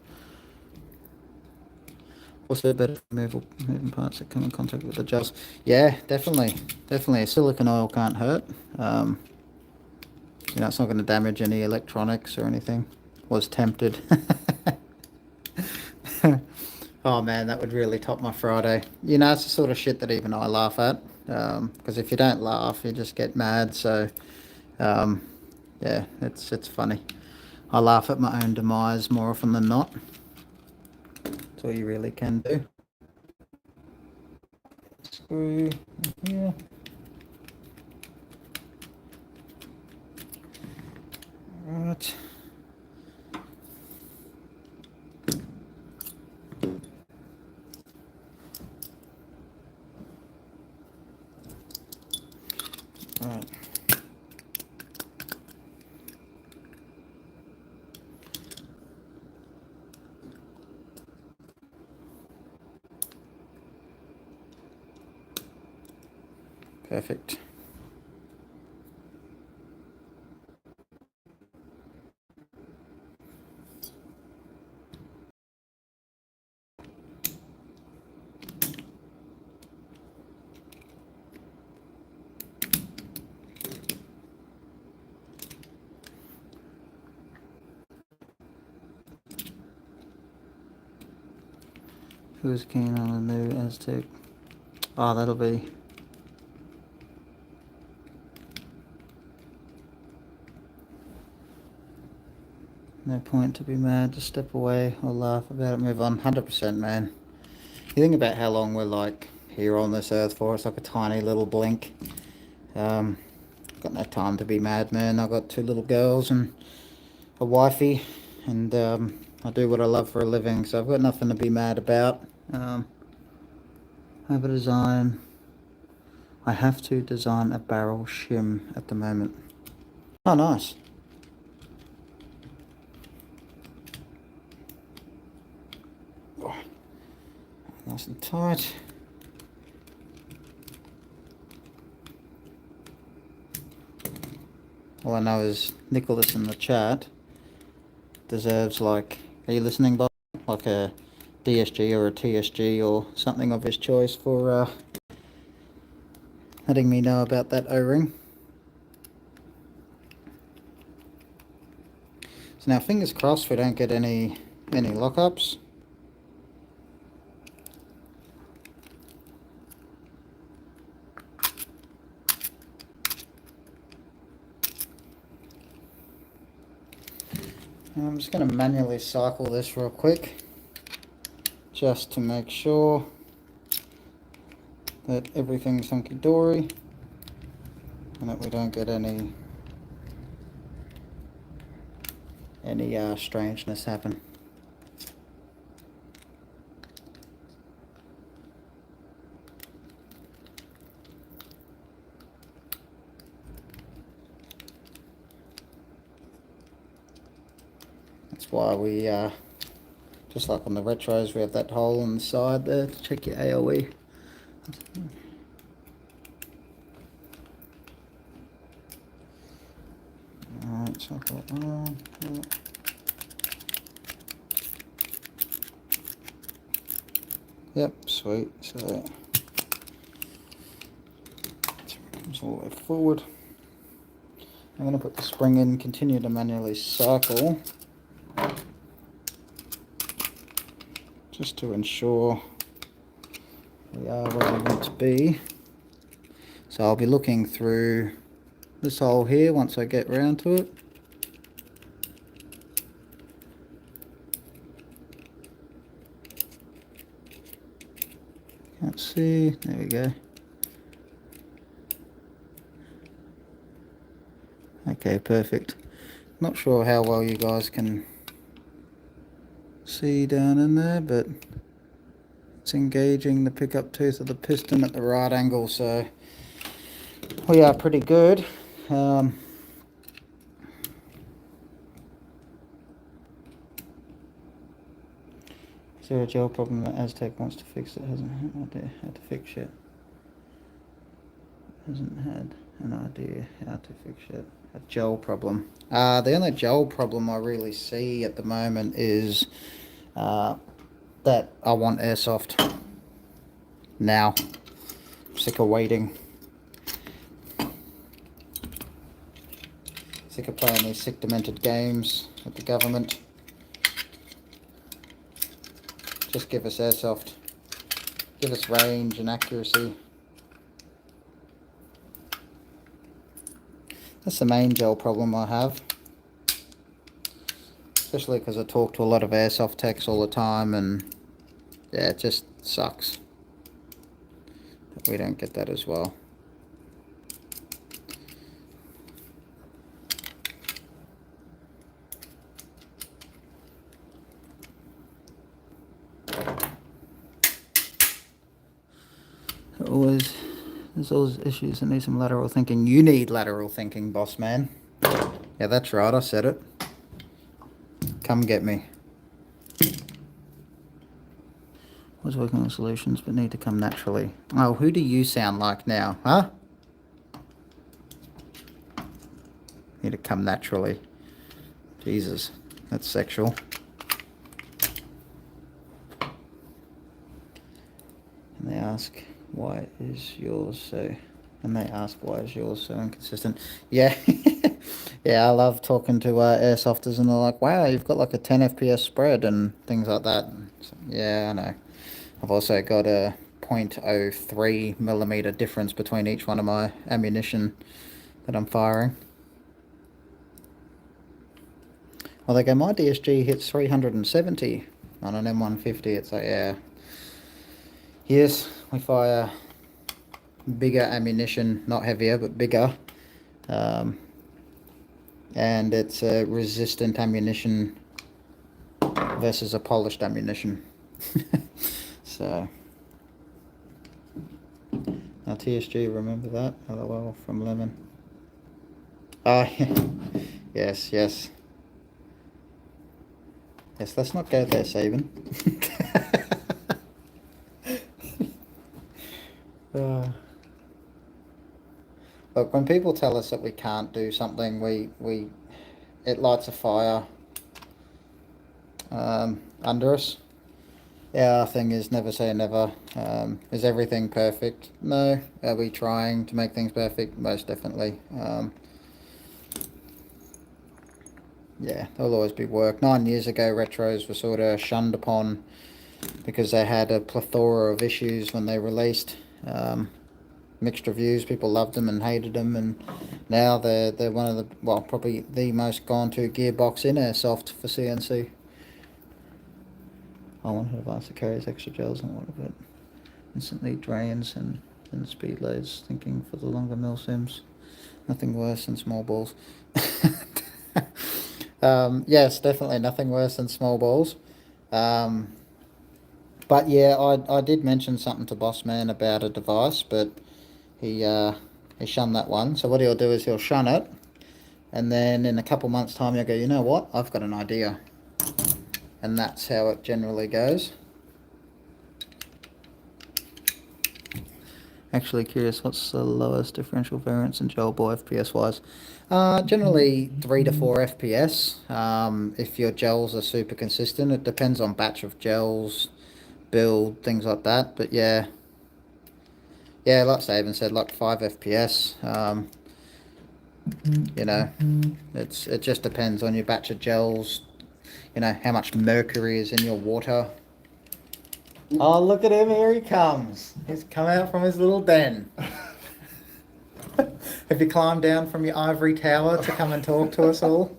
Also better for moving parts that come in contact with the gels. Yeah, definitely. Definitely. Silicon oil can't hurt. You know, it's not going to damage any electronics or anything. Was tempted. Oh man, that would really top my Friday. You know, it's the sort of shit that even I laugh at. Because if you don't laugh, you just get mad. So, yeah, it's funny. I laugh at my own demise more often than not. That's all you really can do. Screw here. Right. Right. Perfect. Who's keen on a new Aztech? Oh, that'll be No point to be mad, just step away or laugh about it, move on. 100%, man. You think about how long we're like here on this earth for, it's like a tiny little blink. Got no time to be mad, man. I've got 2 little girls and a wifey, and I do what I love for a living, so I've got nothing to be mad about. I have a design. I have to design a barrel shim at the moment. Oh, nice. Oh, nice and tight. All I know is Nicholas in the chat deserves, like, are you listening, Bob? Like a DSG or a TSG or something of his choice for letting me know about that O-ring. So now, fingers crossed we don't get any lockups. I'm just going to manually cycle this real quick, just to make sure that everything's hunky-dory and that we don't get any strangeness happen. That's why we, just like on the retros, we have that hole on the side there to check your AOE. Alright, so I've got one. Yep, sweet. So comes all the way forward. I'm going to put the spring in, continue to manually cycle, just to ensure we are where we want to be. So I'll be looking through this hole here once I get round to it. Can't see, there we go. Okay, perfect. Not sure how well you guys can see down in there, but it's engaging the pickup tooth of the piston at the right angle, so we are pretty good. Is there a gel problem that Aztech wants to fix that hasn't had an idea how to fix yet? Hasn't had an idea how to fix it. A gel problem. The only gel problem I really see at the moment is that I want airsoft now. Sick of waiting. Sick of playing these sick demented games with the government. Just give us airsoft. Give us range and accuracy. That's the main gel problem I have. Especially because I talk to a lot of airsoft techs all the time, and yeah, it just sucks that we don't get that as well. There's always issues that need some lateral thinking. You need lateral thinking, boss man. Yeah, that's right, I said it. Come get me. Was working on solutions but need to come naturally. Oh, who do you sound like now, huh? Need to come naturally. Jesus, that's sexual. And they ask, why is yours so... And they ask, why is yours so inconsistent? Yeah. Yeah, I love talking to airsofters, and they're like, wow, you've got like a 10 FPS spread and things like that. So, yeah, I know. I've also got a 0.03 millimeter difference between each one of my ammunition that I'm firing. Well, they go, my DSG hits 370 on an M150. It's like, yeah. Yes, we fire bigger ammunition, not heavier, but bigger. And it's a resistant ammunition versus a polished ammunition. So, now TSG, remember that? LOL from Lemon. Oh, yes, yes. Yes, let's not go there, Saban. Look, when people tell us that we can't do something, it lights a fire under us. Our thing is never say never. Is everything perfect? No. Are we trying to make things perfect? Most definitely. Yeah, there'll always be work. 9 years ago, retros were sort of shunned upon because they had a plethora of issues when they released. Mixed reviews. People loved them and hated them, and now they're one of the, well, probably the most gone to gearbox in airsoft for CNC. I want to advance the carries extra gels and what of it instantly drains and speed loads. Thinking for the longer mill sims, nothing worse than small balls. Yes, definitely nothing worse than small balls. But yeah, I did mention something to Bossman about a device, but he shunned that one. So what he'll do is he'll shun it, and then in a couple months' time he'll go, you know what, I've got an idea. And that's how it generally goes. Actually curious, what's the lowest differential variance in gel ball FPS wise? Generally 3 to 4 FPS. If your gels are super consistent, it depends on batch of gels, build, things like that. But yeah, like Saban said, like 5 FPS. You know, it just depends on your batch of gels. You know, how much mercury is in your water. Oh, look at him, here he comes. He's come out from his little den. Have you climbed down from your ivory tower to come and talk to us all?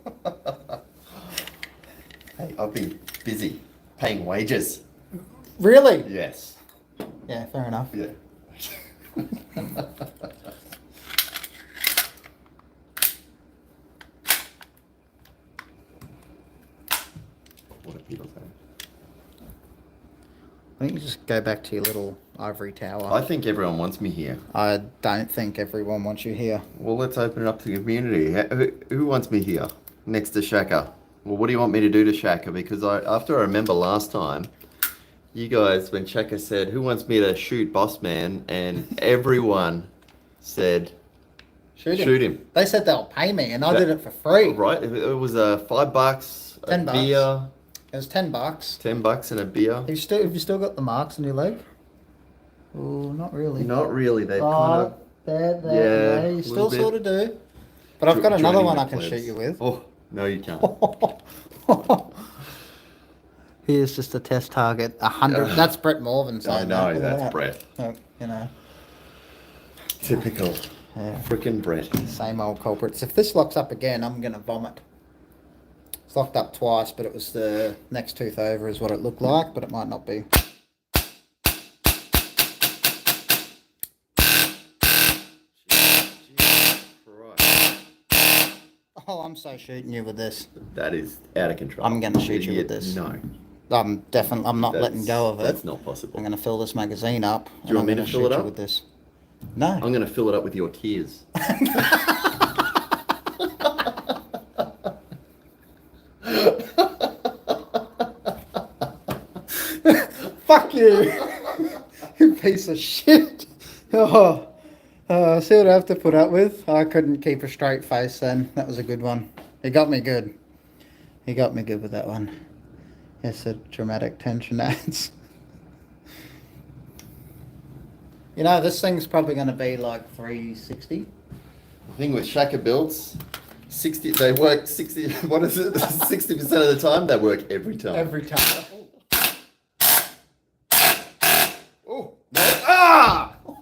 Hey, I've been busy paying wages. Really? Yes. Yeah, fair enough. Yeah. What are people saying? I think you just go back to your little ivory tower. I think everyone wants me here. I don't think everyone wants you here. Well, let's open it up to the community. Who wants me here next to Shaka? Well, what do you want me to do to Shaka? Because after I remember last time, you guys, when Shaka said, who wants me to shoot Bossman? And everyone said, shoot him. They said they'll pay me, and I did it for free. Right? It was $5, $10. a beer. It was $10. $10 and a beer. Have you still got the marks on your leg? Oh, not really. Not really. They've kind of... There. You still sort of do. But I've got another one I can shoot you with. Oh, no you can't. Here's just a test target. 100. That's Brett Morvan saying I know, that. that's Brett. You know. Typical. Yeah. Frickin' Brett. Same old culprits. If this locks up again, I'm going to vomit. It's locked up twice, but it was the next tooth over is what it looked like, but it might not be. Oh, I'm so shooting you with this. That is out of control. I'm going to shoot you with this. No. I'm not letting go of it. That's not possible. I'm going to fill this magazine up. Do you want me to fill it up? With this. No. I'm going to fill it up with your tears. Fuck you! You piece of shit! Oh, see what I have to put up with? I couldn't keep a straight face then. That was a good one. He got me good. He got me good with that one. Yes, a dramatic tension adds. You know, this thing's probably going to be like 360. The thing with Shaka builds, 60. They work 60. What is it? 60% of the time. They work every time. Every time. Oh! No. Ah! Oh!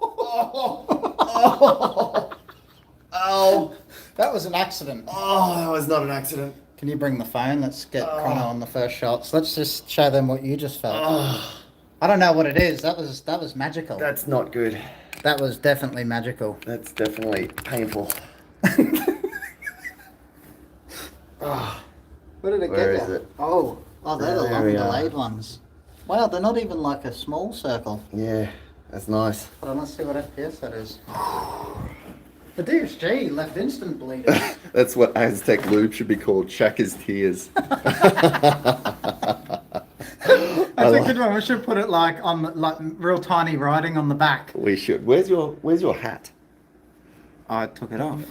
Oh! That was an accident. Oh, that was not an accident. Can you bring the phone? Let's get Connor on the first shots. Let's just show them what you just felt. I don't know what it is. That was magical. That's not good. That was definitely magical. That's definitely painful. Where did it Where get is you? it? Oh, they're the There long we are. delayed ones. Wow, they're not even like a small circle. Yeah, that's nice. Hold on, let's see what FPS that is. The DSG left instant bleeding. That's what Aztec lube should be called. Shaka's tears. That's a good one. We should put it like on like real tiny writing on the back. We should. Where's your hat? I took it off.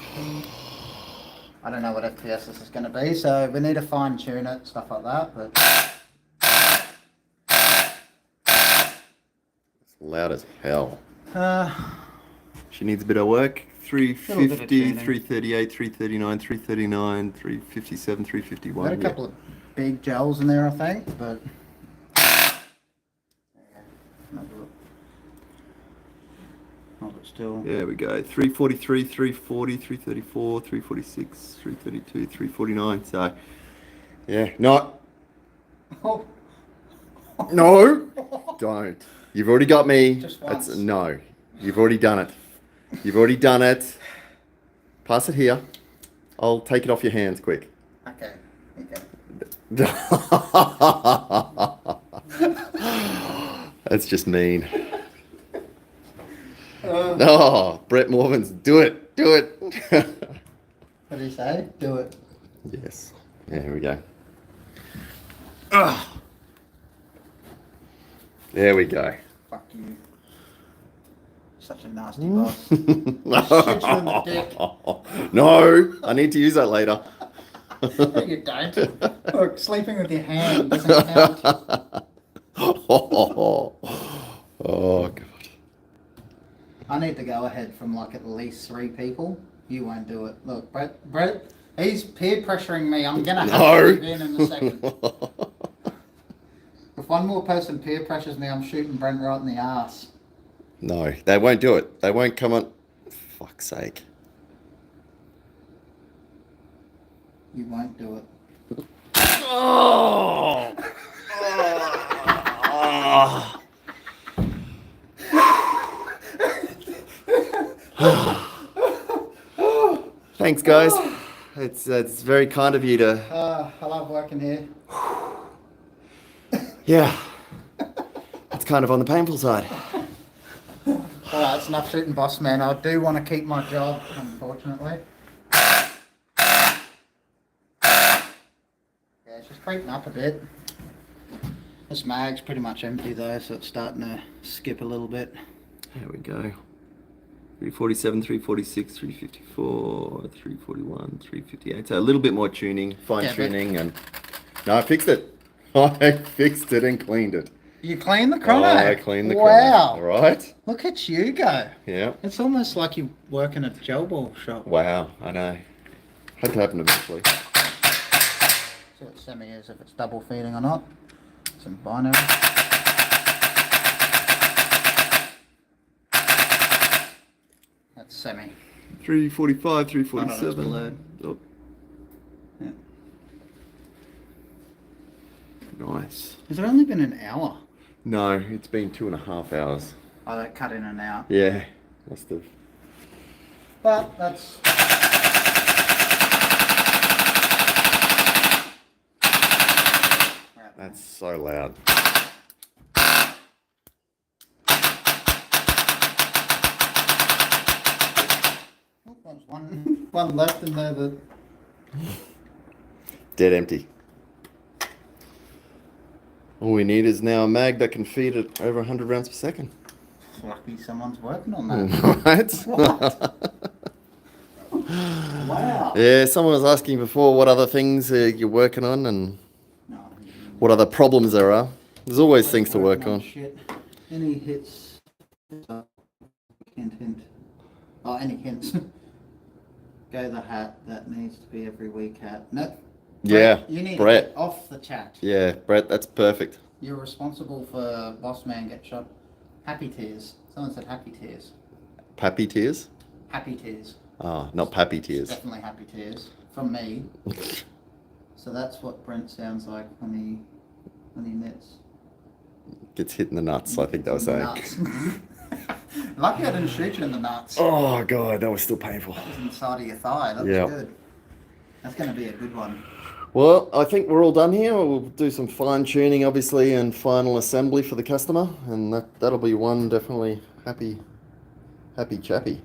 I don't know what FPS this is going to be, so we need to fine tune it, stuff like that. But It's loud as hell. uh, She needs a bit of work. Little bit of 350, tuning. 338, 339, 339, 357, 351. got a couple of big gels in there, I think, but. Oh, but still. There we go. 343, 340, 334, 346, 332, 349. So, yeah, not. Oh. No, don't. You've already got me. Just once. No, you've already done it. You've already done it. Pass it here. I'll take it off your hands quick. Okay. That's just mean. Oh, Brett Morvan's do it. Do it. What do you say? Do it. Yes. Yeah, here we go. There we go. Fuck you. Such a nasty boss. Shoot you in the dick. No, I need to use that later. No, you don't. Look, sleeping with your hand doesn't count. Oh, God. I need to go ahead from like at least 3 people. You won't do it. Look, Brett, he's peer pressuring me. I'm gonna have to give in a second. If one more person peer pressures me, I'm shooting Brent right in the ass. No, they won't do it. They won't come on. Fuck's sake. You won't do it. Oh! Thanks, guys. It's very kind of you to. I love working here. Yeah. It's kind of on the painful side. Alright, that's enough shooting, boss man. I do want to keep my job, unfortunately. Yeah, it's just creeping up a bit. This mag's pretty much empty though, so it's starting to skip a little bit. There we go. 347, 346, 354, 341, 358. So a little bit more tuning, fine tuning, and no, I fixed it. I fixed it and cleaned it. You cleaned the chrono? I cleaned the chrono. Wow. All right. Look at you go. Yeah. It's almost like you work in a gel ball shop. Wow, I know. Had to happen eventually. See what semi is, if it's double feeding or not. Some binary. That's semi. 345, 347. blurred. Oh. Yeah. Nice. Has it only been an hour? No, it's been 2.5 hours. Oh, that cut in and out. Yeah, must have. But that's... That's so loud. Oh, there's one left in there that... Dead empty. All we need is now a mag that can feed at over 100 rounds per second. Lucky someone's working on that. Right? Wow. Yeah, someone was asking before what other things you're working on and No. what other problems there are. There's always things to work Working on. Shit. Any hits? Hint. Oh, any hints? Go the hat. That needs to be every week hat. No. Yeah, Brett, you need Brett. to get off the chat. Yeah, Brett, that's perfect. You're responsible for boss man get shot. Happy tears. Someone said happy tears. Pappy tears? Happy tears. Oh, not pappy tears. Definitely happy tears from me. So that's what Brent sounds like when he emits. Gets hit in the nuts, I think they were saying. Nuts. Lucky I didn't shoot you in the nuts. Oh god, that was still painful. That was inside of your thigh. That was good. That's going to be a good one. Well, I think we're all done here. We'll do some fine tuning, obviously, and final assembly for the customer, and that'll be one definitely happy chappy.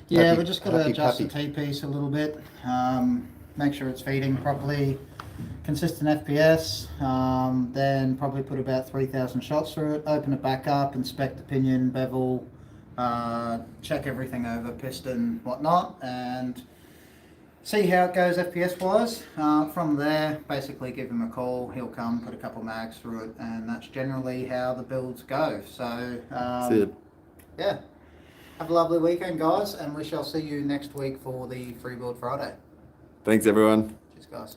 Yeah, we just got to adjust the T-piece a little bit, make sure it's feeding properly, consistent FPS, then probably put about 3,000 shots through it, open it back up, inspect the pinion, bevel, check everything over, piston, whatnot, and see how it goes FPS wise. From there, basically give him a call, he'll come, put a couple mags through it, and that's generally how the builds go. So, That's it. Yeah. Have a lovely weekend, guys, and we shall see you next week for the Free Build Friday. Thanks, everyone. Cheers, guys.